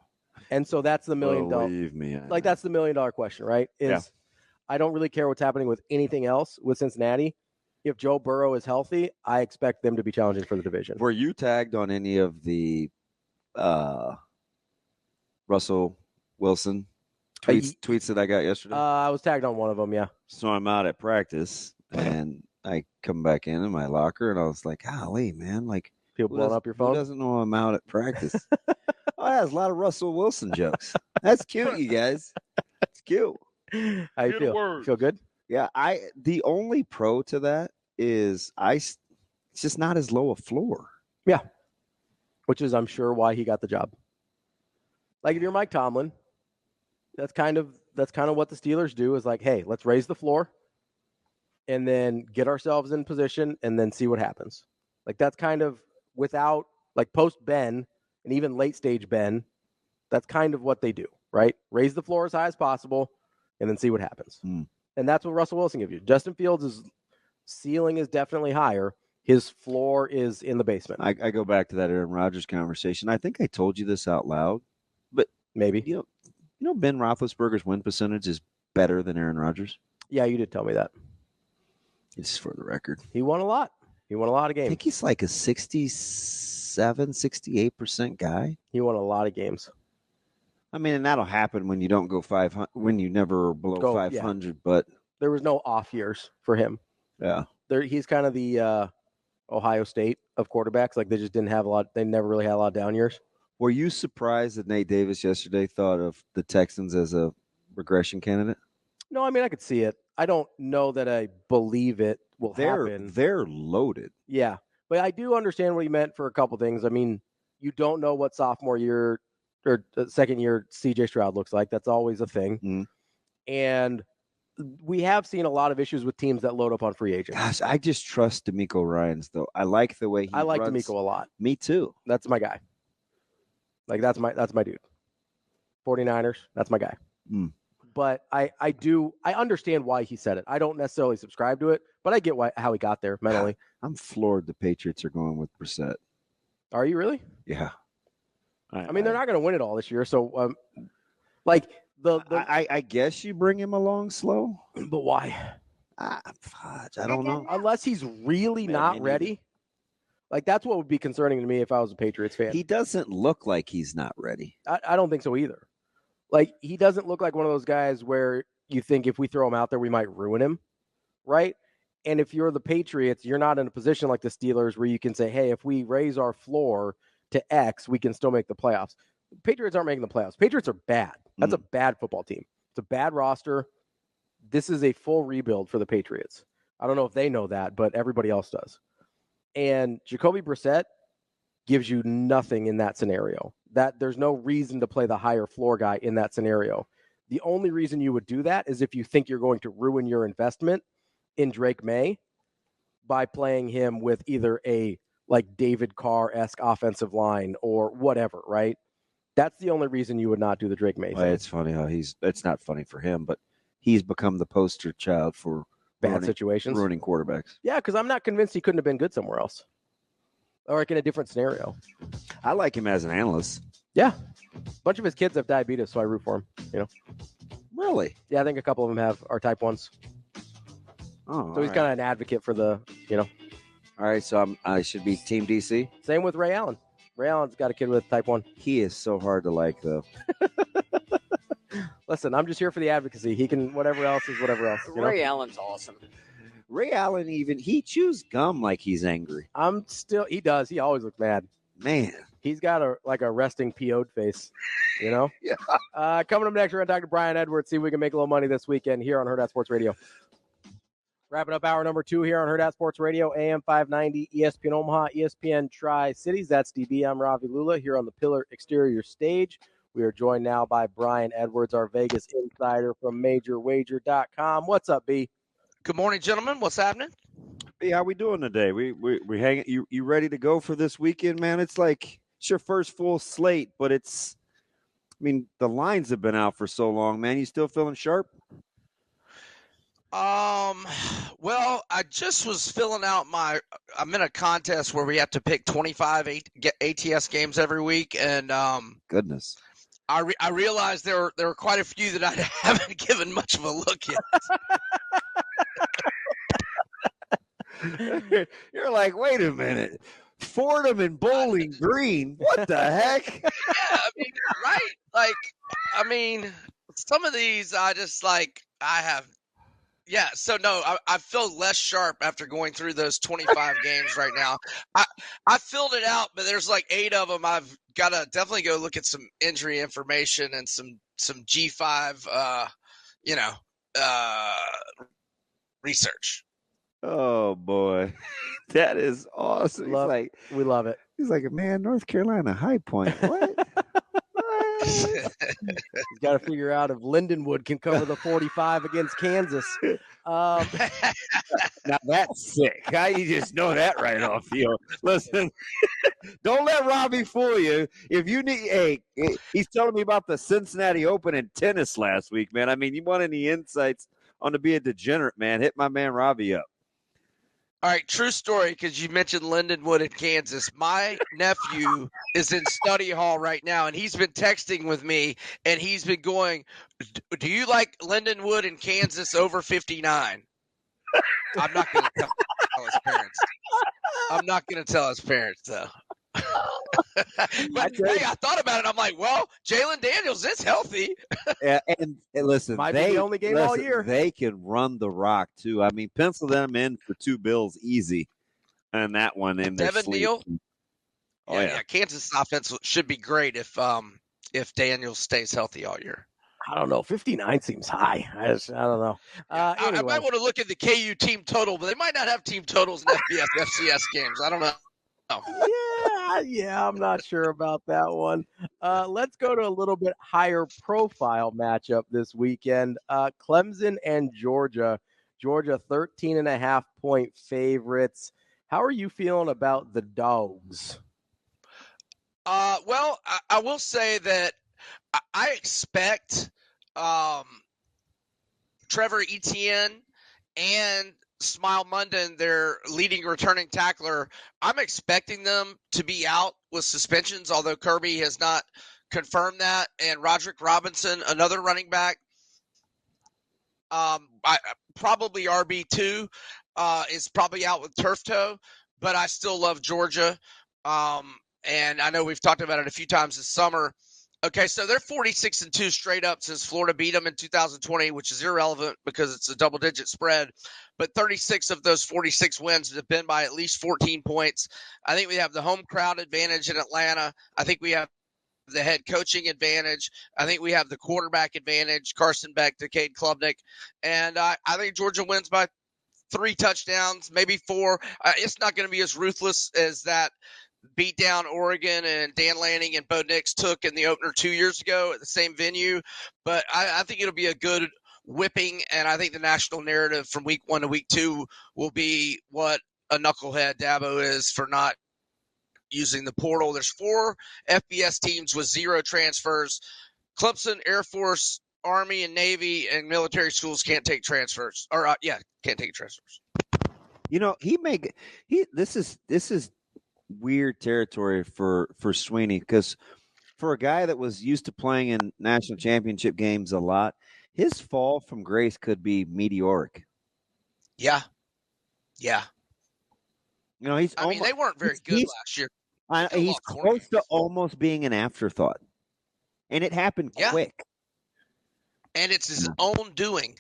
And so that's the $1 million. Believe me. That's the $1 million question, right? I don't really care what's happening with anything else with Cincinnati. If Joe Burrow is healthy, I expect them to be challenging for the division. Were you tagged on any of the Russell Wilson tweets that I got yesterday? I was tagged on one of them, yeah. So I'm out at practice, and I come back in my locker, and I was like, golly, man, like, people blowing up your phone? Who doesn't know I'm out at practice? There's a lot of Russell Wilson jokes. That's cute, you guys. It's cute. How you feel? Feel good? Yeah, the only pro to that is it's just not as low a floor. Yeah. Which is, I'm sure, why he got the job. Like, if you're Mike Tomlin, that's kind of what the Steelers do, is like, hey, let's raise the floor and then get ourselves in position and then see what happens. Like, that's kind of without, like, post Ben and even late stage Ben, that's kind of what they do, right? Raise the floor as high as possible and then see what happens. And that's what Russell Wilson gives you. Justin Fields' ceiling is definitely higher. His floor is in the basement. I go back to that Aaron Rodgers conversation. I think I told you this out loud, but maybe. You know Ben Roethlisberger's win percentage is better than Aaron Rodgers? Yeah, you did tell me that. It's for the record. He won a lot. He won a lot of games. I think he's like a 67, 68% guy. He won a lot of games. I mean, and that'll happen when you don't go 500, when you never below 500. Yeah. But there was no off years for him. Yeah, he's kind of the Ohio State of quarterbacks. Like, they just didn't have a lot. They never really had a lot of down years. Were you surprised that Nate Davis yesterday thought of the Texans as a regression candidate? No, I mean, I could see it. I don't know that I believe it will happen. They're loaded. Yeah, but I do understand what he meant for a couple things. I mean, you don't know what sophomore year or second year CJ Stroud looks like. That's always a thing. And we have seen a lot of issues with teams that load up on free agents. Gosh, I just trust DeMeco Ryans, though. I like the way he I like runs. DeMeco a lot. Me too. That's my guy. Like, that's my dude. 49ers, that's my guy. But I understand why he said it. I don't necessarily subscribe to it, but I get how he got there mentally. I'm floored the Patriots are going with Brissett. Are you really? Yeah. I mean, they're not going to win it all this year. So, I guess you bring him along slow. But why? Fudge, I don't know. Unless he's really not ready. Like, that's what would be concerning to me if I was a Patriots fan. He doesn't look like he's not ready. I don't think so either. Like, he doesn't look like one of those guys where you think if we throw him out there, we might ruin him, right? And if you're the Patriots, you're not in a position like the Steelers where you can say, hey, if we raise our floor to X, we can still make the playoffs. Patriots aren't making the playoffs. Patriots are bad. That's a bad football team. It's a bad roster. This is a full rebuild for the Patriots. I don't know if they know that, but everybody else does. And Jacoby Brissett gives you nothing in that scenario. That there's no reason to play the higher floor guy in that scenario. The only reason you would do that is if you think you're going to ruin your investment in Drake May by playing him with either a like David Carr-esque offensive line or whatever, right? That's the only reason you would not do the Drake May thing. It's funny how it's not funny for him, but he's become the poster child for bad situations, ruining quarterbacks. Yeah, because I'm not convinced he couldn't have been good somewhere else or like in a different scenario. I like him as an analyst. Yeah. A bunch of his kids have diabetes, so I root for him, you know. Really? Yeah, I think a couple of them are type 1s. Oh, so he's kind of an advocate for the, you know. All right, so I should be Team DC? Same with Ray Allen. Ray Allen's got a kid with type 1. He is so hard to like, though. Listen, I'm just here for the advocacy. He can, whatever else is whatever else. You know? Ray Allen's awesome. Ray Allen he chews gum like he's angry. He does. He always looks mad. Man. He's got a resting PO'd face, you know? Yeah. Coming up next, we're going to talk to Brian Edwards, see if we can make a little money this weekend here on Hurrdat Sports Radio. Wrapping up hour number 2 here on Hurrdat Sports Radio, AM 590, ESPN Omaha, ESPN Tri-Cities. That's DB. I'm Ravi Lulla here on the Pillar Exterior stage. We are joined now by Brian Edwards, our Vegas insider from MajorWager.com. What's up, B? Good morning, gentlemen. What's happening? Hey, how we doing today? We hanging. You ready to go for this weekend, man? It's your first full slate, but the lines have been out for so long, man. You still feeling sharp? Well, I just was filling out I'm in a contest where we have to pick 25 ATS games every week, and goodness. I realized there were quite a few that I haven't given much of a look yet. You're like, wait a minute. Fordham and Bowling Green. What the heck? Yeah, right? Some of these I have. Yeah, so no, I feel less sharp after going through those 25 games right now. I filled it out, but there's 8 of them. I've got to definitely go look at some injury information and some G5, research. Oh boy, that is awesome. We love it. He's like, man, North Carolina High Point. What? He's got to figure out if Lindenwood can cover the 45 against Kansas. Now that's sick. How you just know that right off field? Listen, don't let Robbie fool you. If you need, he's telling me about the Cincinnati Open in tennis last week, man. You want any insights on to be a degenerate, man? Hit my man Ravi up. All right, true story, because you mentioned Lindenwood in Kansas. My nephew is in study hall right now, and he's been texting with me, and he's been going, do you like Lindenwood in Kansas over 59? I'm not going to tell his parents. I'm not going to tell his parents, though. But hey, I thought about it. I'm like, well, Jalen Daniels is healthy. and listen, might be the only game all year. They can run the rock too. Pencil them in for 2 bills easy, and that one in their Devin Neal. Oh yeah, Kansas offense should be great if Daniels stays healthy all year. I don't know. 59 seems high. I don't know. Anyway. I might want to look at the KU team total, but they might not have team totals in FCS games. I don't know. Yeah, I'm not sure about that one. Let's go to a little bit higher profile matchup this weekend. Clemson and Georgia. Georgia 13.5-point favorites. How are you feeling about the Dogs? Well, I will say that I expect Trevor Etienne and Smile Munden, their leading returning tackler, I'm expecting them to be out with suspensions, although Kirby has not confirmed that. And Roderick Robinson, another running back, probably RB2, is probably out with turf toe, but I still love Georgia. And I know we've talked about it a few times this summer. Okay, so they're 46-2 straight up since Florida beat them in 2020, which is irrelevant because it's a double-digit spread. But 36 of those 46 wins have been by at least 14 points. I think we have the home crowd advantage in Atlanta. I think we have the head coaching advantage. I think we have the quarterback advantage, Carson Beck to Cade Klubnik. And I think Georgia wins by 3 touchdowns, maybe 4. It's not going to be as ruthless as that beat down Oregon and Dan Lanning and Bo Nix took in the opener 2 years ago at the same venue. But I think it'll be a good whipping, and I think the national narrative from week 1 to week 2 will be what a knucklehead Dabo is for not using the portal. There's 4 FBS teams with 0 transfers. Clemson, Air Force, Army, and Navy, and military schools can't take transfers. Can't take transfers. You know, this is weird territory for Sweeney, because for a guy that was used to playing in national championship games a lot, his fall from grace could be meteoric. Yeah. You know, they weren't very good last year. He's close to almost being an afterthought, and it happened quick. And it's his own doing.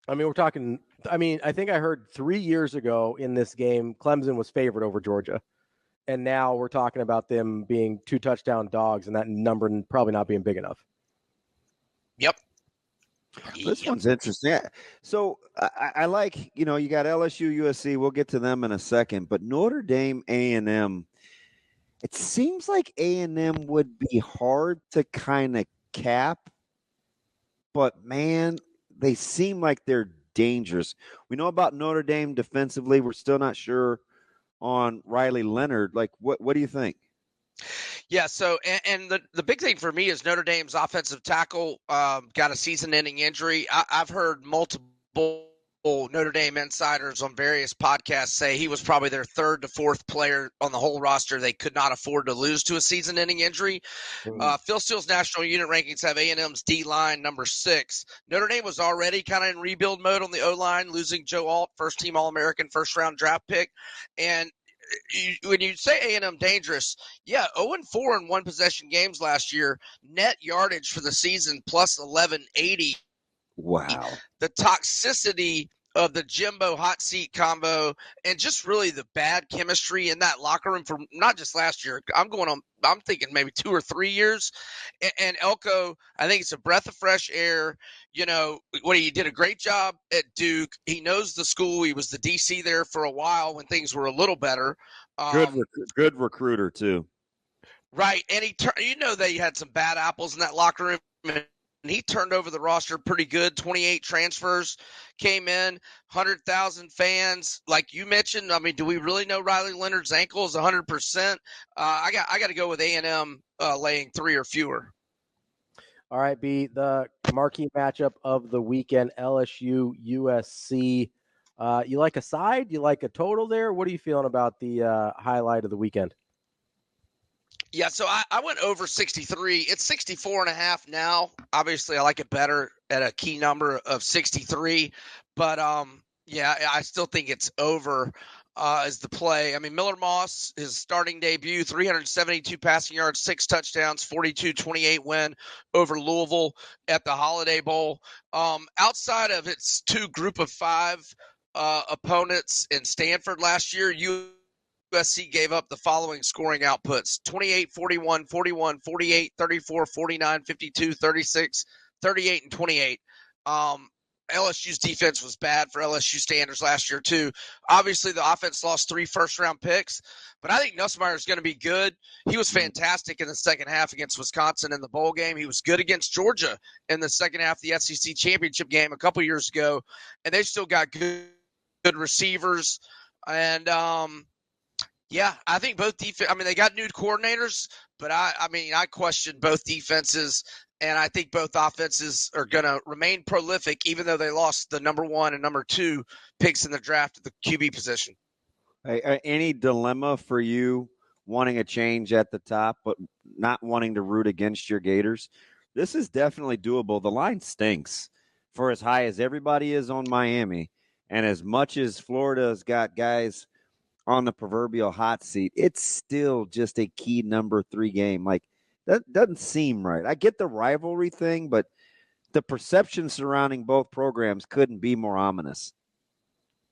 I think I heard 3 years ago in this game, Clemson was favored over Georgia. And now we're talking about them being 2 touchdown dogs and that number probably not being big enough. Yep. This one's interesting. Yeah. So I like, you got LSU, USC. We'll get to them in a second. But Notre Dame, A&M, it seems like A&M would be hard to kind of cap. But, man, they seem like they're dangerous. We know about Notre Dame defensively. We're still not sure on Riley Leonard. Like, what do you think? Yeah, so and the big thing for me is Notre Dame's offensive tackle got a season-ending injury. I've heard multiple Notre Dame insiders on various podcasts say he was probably their 3rd to 4th player on the whole roster they could not afford to lose to a season-ending injury. Phil Steele's national unit rankings have A&M's D-line number 6. Notre Dame was already kind of in rebuild mode on the O-line, losing Joe Alt, first-team All-American, first-round draft pick. And when you say A&M dangerous, 0-4 in one-possession games last year, net yardage for the season plus 1180. Wow. The toxicity of the Jimbo hot seat combo and just really the bad chemistry in that locker room for not just last year. I'm thinking maybe 2 or 3 years. And Elko, I think it's a breath of fresh air. He did a great job at Duke. He knows the school. He was the DC there for a while when things were a little better. Good recruiter too. Right. And they had some bad apples in that locker room. And he turned over the roster pretty good. 28 transfers came in, 100,000 fans. Like you mentioned, do we really know Riley Leonard's ankle is 100%? I got to go with A&M laying 3 or fewer. All right, B, the marquee matchup of the weekend, LSU, USC. You like a side? You like a total there? What are you feeling about the highlight of the weekend? Yeah, so I went over 63. It's 64.5 now. Obviously, I like it better at a key number of 63. But, I still think it's over as the play. Miller Moss, his starting debut, 372 passing yards, 6 touchdowns, 42-28 win over Louisville at the Holiday Bowl. Outside of its 2 group of 5 opponents in Stanford last year, USC gave up the following scoring outputs: 28, 41, 41, 48, 34, 49, 52, 36, 38, and 28. LSU's defense was bad for LSU standards last year too. Obviously, the offense lost 3 first-round picks, but I think Nussmeier is going to be good. He was fantastic in the second half against Wisconsin in the bowl game. He was good against Georgia in the second half of the SEC championship game a couple years ago, and they still got good receivers. And yeah, I think both defense. I mean, they got new coordinators, but I question both defenses. And I think both offenses are going to remain prolific, even though they lost the number 1 and number 2 picks in the draft at the QB position. Any dilemma for you wanting a change at the top, but not wanting to root against your Gators? This is definitely doable. The line stinks for as high as everybody is on Miami. And as much as Florida's got guys on the proverbial hot seat, it's still just a key number 3 game. Like, that doesn't seem right. I get the rivalry thing, but the perception surrounding both programs couldn't be more ominous.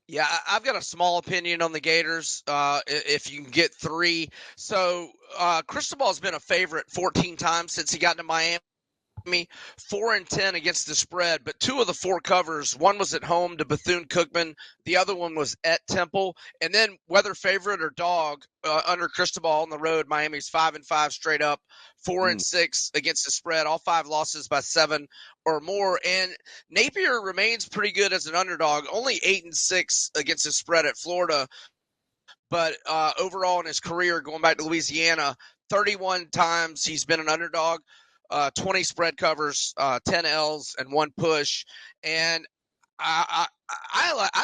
Yeah, I've got a small opinion on the Gators, if you can get 3. So Cristobal's been a favorite 14 times since he got into Miami. 4-10 against the spread, but 2 of the 4 covers, one was at home to Bethune-Cookman, the other one was at Temple, and then whether favorite or dog under Cristobal on the road, Miami's 5-5 straight up, 4-6 against the spread, all 5 losses by 7 or more, and Napier remains pretty good as an underdog, only 8-6 against the spread at Florida, but overall in his career, going back to Louisiana, 31 times he's been an underdog. 20 spread covers, 10 L's, and 1 push. And I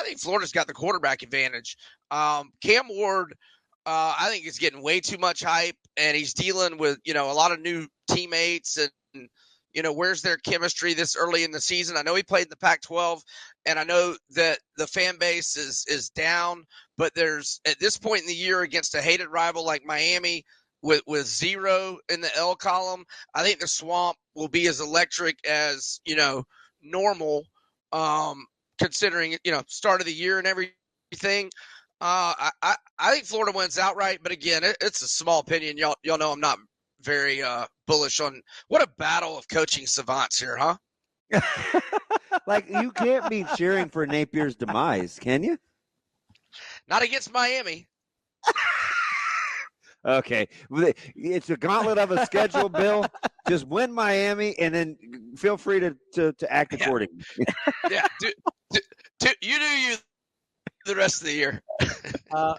think Florida's got the quarterback advantage. Cam Ward, I think is getting way too much hype, and he's dealing with, a lot of new teammates and, where's their chemistry this early in the season? I know he played in the Pac-12, and I know that the fan base is down, but there's, at this point in the year against a hated rival like Miami, with 0 in the L column, I think the Swamp will be as electric as, normal, considering, start of the year and everything. I think Florida wins outright, but again, it's a small opinion. Y'all know I'm not very bullish on what a battle of coaching savants here, huh? Like, you can't be cheering for Napier's demise, can you? Not against Miami. Okay, it's a gauntlet of a schedule, Bill. Just win Miami, and then feel free to act accordingly. Yeah, you do you the rest of the year.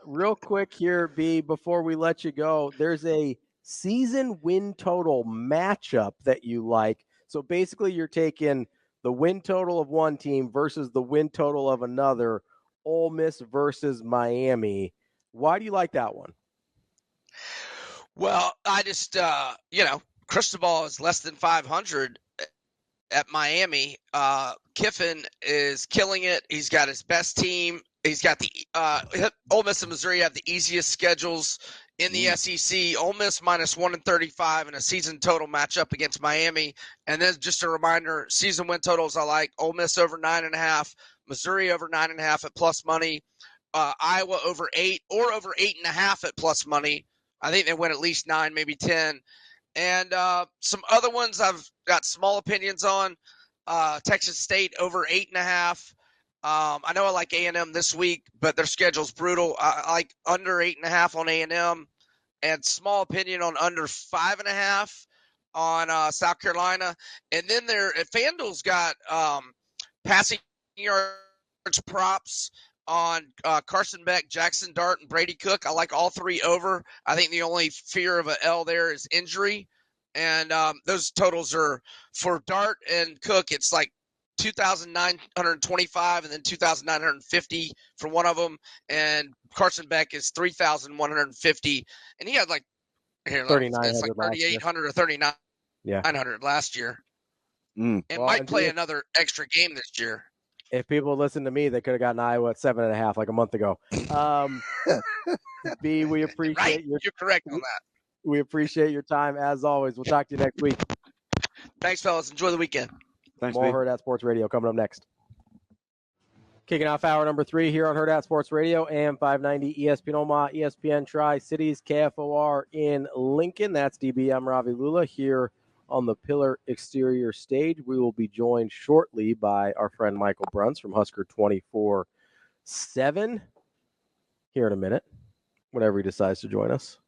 Real quick here, B, before we let you go, there's a season win total matchup that you like. So basically, you're taking the win total of one team versus the win total of another. Ole Miss versus Miami. Why do you like that one? Well, I just, Cristobal is less than 500 at Miami. Kiffin is killing it. He's got his best team. He's got the Ole Miss and Missouri have the easiest schedules in the SEC. Ole Miss minus 135 in a season total matchup against Miami. And then just a reminder, season win totals I like. Ole Miss over 9.5, Missouri over 9.5 at plus money, Iowa over 8 or over 8.5 at plus money. I think they win at least 9, maybe 10. And some other ones I've got small opinions on. Texas State over 8.5. I know I like A&M this week, but their schedule's brutal. I like under 8.5 on A&M, and small opinion on under 5.5 on South Carolina. And then FanDuel's got passing yards props on Carson Beck, Jackson Dart, and Brady Cook. I like all 3 over. I think the only fear of an L there is injury. And those totals are for Dart and Cook, it's like 2,925 and then 2,950 for one of them. And Carson Beck is 3,150. And he had like 3,800 or 3,900 last year. And might play another extra game this year. If people listen to me, they could have gotten Iowa at 7.5 like a month ago. B, we appreciate you're correct on that. We appreciate your time as always. We'll talk to you next week. Thanks, fellas. Enjoy the weekend. Thanks, More Hurrdat Sports Radio coming up next. Kicking off hour number 3 here on Hurrdat Sports Radio, AM 590, ESPN Omaha, ESPN Tri-Cities, KFOR in Lincoln. That's DB. I'm Ravi Lulla here on the Pillar Exterior stage. We will be joined shortly by our friend Michael Bruntz from Husker 24/7 here in a minute, whenever he decides to join us.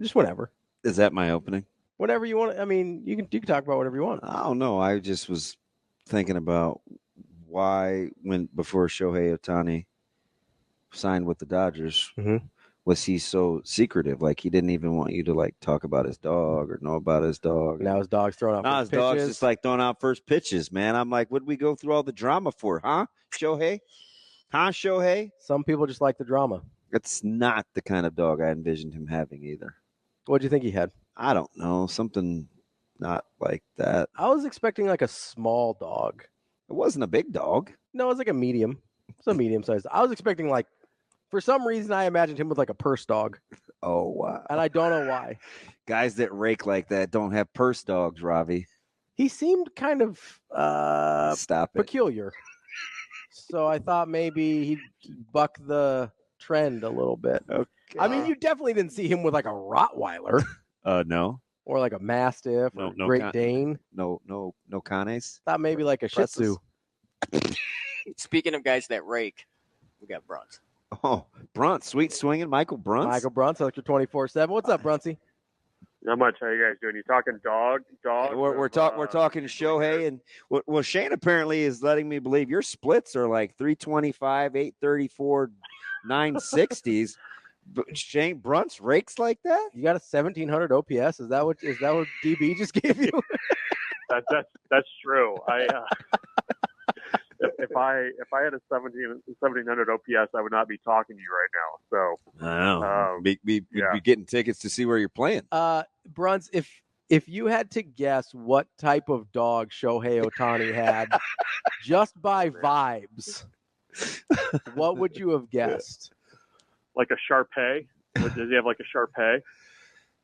Just whenever. Is that my opening? Whatever you want. I mean, you can talk about whatever you want. I don't know. I just was thinking about why before Shohei Ohtani signed with the Dodgers, was he so secretive? Like he didn't even want you to like talk about his dog or know about his dog. Now his dog's throwing out first his dog's pitches. just like throwing out first pitches, man. I'm like, what'd we go through all the drama for, huh, Shohei? Huh, Shohei? Some people just like the drama. It's not the kind of dog I envisioned him having either. What'd you think he had? I don't know. Something not like that. I was expecting like a small dog. It wasn't a big dog. No, it was like a medium. It's a medium size. I was expecting like, for some reason, I imagined him with like a purse dog. Oh, wow. And I don't know why. Guys that rake like that don't have purse dogs, Ravi. He seemed kind of peculiar. So I thought maybe he'd buck the trend a little bit. Okay. I mean, you definitely didn't see him with like a Rottweiler. No. Or like a Mastiff or Great Dane. No Canes. Thought maybe like a Shih Tzu. Speaking of guys that rake, we got Bruntz. Oh, Bruntz, sweet swinging, Michael Bruntz. Michael Bruntz, Electric 24/7. What's up, Bruntsy? Not much. How you guys doing? You talking dog? We're talking Shohei, and well, Shane apparently is letting me believe your splits are like 325, 834, 960s. But Shane Bruntz rakes like that? You got a 1700 OPS? Is that what DB just gave you? That's true. If I had a 1700 OPS, I would not be talking to you right now. So be getting tickets to see where you're playing. Bruntz, if you had to guess what type of dog Shohei Ohtani had, just by vibes, what would you have guessed? Like a Shar-Pei? Does he have like a Shar-Pei?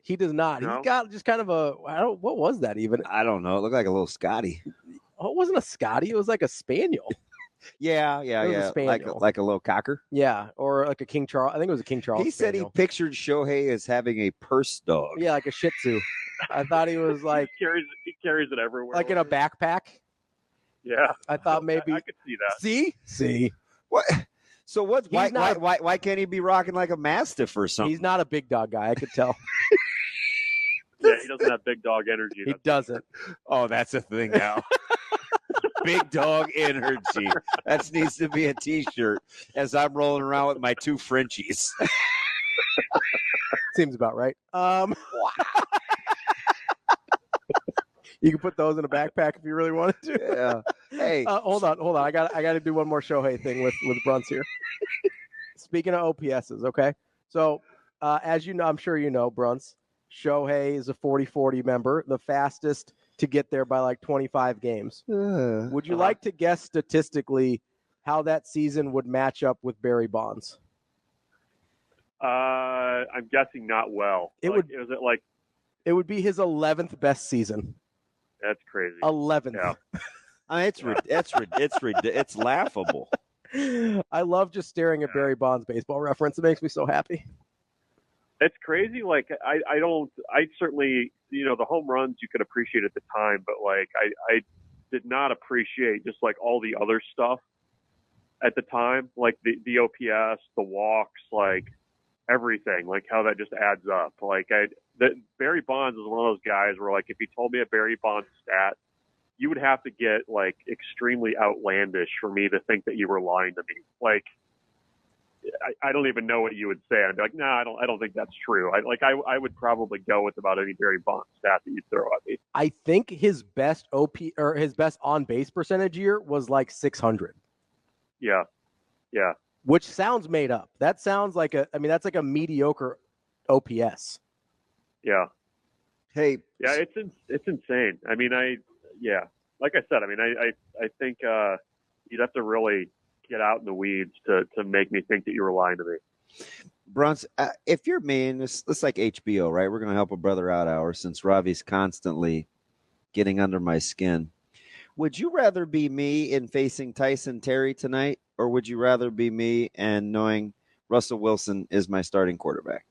He does not. No? He's got just kind of what was that even? I don't know. It looked like a little Scotty. Oh, it wasn't a Scotty. It was like a Spaniel. Yeah. Like a little cocker. Yeah, or like a King Charles. I think it was a King Charles. He said he pictured Shohei as having a purse dog. Yeah, like a Shih Tzu. I thought he was like he carries it everywhere. Like in a backpack. Yeah. I thought maybe I could see that. See? What? So what? Why can't he be rocking like a Mastiff or something? He's not a big dog guy. I could tell. Yeah, he doesn't have big dog energy. He doesn't. Oh, that's a thing now. Big dog energy. That needs to be a T-shirt as I'm rolling around with my two Frenchies. Seems about right. You can put those in a backpack if you really wanted to. Yeah. Hey, hold on. I got to do one more Shohei thing with Bruntz here. Speaking of OPSs, okay. So as you know, I'm sure you know, Bruntz, Shohei is a 40-40 member, the fastest to get there by like 25 games. Would you like to guess statistically how that season would match up with Barry Bonds? I'm guessing not well. It would be his 11th best season. That's crazy. 11th. Yeah. I mean, it's laughable. I love just staring at Barry Bonds' baseball reference. It makes me so happy. It's crazy. Like I certainly, the home runs you could appreciate at the time, but like I did not appreciate just like all the other stuff at the time, like the OPS, the walks, like everything, like how that just adds up. Like Barry Bonds is one of those guys where like if you told me a Barry Bonds stat, you would have to get like extremely outlandish for me to think that you were lying to me. Like I don't even know what you would say. I'd be like, no, I don't think that's true. I would probably go with about any Barry Bonds stat that you throw at me. I think his best his best on base percentage year was like 600. Yeah. Which sounds made up. That sounds like that's like a mediocre OPS. Yeah. Hey. Yeah, it's insane. I mean, like I said, I mean, I think you'd have to really get out in the weeds to make me think that you were lying to me. Bruntz, if you're me, and it's like HBO, right? We're going to help a brother out hour since Ravi's constantly getting under my skin. Would you rather be me in facing Tyson Terry tonight, or would you rather be me and knowing Russell Wilson is my starting quarterback?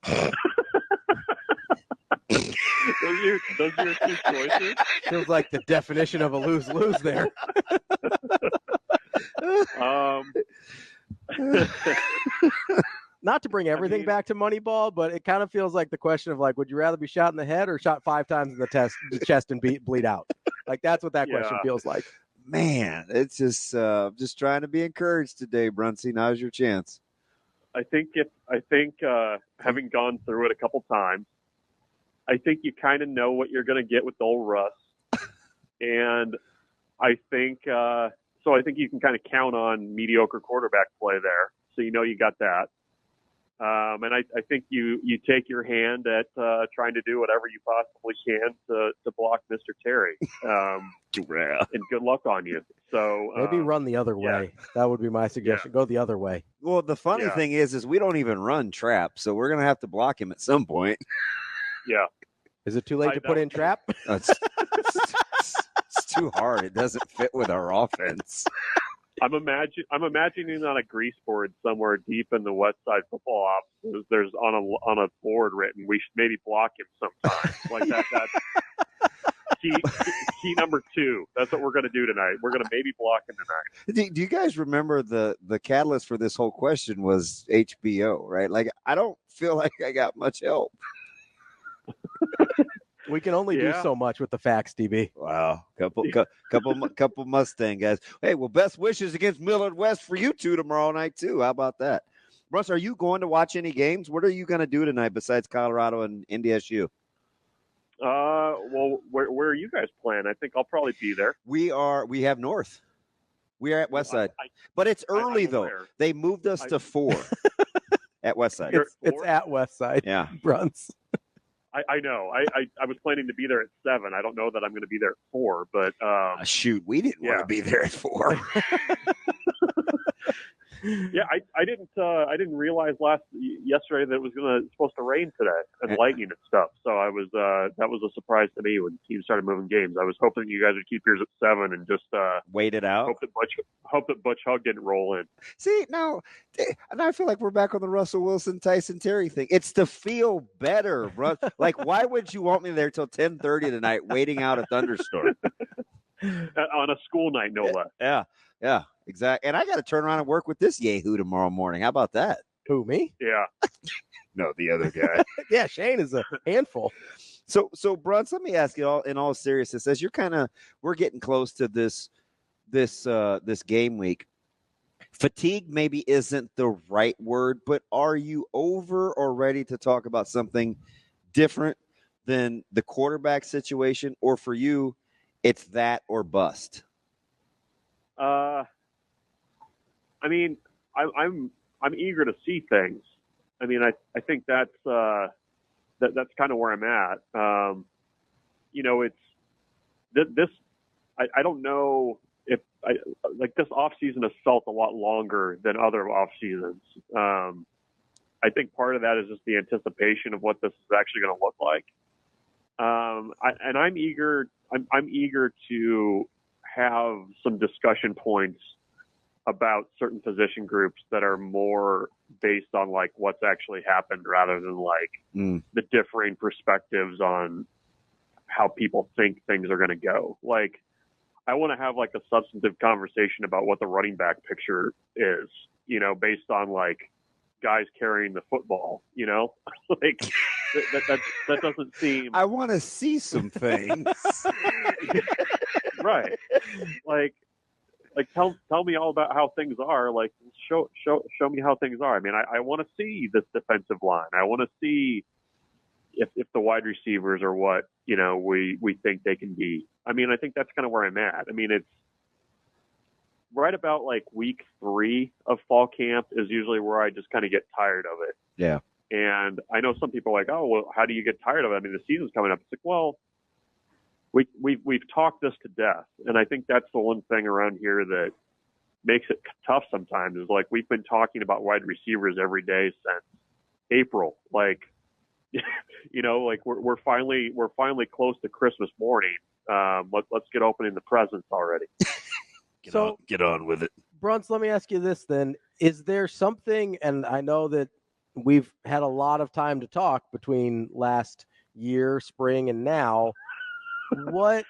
Those are your two choices. Feels like the definition of a lose-lose there. Not to bring everything back to Moneyball, but it kind of feels like the question of like, would you rather be shot in the head or shot 5 times in the chest and bleed out? Like that's what that question feels like. Man, it's just trying to be encouraged today, Bruntz. Now's your chance. I think having gone through it a couple times, I think you kind of know what you're going to get with old Russ, and I think I think you can kind of count on mediocre quarterback play there, so you know you got that. And I think you take your hand at trying to do whatever you possibly can to block Mr. Terry. And good luck on you. So maybe run the other way. That would be my suggestion. Go the other way. Well, the funny thing is we don't even run trap, so we're gonna have to block him at some point. Yeah. Is it too late to put in trap? It's too hard. It doesn't fit with our offense. I'm imagining on a grease board somewhere deep in the Westside football offices. There's on a board written, "We should maybe block him sometime." Like that. That's key number 2. That's what we're going to do tonight. We're going to maybe block him tonight. Do you guys remember the catalyst for this whole question was HBO, right? Like I don't feel like I got much help. We can only do so much with the facts, DB. Wow, couple Mustang guys. Hey, well, best wishes against Millard West for you two tomorrow night too. How about that, Russ? Are you going to watch any games? What are you going to do tonight besides Colorado and NDSU? Well, where are you guys playing? I think I'll probably be there. We have North. We are at Westside, but it's early though. They moved us to 4 at Westside. It's at Westside. Yeah, Bruntz. I know. I was planning to be there at 7. I don't know that I'm going to be there at 4, but shoot, we didn't want to be there at 4. Yeah, I didn't realize yesterday that it was supposed to rain today and lightning and stuff. So I was that was a surprise to me when teams started moving games. I was hoping you guys would keep yours at 7 and just wait it out. Hope that Butch Hug didn't roll in. See, now I feel like we're back on the Russell Wilson, Tyson Terry thing. It's to feel better, bro. Like, why would you want me there till 10:30 tonight, waiting out a thunderstorm on a school night, no less? Yeah, exactly. And I got to turn around and work with this yahoo tomorrow morning. How about that? Who, me? Yeah. No, the other guy. Yeah, Shane is a handful. So, Bruntz, let me ask you in all seriousness, as we're getting close to this game week. Fatigue maybe isn't the right word, but are you over or ready to talk about something different than the quarterback situation, or for you, it's that or bust? I mean, I'm eager to see things. I mean, I think that's kind of where I'm at. It's this. I don't know if this off season has felt a lot longer than other off seasons. I think part of that is just the anticipation of what this is actually going to look like. I'm eager. I'm eager to have some discussion points about certain position groups that are more based on like what's actually happened rather than like the differing perspectives on how people think things are going to go. Like, I want to have like a substantive conversation about what the running back picture is, based on like guys carrying the football, like that doesn't seem. I want to see some things. Right. Like tell me all about how things are. Like show me how things are. I mean, I want to see this defensive line. I want to see if the wide receivers are what we think they can be. I mean, I think that's kind of where I'm at. I mean, it's right about like week 3 of fall camp is usually where I just kind of get tired of it. Yeah. And I know some people are like, oh, well, how do you get tired of it? I mean, the season's coming up. It's like, well, we've talked this to death. And I think that's the one thing around here that makes it tough sometimes is like, we've been talking about wide receivers every day since April. Like, like we're finally close to Christmas morning. Let's get opening the presents already. Get on with it. Bruntz, let me ask you this then. Is there something, and I know that we've had a lot of time to talk between last year, spring, and now. What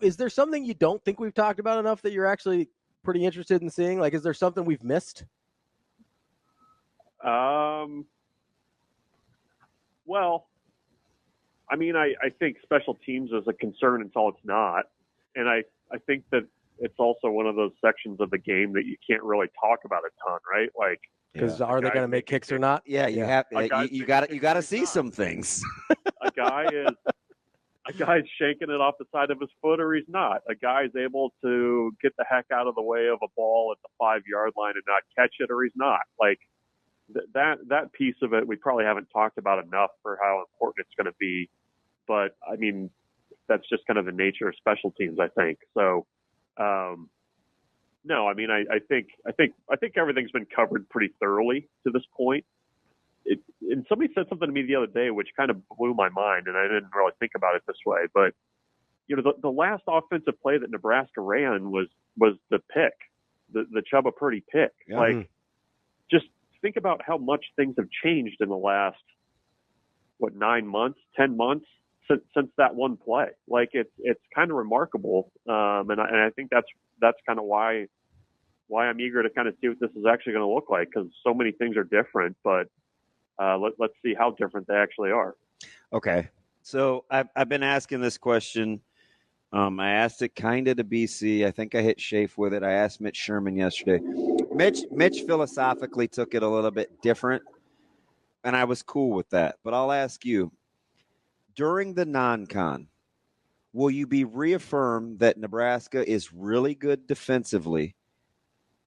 is there something you don't think we've talked about enough that you're actually pretty interested in seeing? Like, is there something we've missed? Well, I mean, I think special teams is a concern until it's not. And I think that it's also one of those sections of the game that you can't really talk about a ton, right? Like, because are they going to make kicks or not? Yeah, you have you got to see some things. A guy is shanking it off the side of his foot, or he's not. A guy is able to get the heck out of the way of a ball at the 5-yard line and not catch it, or he's not. Like that piece of it, we probably haven't talked about enough for how important it's going to be. But I mean, that's just kind of the nature of special teams, I think. So, no, I mean, I think everything's been covered pretty thoroughly to this point. And somebody said something to me the other day, which kind of blew my mind, and I didn't really think about it this way. But you know, the last offensive play that Nebraska ran was the pick, the Chubba Purdy pick. Yeah. Like, just think about how much things have changed in the last 9 months, 10 months since that one play. Like, it's kind of remarkable, and I think that's kind of why I'm eager to kind of see what this is actually going to look like, because so many things are different, but. Let's see how different they actually are. Okay. So I've been asking this question. I asked it kind of to BC. I think I hit Schaaf with it. I asked Mitch Sherman yesterday. Mitch philosophically took it a little bit different, and I was cool with that. But I'll ask you, during the non-con, will you be reaffirmed that Nebraska is really good defensively,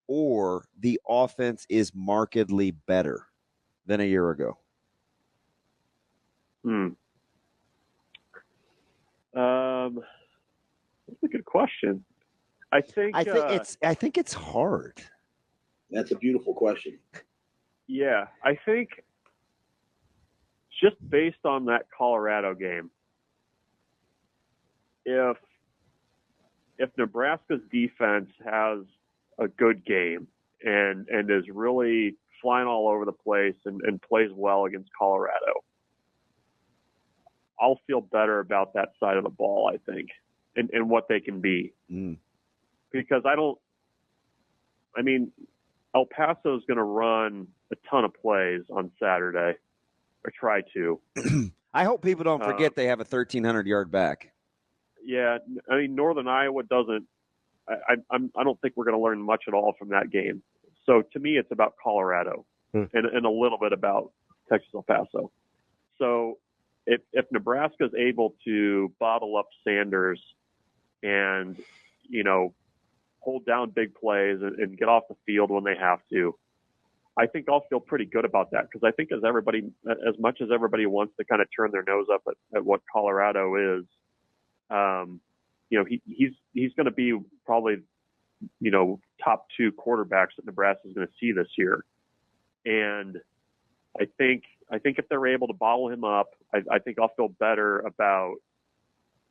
or the offense is markedly better than a year ago? That's a good question. I think it's hard. That's a beautiful question. Yeah, I think just based on that Colorado game, if Nebraska's defense has a good game and is really flying all over the place and plays well against Colorado, I'll feel better about that side of the ball, I think, and what they can be. Because El Paso's going to run a ton of plays on Saturday, or try to. I hope people don't forget they have a 1,300-yard back. Yeah, I mean, Northern Iowa doesn't. I don't think we're going to learn much at all from that game. So to me, it's about Colorado and a little bit about Texas El Paso. So if Nebraska is able to bottle up Sanders and, you know, hold down big plays and get off the field when they have to, I think I'll feel pretty good about that, because I think as much as everybody wants to kind of turn their nose up at what Colorado is, you know, he's going to be probably, you know, top 2 quarterbacks that Nebraska is going to see this year. And I think if they're able to bottle him up, I think I'll feel better about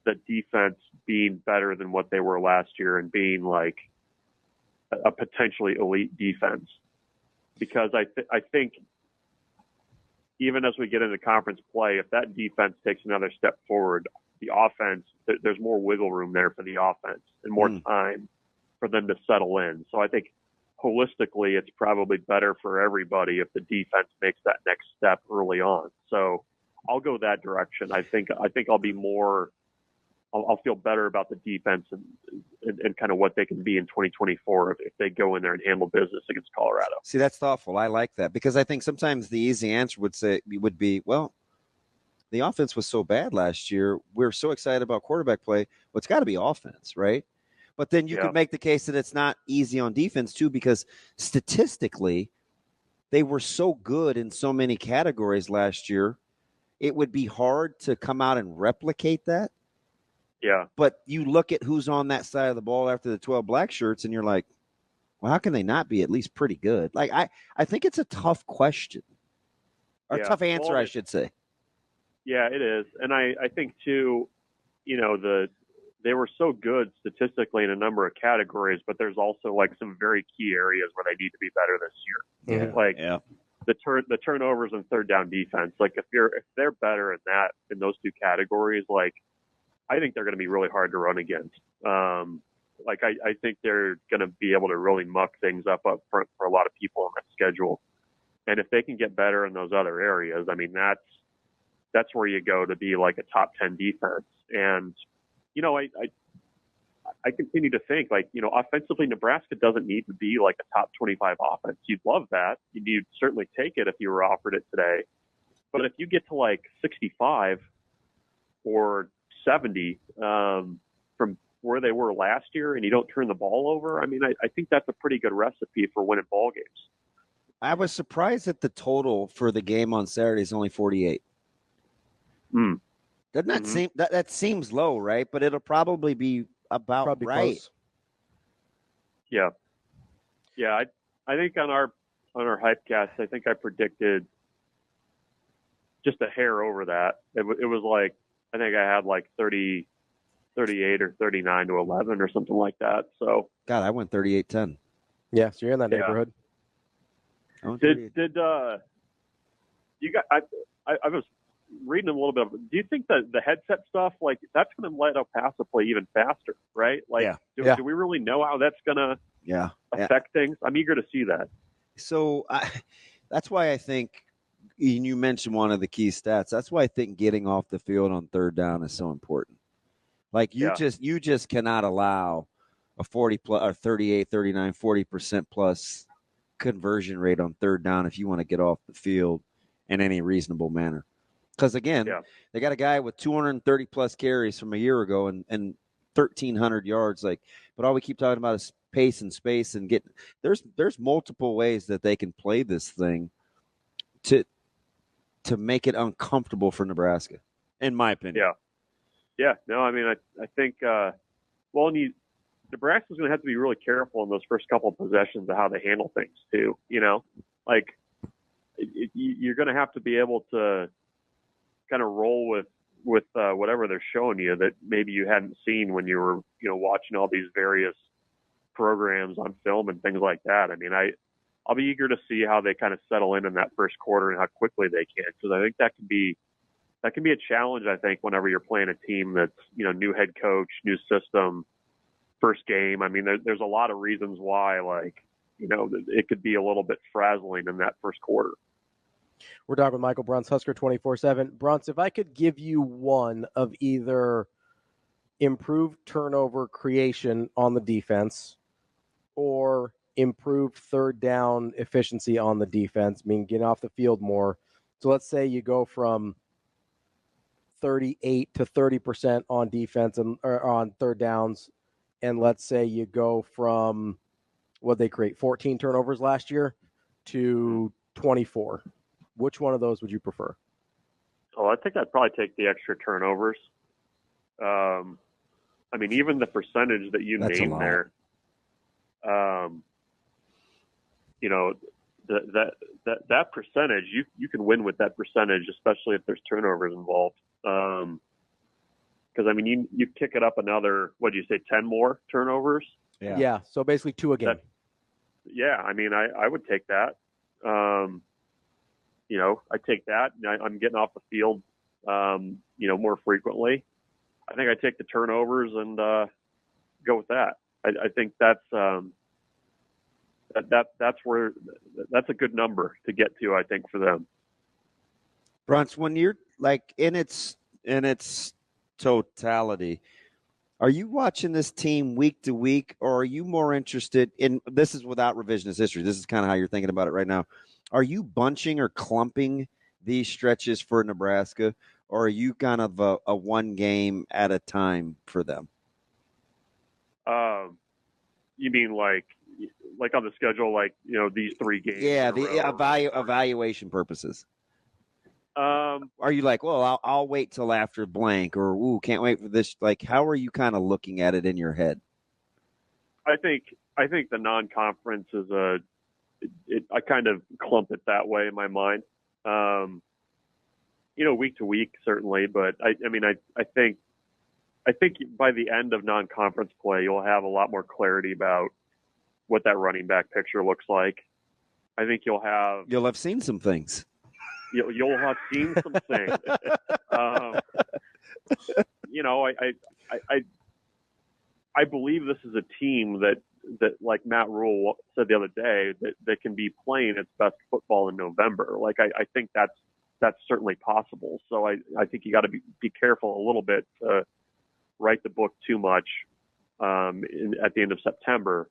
the defense being better than what they were last year and being like a potentially elite defense. Because I think even as we get into conference play, if that defense takes another step forward, the offense, there's more wiggle room there for the offense and more time for them to settle in. So I think holistically, it's probably better for everybody if the defense makes that next step early on. So I'll go that direction. I think I'll be more. I'll feel better about the defense and kind of what they can be in 2024 if they go in there and handle business against Colorado. See, that's thoughtful. I like that, because I think sometimes the easy answer would be, well, the offense was so bad last year. We're so excited about quarterback play. Well, it's got to be offense, right? But then you could make the case that it's not easy on defense too, because statistically, they were so good in so many categories last year. It would be hard to come out and replicate that. Yeah. But you look at who's on that side of the ball after the 12 black shirts, and you're like, well, how can they not be at least pretty good? Like, I think it's a tough question, or tough answer, I should say. Yeah, it is. And I think too, you know, they were so good statistically in a number of categories, but there's also like some very key areas where they need to be better this year. Yeah. the turnovers and third down defense. Like if they're better in those two categories, like I think they're going to be really hard to run against. I think they're going to be able to really muck things up front for a lot of people on that schedule. And if they can get better in those other areas, I mean, that's where you go to be like a top 10 defense. And, I continue to think offensively, Nebraska doesn't need to be like a top 25 offense. You'd love that. You'd certainly take it if you were offered it today. But if you get to like 65 or 70 from where they were last year and you don't turn the ball over, I mean, I think that's a pretty good recipe for winning ball games. I was surprised that the total for the game on Saturday is only 48. Doesn't that seem that seems low, right? But it'll probably be about right. Close. Yeah. I think on our Hypecast, I think I predicted just a hair over that. It was like I think I had like 38 or 39 to 11 or something like that. So God, I went 38-10. Yeah, so you're in that neighborhood. Did you got? I was reading a little bit. Do you think that the headset stuff, like that's going to let El Paso play even faster, right? Like, do we really know how that's going to affect things? I'm eager to see that. So that's why I think you mentioned one of the key stats. That's why I think getting off the field on third down is so important. Like you just cannot allow a 40 plus or 38, 39, 40% plus conversion rate on third down if you want to get off the field in any reasonable manner. Because again, they got a guy with 230 plus carries from a year ago and 1,300 yards. But all we keep talking about is pace and space and getting. There's multiple ways that they can play this thing to make it uncomfortable for Nebraska, in my opinion. Yeah. No, I mean, I think Nebraska's going to have to be really careful in those first couple of possessions of how they handle things too. You're going to have to be able to kind of roll with whatever they're showing you that maybe you hadn't seen when you were, watching all these various programs on film and things like that. I mean, I'll be eager to see how they kind of settle in that first quarter and how quickly they can, because I think that can be a challenge, I think, whenever you're playing a team that's, new head coach, new system, first game. I mean, there's a lot of reasons why, it could be a little bit frazzling in that first quarter. We're talking with Michael Bruntz, Husker 24/7. Bruntz, if I could give you one of either improved turnover creation on the defense or improved third down efficiency on the defense, meaning getting off the field more. So let's say you go from 38 to 30% on defense or on third downs, and let's say you go from what they create 14 turnovers last year to 24. Which one of those would you prefer? Oh, I think I'd probably take the extra turnovers. I mean, even the percentage that you named there, that percentage, you can win with that percentage, especially if there's turnovers involved. Because I mean, you kick it up another, what do you say, 10 more turnovers? Yeah. So basically 2 a game. I mean, I would take that. I take that. I'm getting off the field, more frequently. I think I take the turnovers and go with that. I think that's that's a good number to get to, I think, for them. Bruntz, when you're like in its totality, are you watching this team week to week, or are you more interested in, this is without revisionist history, this is kind of how you're thinking about it right now, are you bunching or clumping these stretches for Nebraska, or are you kind of a one game at a time for them? You mean like on the schedule, these 3 games? Yeah, the evaluation purposes. Are you like, well, I'll wait till after blank, or can't wait for this? Like, how are you kind of looking at it in your head? I think the non-conference is I kind of clump it that way in my mind. Week to week certainly, but I think by the end of non-conference play, you'll have a lot more clarity about what that running back picture looks like. I think you'll have seen some things. You'll have seen some things. I believe this is a team that like Matt Rule said the other day that can be playing its best football in November. Like I think that's certainly possible. So I think you got to be careful a little bit to write the book too much at the end of September.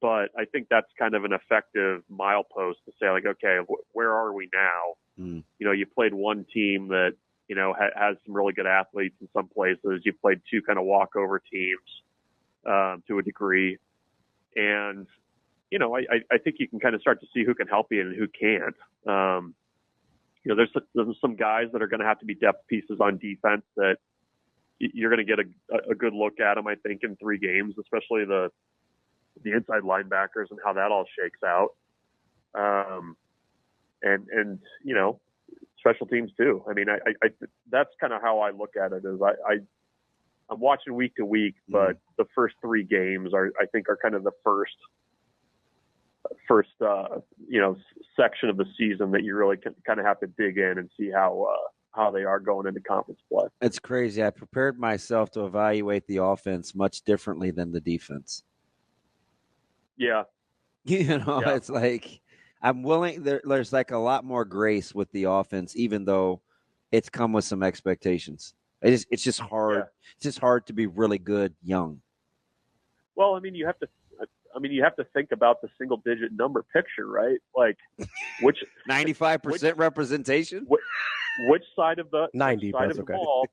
But I think that's kind of an effective milepost to say, like, okay, where are we now? You played one team that, has some really good athletes in some places. You played two kind of walkover teams to a degree. And, I think you can kind of start to see who can help you and who can't. There's some guys that are going to have to be depth pieces on defense that you're going to get a good look at them, I think, in 3 games, especially the inside linebackers and how that all shakes out. And special teams too. I mean, I that's kind of how I look at it. Is I'm watching week to week, but the first 3 games are kind of the first section of the season that you really kind of have to dig in and see how they are going into conference play. It's crazy. I prepared myself to evaluate the offense much differently than the defense. Yeah. It's like I'm willing. There's like a lot more grace with the offense, even though it's come with some expectations. It's just hard. Yeah. It's just hard to be really good young. Well, I mean, you have to think about the single-digit number picture, right? Like, which 95% representation. Which side of the 90 side of the ball,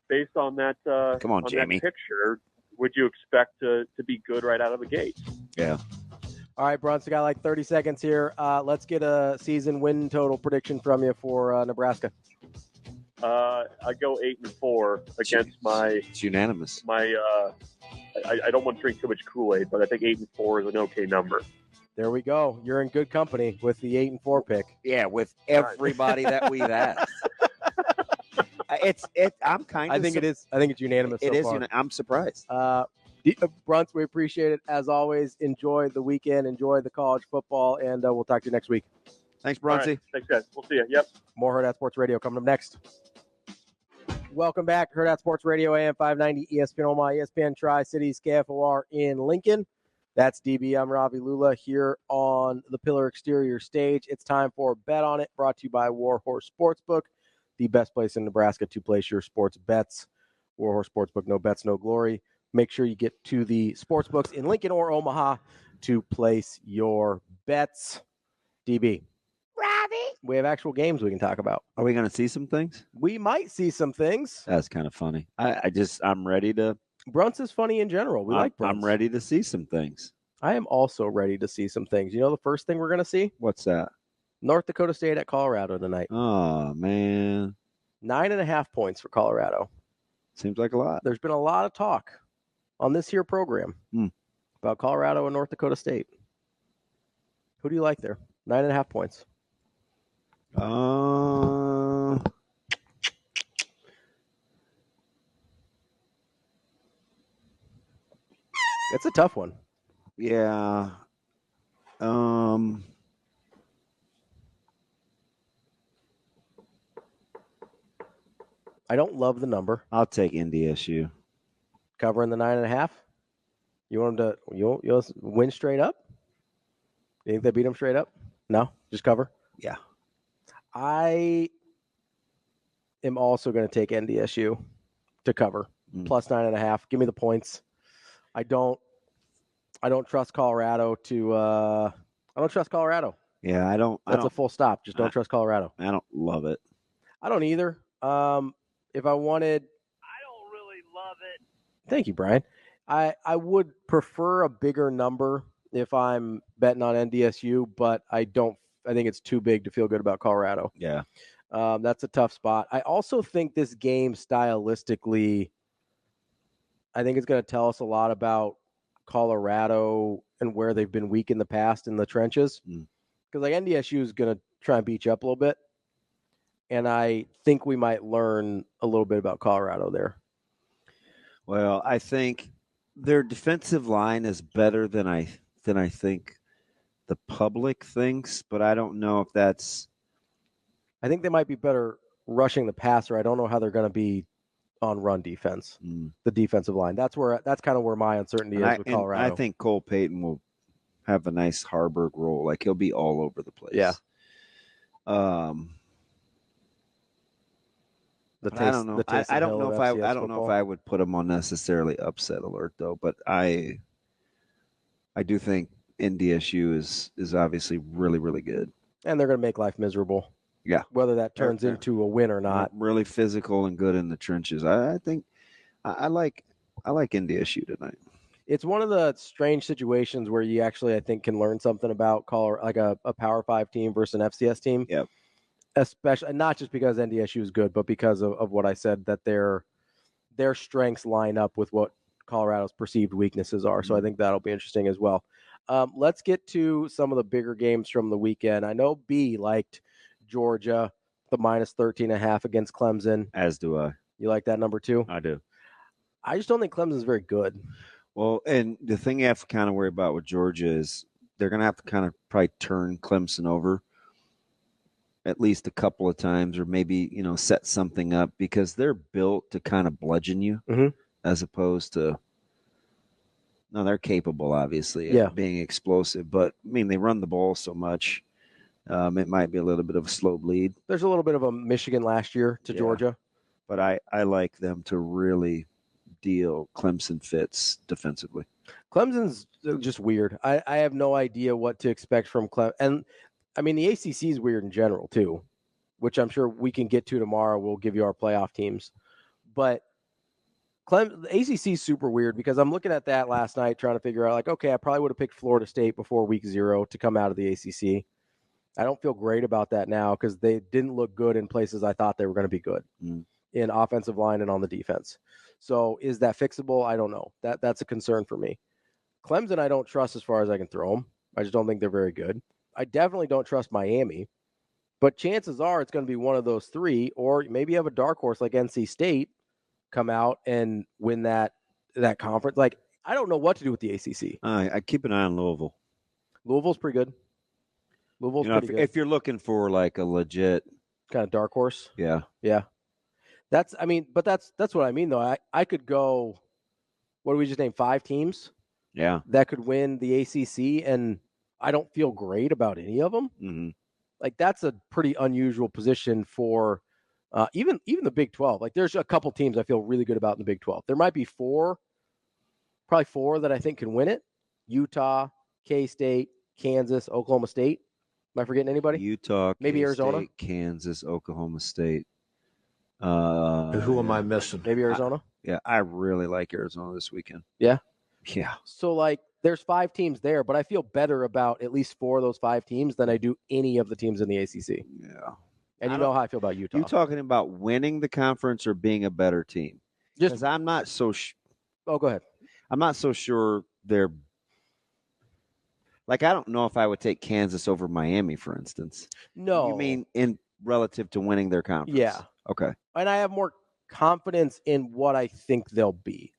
based on that? Come on, Jamie. That picture, would you expect to be good right out of the gate? Yeah. All right, Bruntz, we got like 30 seconds here. Let's get a season win total prediction from you for Nebraska. I go 8-4 against It's unanimous. I don't want to drink too much Kool-Aid, but I think 8-4 is an okay number. There we go. You're in good company with the 8-4 pick. Yeah, with everybody that we've asked. I'm kind of. I think it's unanimous. It so is. far. I'm surprised. Bruntz, we appreciate it as always. Enjoy the weekend. Enjoy the college football, and we'll talk to you next week. Thanks, Bruntsy. Right. Thanks, guys. We'll see you. Yep. More Hurrdat Sports Radio coming up next. Welcome back, Hurrdat Sports Radio, AM 590, ESPN Omaha, ESPN Tri-Cities, KFOR in Lincoln. That's DB. I'm Ravi Lulla here on the Pillar Exterior stage. It's time for Bet On It, brought to you by Warhorse Sportsbook, the best place in Nebraska to place your sports bets. Warhorse Sportsbook, no bets, no glory. Make sure you get to the sportsbooks in Lincoln or Omaha to place your bets. DB. Ravi. We have actual games we can talk about. Are we going to see some things? We might see some things. That's kind of funny. I'm ready to. Bruntz is funny in general. We like Bruntz. I'm ready to see some things. I am also ready to see some things. You know the first thing we're going to see? What's that? North Dakota State at Colorado tonight. Oh, man. 9.5 points for Colorado. Seems like a lot. There's been a lot of talk on this here program about Colorado and North Dakota State. Who do you like there? 9.5 points. It's a tough one. Yeah. I don't love the number. I'll take NDSU. Covering the 9.5. You want them to you'll win straight up? You think they beat them straight up? No, just cover. Yeah. I am also going to take NDSU to cover plus 9.5. Give me the points. I don't trust Colorado to. I don't trust Colorado. Yeah, I don't. That's a full stop. Just don't trust Colorado. I don't love it. I don't either. If I wanted, I don't really love it. Thank you, Brian. I would prefer a bigger number if I'm betting on NDSU, but I think it's too big to feel good about Colorado. Yeah. That's a tough spot. I also think this game stylistically, I think it's going to tell us a lot about Colorado and where they've been weak in the past in the trenches. Because like NDSU is going to try and beat you up a little bit. And I think we might learn a little bit about Colorado there. Well, I think their defensive line is better than I think the public thinks, but I don't know if that's. I think they might be better rushing the passer. I don't know how they're going to be on run defense, the defensive line. That's kind of where my uncertainty is with Colorado. I think Cole Payton will have a nice Harburg role. Like he'll be all over the place. Yeah. I don't know. I don't know if I would put him on necessarily upset alert though. But I do think NDSU is obviously really, really good, and they're going to make life miserable. Yeah, whether that turns into a win or not. Really physical and good in the trenches. I think I like NDSU tonight. It's one of the strange situations where you actually, I think, can learn something about like a Power 5 team versus an FCS team. Yep. Especially not just because NDSU is good, but because of what I said, that their strengths line up with what Colorado's perceived weaknesses are. So I think that'll be interesting as well. Let's get to some of the bigger games from the weekend. I know B liked Georgia, the minus 13.5 against Clemson. As do I. You like that number too? I do. I just don't think Clemson's very good. Well, and the thing you have to kind of worry about with Georgia is they're going to have to kind of probably turn Clemson over at least a couple of times, or maybe, set something up, because they're built to kind of bludgeon you as opposed to, no, they're capable, obviously, of being explosive, but I mean, they run the ball so much. It might be a little bit of a slow bleed. There's a little bit of a Michigan last year to Georgia. But I like them to really deal Clemson fits defensively. Clemson's just weird. I have no idea what to expect from Clemson. And, I mean, the ACC is weird in general, too, which I'm sure we can get to tomorrow. We'll give you our playoff teams. But the ACC is super weird because I'm looking at that last night trying to figure out, like, okay, I probably would have picked Florida State before week 0 to come out of the ACC. I don't feel great about that now because they didn't look good in places I thought they were going to be good in offensive line and on the defense. So is that fixable? I don't know. That's a concern for me. Clemson, I don't trust as far as I can throw them. I just don't think they're very good. I definitely don't trust Miami, but chances are it's going to be one of those three, or maybe you have a dark horse like NC State come out and win that conference. Like, I don't know what to do with the ACC. I keep an eye on Louisville. Louisville's pretty good. Louisville's pretty good. If you're looking for like a legit kind of dark horse. Yeah. That's what I mean though. I could go, what do we just name, 5 teams? Yeah. That could win the ACC, and I don't feel great about any of them. Mm-hmm. Like, that's a pretty unusual position for even the Big 12. Like, there's a couple teams I feel really good about in the Big 12. There might be probably four that I think can win it. Utah, K-State, Kansas, Oklahoma State. Am I forgetting anybody? Utah, maybe K-State, Arizona, Kansas, Oklahoma State. Who am I missing? Maybe Arizona. I really like Arizona this weekend. Yeah. Yeah. So, like, there's 5 teams there, but I feel better about at least 4 of those 5 teams than I do any of the teams in the ACC. Yeah. And you know how I feel about Utah. You talking about winning the conference or being a better team? Because I'm not so. Oh, go ahead. I'm not so sure they're. Like, I don't know if I would take Kansas over Miami, for instance. No. You mean in relative to winning their conference? Yeah. Okay. And I have more confidence in what I think they'll be.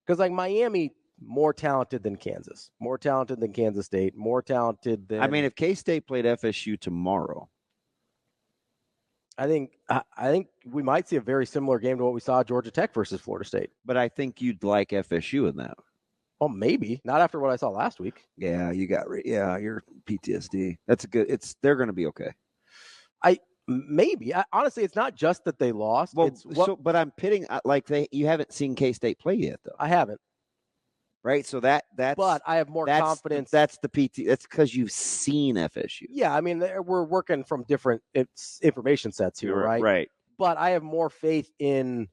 Because, like, Miami, more talented than Kansas, more talented than Kansas State, more talented than. I mean, if K-State played FSU tomorrow, I think we might see a very similar game to what we saw at Georgia Tech versus Florida State. But I think you'd like FSU in that. Oh, maybe not after what I saw last week. Yeah, you're PTSD. That's a good. They're going to be okay. Honestly, it's not just that they lost. Well, but I'm pitting you haven't seen K-State play yet, though. I haven't. Right, so that's. But I have more confidence. That's the PT. That's because you've seen FSU. Yeah, I mean, we're working from different information sets here, right? Right. But I have more faith in,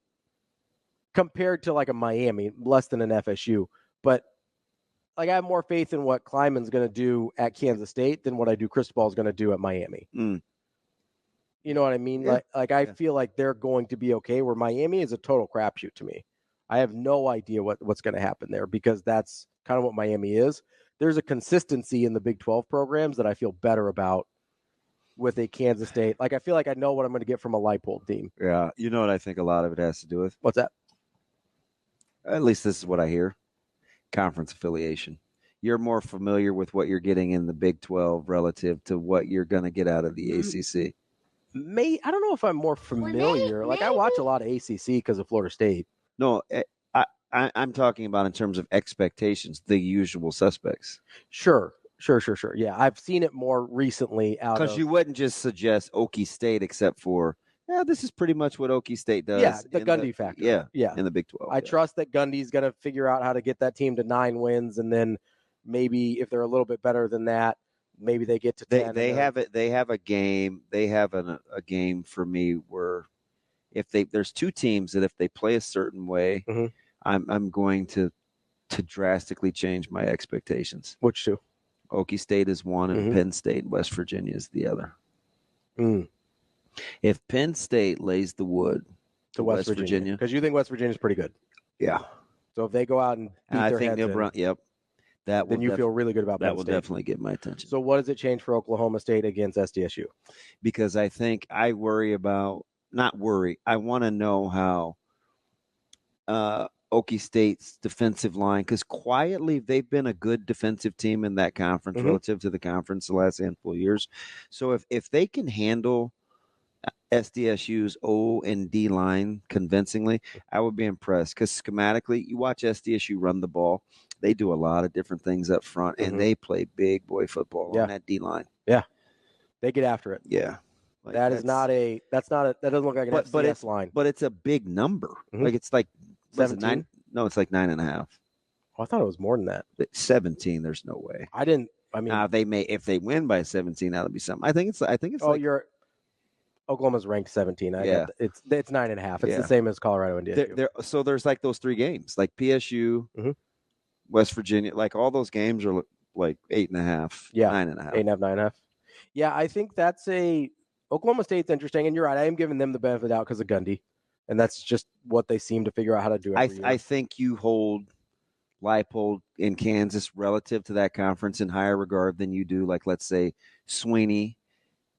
compared to like a Miami, less than an FSU. But like, I have more faith in what Kleiman's going to do at Kansas State than what I do Cristobal is going to do at Miami. Mm. You know what I mean? Yeah. I feel like they're going to be okay, where Miami is a total crapshoot to me. I have no idea what's going to happen there, because that's kind of what Miami is. There's a consistency in the Big 12 programs that I feel better about with a Kansas State. Like, I feel like I know what I'm going to get from a Leipold team. Yeah. You know what I think a lot of it has to do with? What's that? At least this is what I hear. Conference affiliation. you're more familiar with what you're getting in the Big 12 relative to what you're going to get out of the ACC. I don't know if I'm more familiar. Like, I watch a lot of ACC because of Florida State. No, I'm talking about in terms of expectations, the usual suspects. Sure. Yeah, I've seen it more recently out because you wouldn't just suggest Okie State except for, this is pretty much what Okie State does. Yeah, the Gundy factor. Yeah, in the Big 12. I trust that Gundy's going to figure out how to get that team to 9 wins, and then maybe if they're a little bit better than that, maybe they get to 10. They have it. They have a game. They have a game for me where there's 2 teams that if they play a certain way, I'm going to drastically change my expectations. Which 2? Okie State is one, and Penn State and West Virginia is the other. If Penn State lays the wood to West Virginia, because you think West Virginia is pretty good, yeah. So if they go out and beat their heads in, then you feel really good about Penn that will State. definitely get my attention. So what does it change for Oklahoma State against SDSU? Because I think I I want to know how Okie State's defensive line, because quietly they've been a good defensive team in that conference relative to the conference the last handful of years. So if they can handle SDSU's O and D line convincingly, I would be impressed, because schematically, you watch SDSU run the ball, they do a lot of different things up front, and they play big boy football on that D line. Yeah, they get after it. Yeah. Like that doesn't look like an FCS line. But it's a big number. Like it's like 17? No, it's like 9.5. Oh, I thought it was more than that. 17. There's no way. They may, if they win by 17, that'll be something. I think it's. Oklahoma's ranked 17. It's 9.5. It's the same as Colorado and DSU. So there's like those 3 games, like PSU, West Virginia, like all those games are like 8.5, 9.5, 8.5, 9.5. Yeah, I think that's Oklahoma State's interesting, and you're right. I am giving them the benefit of the doubt because of Gundy, and that's just what they seem to figure out how to do. I think you hold Leipold in Kansas relative to that conference in higher regard than you do, like, let's say, Sweeney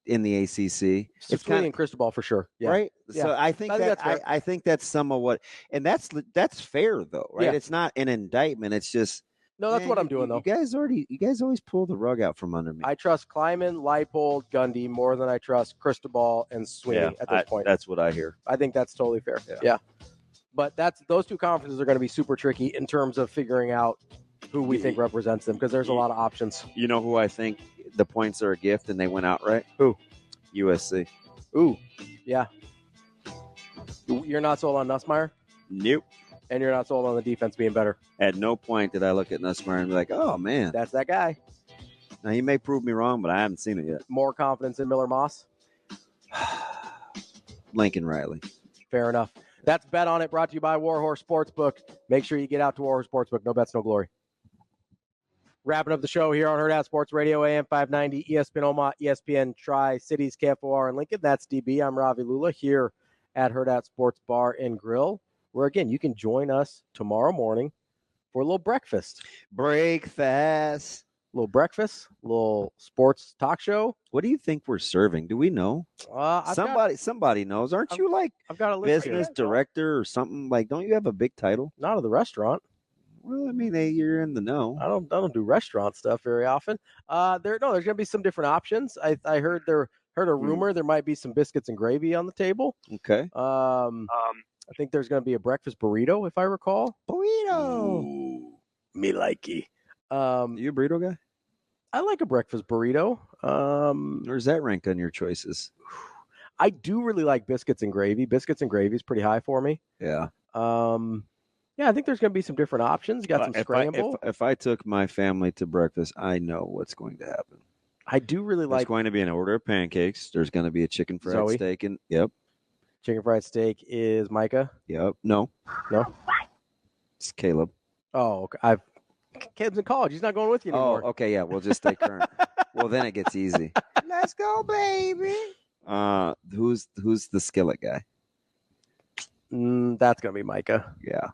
in the ACC. It's Sweeney and Cristobal for sure. Yeah. Right. Yeah. So I think I think that's some of what, and that's fair though, right? Yeah. It's not an indictment. It's just, no, that's what I'm doing though. You guys always pull the rug out from under me. I trust Kleiman, Leipold, Gundy more than I trust Cristobal and Sweeney at this point. That's what I hear. I think that's totally fair. Yeah. But those 2 conferences are going to be super tricky in terms of figuring out who we think represents them, because there's a lot of options. You know who I think the points are a gift and they went outright? Who? USC. Ooh, yeah. You're not sold on Nussmeier? Nope. And you're not sold on the defense being better? At no point did I look at Nussmeier and be like, oh, man. That's that guy. Now, he may prove me wrong, but I haven't seen it yet. More confidence in Miller Moss? Lincoln Riley. Fair enough. That's Bet On It, brought to you by Warhorse Sportsbook. Make sure you get out to Warhorse Sportsbook. No bets, no glory. Wrapping up the show here on Hurrdat Sports Radio, AM 590, ESPN Omaha, ESPN Tri-Cities, KFOR, and Lincoln. That's DB. I'm Ravi Lulla here at Hurrdat Sports Bar and Grill, where, again, you can join us tomorrow morning for a little breakfast. Breakfast. A little breakfast, a little sports talk show. What do you think we're serving? Do we know? Somebody knows. Aren't you like I've got a list business director or something? Like, don't you have a big title? Not of the restaurant. Well, I mean, you're in the know. I don't do restaurant stuff very often. There's going to be some different options. I heard a rumor there might be some biscuits and gravy on the table. Okay. I think there's going to be a breakfast burrito, if I recall. Burrito. Ooh, me likey. You a burrito guy? I like a breakfast burrito. Where's that rank on your choices? I do really like biscuits and gravy. Biscuits and gravy is pretty high for me. Yeah. Yeah, I think there's going to be some different options. You got some scramble. If I took my family to breakfast, I know what's going to happen. I do really like. There's going to be an order of pancakes. There's going to be a chicken fried steak, and chicken fried steak is Micah. Yep. No. It's Caleb. Oh, okay. Caleb's in college. He's not going with you anymore. Oh, okay. Yeah, we'll just stay current. Well, then it gets easy. Let's go, baby. Who's the skillet guy? That's gonna be Micah. Yeah.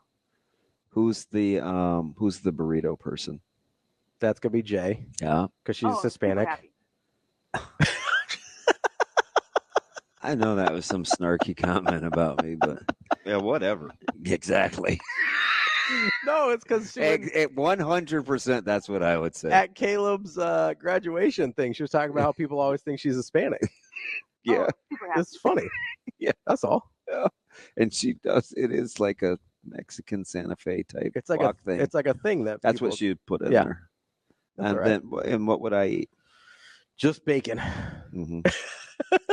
Who's the burrito person? That's gonna be Jay. Yeah, because she's Hispanic. I know that was some snarky comment about me, but yeah, whatever. Exactly. No, it's because At 100%, that's what I would say. At Caleb's graduation thing, she was talking about how people always think she's Hispanic. Yeah. It's funny. Yeah. That's all. Yeah. And she does. It is like a Mexican Santa Fe type It's like block thing. It's like a thing that That's people, what she would put in Yeah. there. That's And all right. then, and what would I eat? Just bacon. Mm-hmm.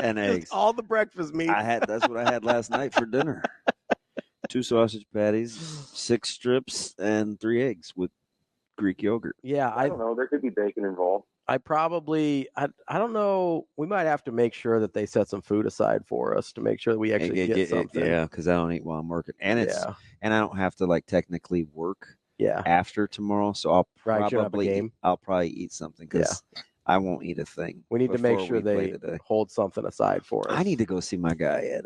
And Just eggs. all the breakfast meat. That's what I had last night for dinner. 2 sausage patties, 6 strips, and 3 eggs with Greek yogurt. Yeah, I don't know. There could be bacon involved. I don't know. We might have to make sure that they set some food aside for us to make sure that we actually get something. Yeah, because I don't eat while I'm working, and Yeah. and I don't have to like technically work. Yeah. After tomorrow, so I'll Right, you don't have a probably game. I'll probably eat something because I won't eat a thing. We need to make before sure we play they today. hold something aside for us. I need to go see my guy at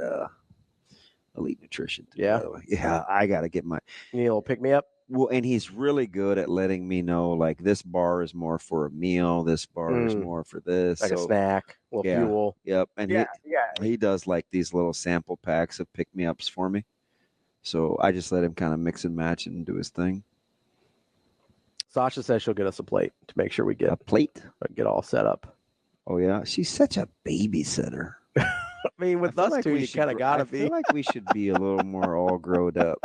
Elite Nutrition. Too, Yeah? by the way. Yeah, I got to get my. You need a little pick me up. Well, and he's really good at letting me know, like, this bar is more for a meal, this bar is more for this. Like a snack, a little fuel. Yep. And he does like these little sample packs of pick me ups for me. So I just let him kind of mix and match and do his thing. Sasha says she'll get us a plate to make sure we A plate? get all set up. Oh, yeah. She's such a babysitter. I mean, with I feel us like two, we you should kind of gr- got to I be. feel like we should be a little more all growed up.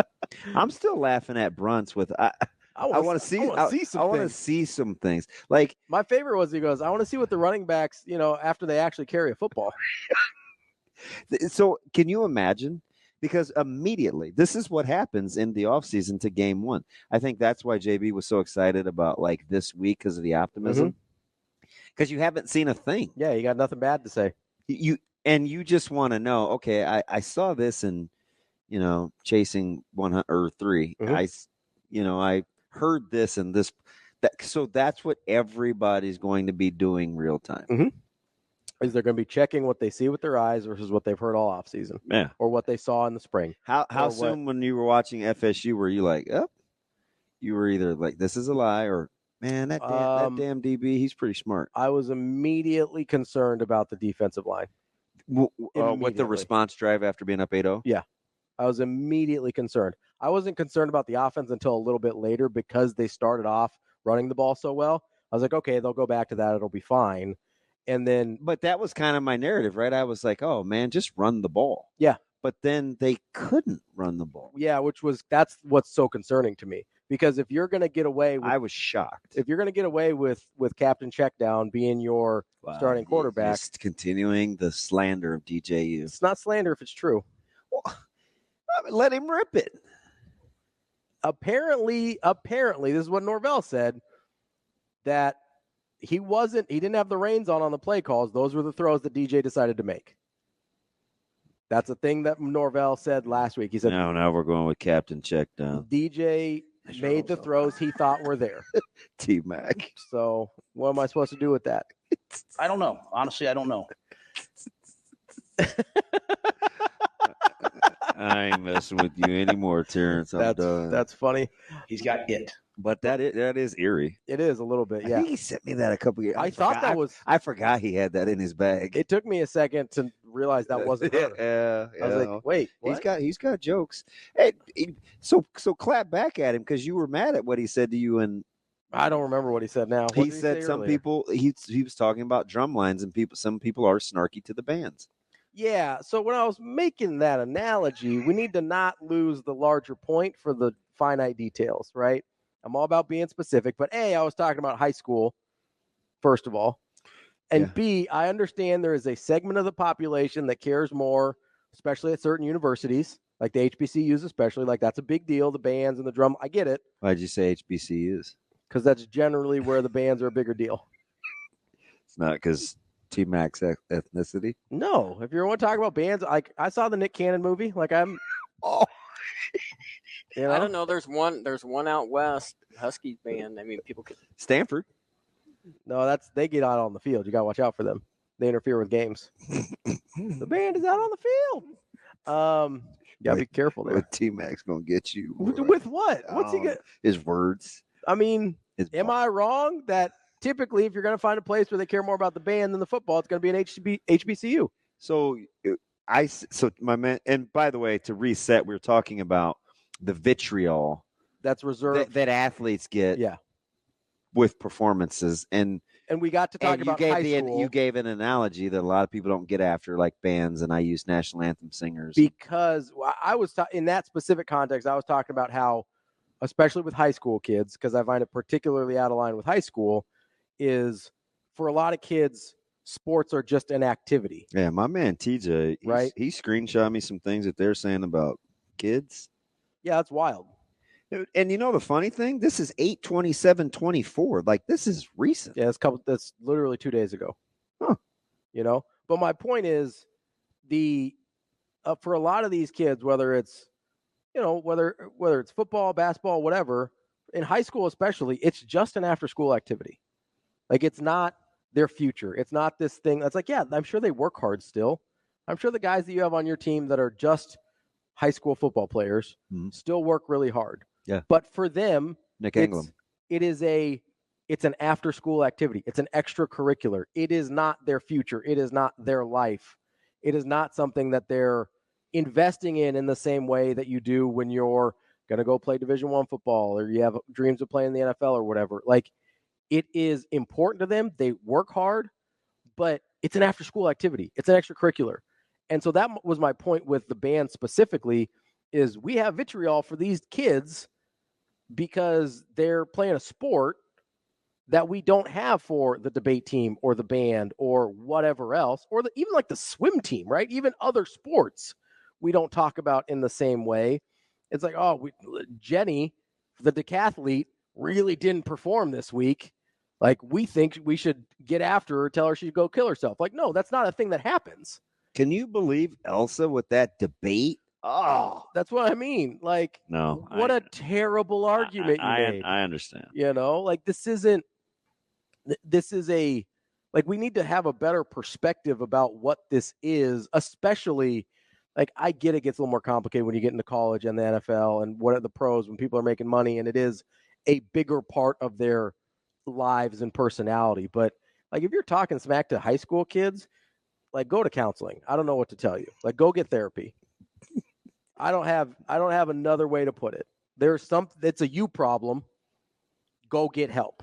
I'm still laughing at Bruntz with I want to see some I want to things. see some things. Like My favorite was he goes, I want to see what the running backs, after they actually carry a football. So can you imagine? Because immediately, this is what happens in the offseason to game 1. I think that's why JB was so excited about like this week because of the optimism. Because you haven't seen a thing. Yeah, you got nothing bad to say. You just want to know, okay, I saw this in, chasing 100 or 3. I heard this and this. So that's what everybody's going to be doing real time. Is they're going to be checking what they see with their eyes versus what they've heard all offseason. Yeah. Or what they saw in the spring. How soon when you were watching FSU were you like, you were either like, this is a lie or, man, that damn DB, he's pretty smart. I was immediately concerned about the defensive line. With the Immediately. response drive after being up 8-0? Yeah. I was immediately concerned. I wasn't concerned about the offense until a little bit later because they started off running the ball so well. I was like, okay, they'll go back to that. It'll be fine. And then, but that was kind of my narrative, right? I was like, oh man, just run the ball. Yeah. But then they couldn't run the ball. Yeah, that's what's so concerning to me. Because if you're going to get away with, I was shocked. If you're going to get away with Captain Checkdown being your starting quarterback. Just continuing the slander of DJU. It's not slander if it's true. Well, let him rip it. Apparently, this is what Norvell said, that he didn't have the reins on the play calls. Those were the throws that DJ decided to make. That's a thing that Norvell said last week. He said, now we're going with Captain Checkdown. DJ made the throws he thought were there. T-Mac. So what am I supposed to do with that? I don't know. Honestly, I don't know. I ain't messing with you anymore, Terrence. I'm done. That's funny. He's got it. But that is eerie. It is a little bit, yeah. I think he sent me that a couple years. I thought that was. I forgot he had that in his bag. It took me a second to realize that wasn't her. Yeah. I was like, wait, what? He's got jokes. Hey, so clap back at him because you were mad at what he said to you, and I don't remember what he said now. What he did said say some earlier? people. He was talking about drum lines, and some people are snarky to the bands. Yeah. So when I was making that analogy, we need to not lose the larger point for the finite details, right? I'm all about being specific, but A, I was talking about high school, first of all. And B, I understand there is a segment of the population that cares more, especially at certain universities, like the HBCUs especially. Like, that's a big deal, the bands and the drum. I get it. Why'd you say HBCUs? Because that's generally where the bands are a bigger deal. It's not because T-Mac's ethnicity? No. If you want to talk about bands, like, I saw the Nick Cannon movie. Like, I'm... Oh... You know? I don't know. There's one out west, Huskies band. I mean, people could Stanford. No, they get out on the field. You got to watch out for them. They interfere with games. The band is out on the field. Got to be careful there. T-Mac's gonna get you. With what? What's he get? His words. I mean, am I wrong that typically if you're going to find a place where they care more about the band than the football, it's going to be an HBCU? So my man, and by the way, to reset, we were talking about the vitriol that's reserved that athletes get. Yeah. With performances, and we got to talk about high school. You gave an analogy that a lot of people don't get after, like bands, and I use national anthem singers. Because I was in that specific context, I was talking about how, especially with high school kids, because I find it particularly out of line with high school, is for a lot of kids, sports are just an activity. Yeah, my man TJ, right? He screenshot me some things that they're saying about kids. Yeah, that's wild. And you know the funny thing? This is 8/27/24. Like, this is recent. Yeah, that's literally 2 days ago. Huh. You know? But my point is, for a lot of these kids, whether it's, you know, whether it's football, basketball, whatever, in high school especially, it's just an after-school activity. Like, it's not their future. It's not this thing that's like, yeah, I'm sure they work hard still. I'm sure the guys that you have on your team that are just high school football players still work really hard. Yeah. But for them, Nick England, it's an after-school activity. It's an extracurricular. It is not their future. It is not their life. It is not something that they're investing in the same way that you do when you're going to go play Division I football or you have dreams of playing the NFL or whatever. Like, it is important to them. They work hard, but it's an after-school activity. It's an extracurricular. And so that was my point with the band specifically, is we have vitriol for these kids because they're playing a sport that we don't have for the debate team or the band or whatever else, or even like the swim team, right? Even other sports we don't talk about in the same way. It's like, Jenny, the decathlete, really didn't perform this week. Like, we think we should get after her, tell her she should go kill herself. Like, no, that's not a thing that happens. Can you believe Elsa with that debate? Oh, that's what I mean. Like, no, what a terrible argument you made. I understand. You know, like, this is we need to have a better perspective about what this is, especially, like, I get it gets a little more complicated when you get into college and the NFL and what are the pros when people are making money, and it is a bigger part of their lives and personality. But, like, if you're talking smack to high school kids, like, go to counseling. I don't know what to tell you. Like, go get therapy. I don't have another way to put it. It's a you problem. Go get help.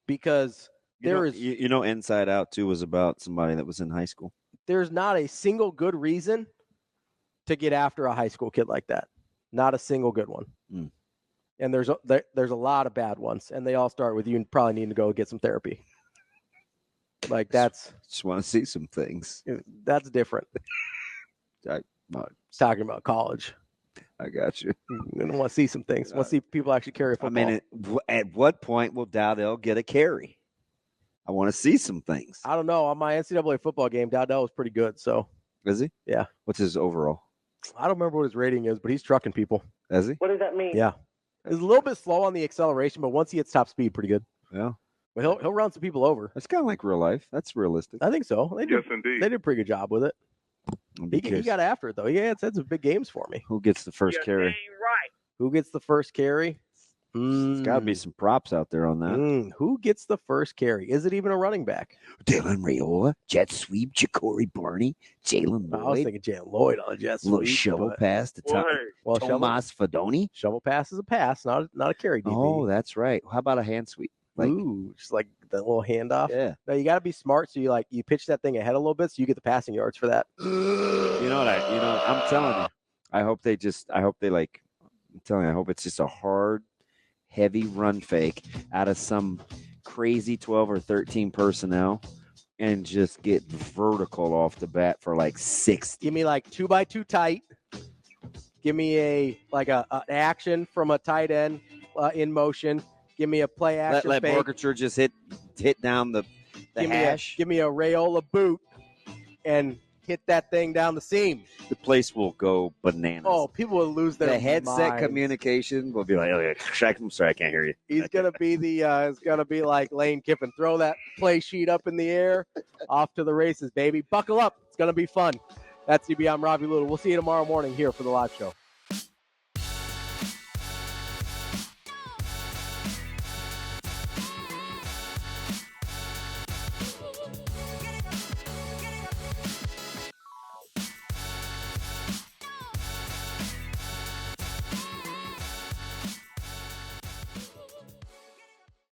Because Inside Out 2 was about somebody that was in high school. There's not a single good reason to get after a high school kid like that. Not a single good one. And there's a lot of bad ones, and they all start with you probably needing to go get some therapy. Like, that's just want to see some things. That's different. Talking about college. I got you. I want to see some things. I want to see people actually carry a football. I mean, at what point will Dowdell get a carry? I want to see some things. I don't know. On my NCAA football game, Dowdell was pretty good. So is he? Yeah. What's his overall? I don't remember what his rating is, but he's trucking people. Is he? What does that mean? Yeah. He's a little bit slow on the acceleration, but once he hits top speed, pretty good. Yeah. But he'll run some people over. That's kind of like real life. That's realistic. I think so. Yes, indeed. They did a pretty good job with it. He got after it, though. Yeah, it's some big games for me. Who gets the first carry? Right. Who gets the first carry? There's got to be some props out there on that. Who gets the first carry? Is it even a running back? Dylan Raiola, jet sweep, Ja'Cory Barney, Jalen Lloyd. I was thinking Jalen Lloyd on a jet sweep. Little shovel pass to Tomas Fedoni. Shovel pass is a pass, not a carry. DB. Oh, that's right. How about a hand sweep? Just like the little handoff. Yeah. No, you got to be smart. So you pitch that thing ahead a little bit, so you get the passing yards for that. I'm telling you. I hope it's just a hard, heavy run fake out of some crazy 12 or 13 personnel and just get vertical off the bat for like 60. Give me like 2x2 tight. Give me an action from a tight end in motion. Give me a play action. Let Borkature just hit down the hash. Give me a Raiola boot and hit that thing down the seam. The place will go bananas. Oh, people will lose their minds. The headset minds. Communication will be like, I'm sorry, I can't hear you. He's gonna be it's gonna be like Lane Kiffin. Throw that play sheet up in the air, off to the races, baby. Buckle up. It's gonna be fun. That's CB. I'm Ravi Lulla. We'll see you tomorrow morning here for the live show.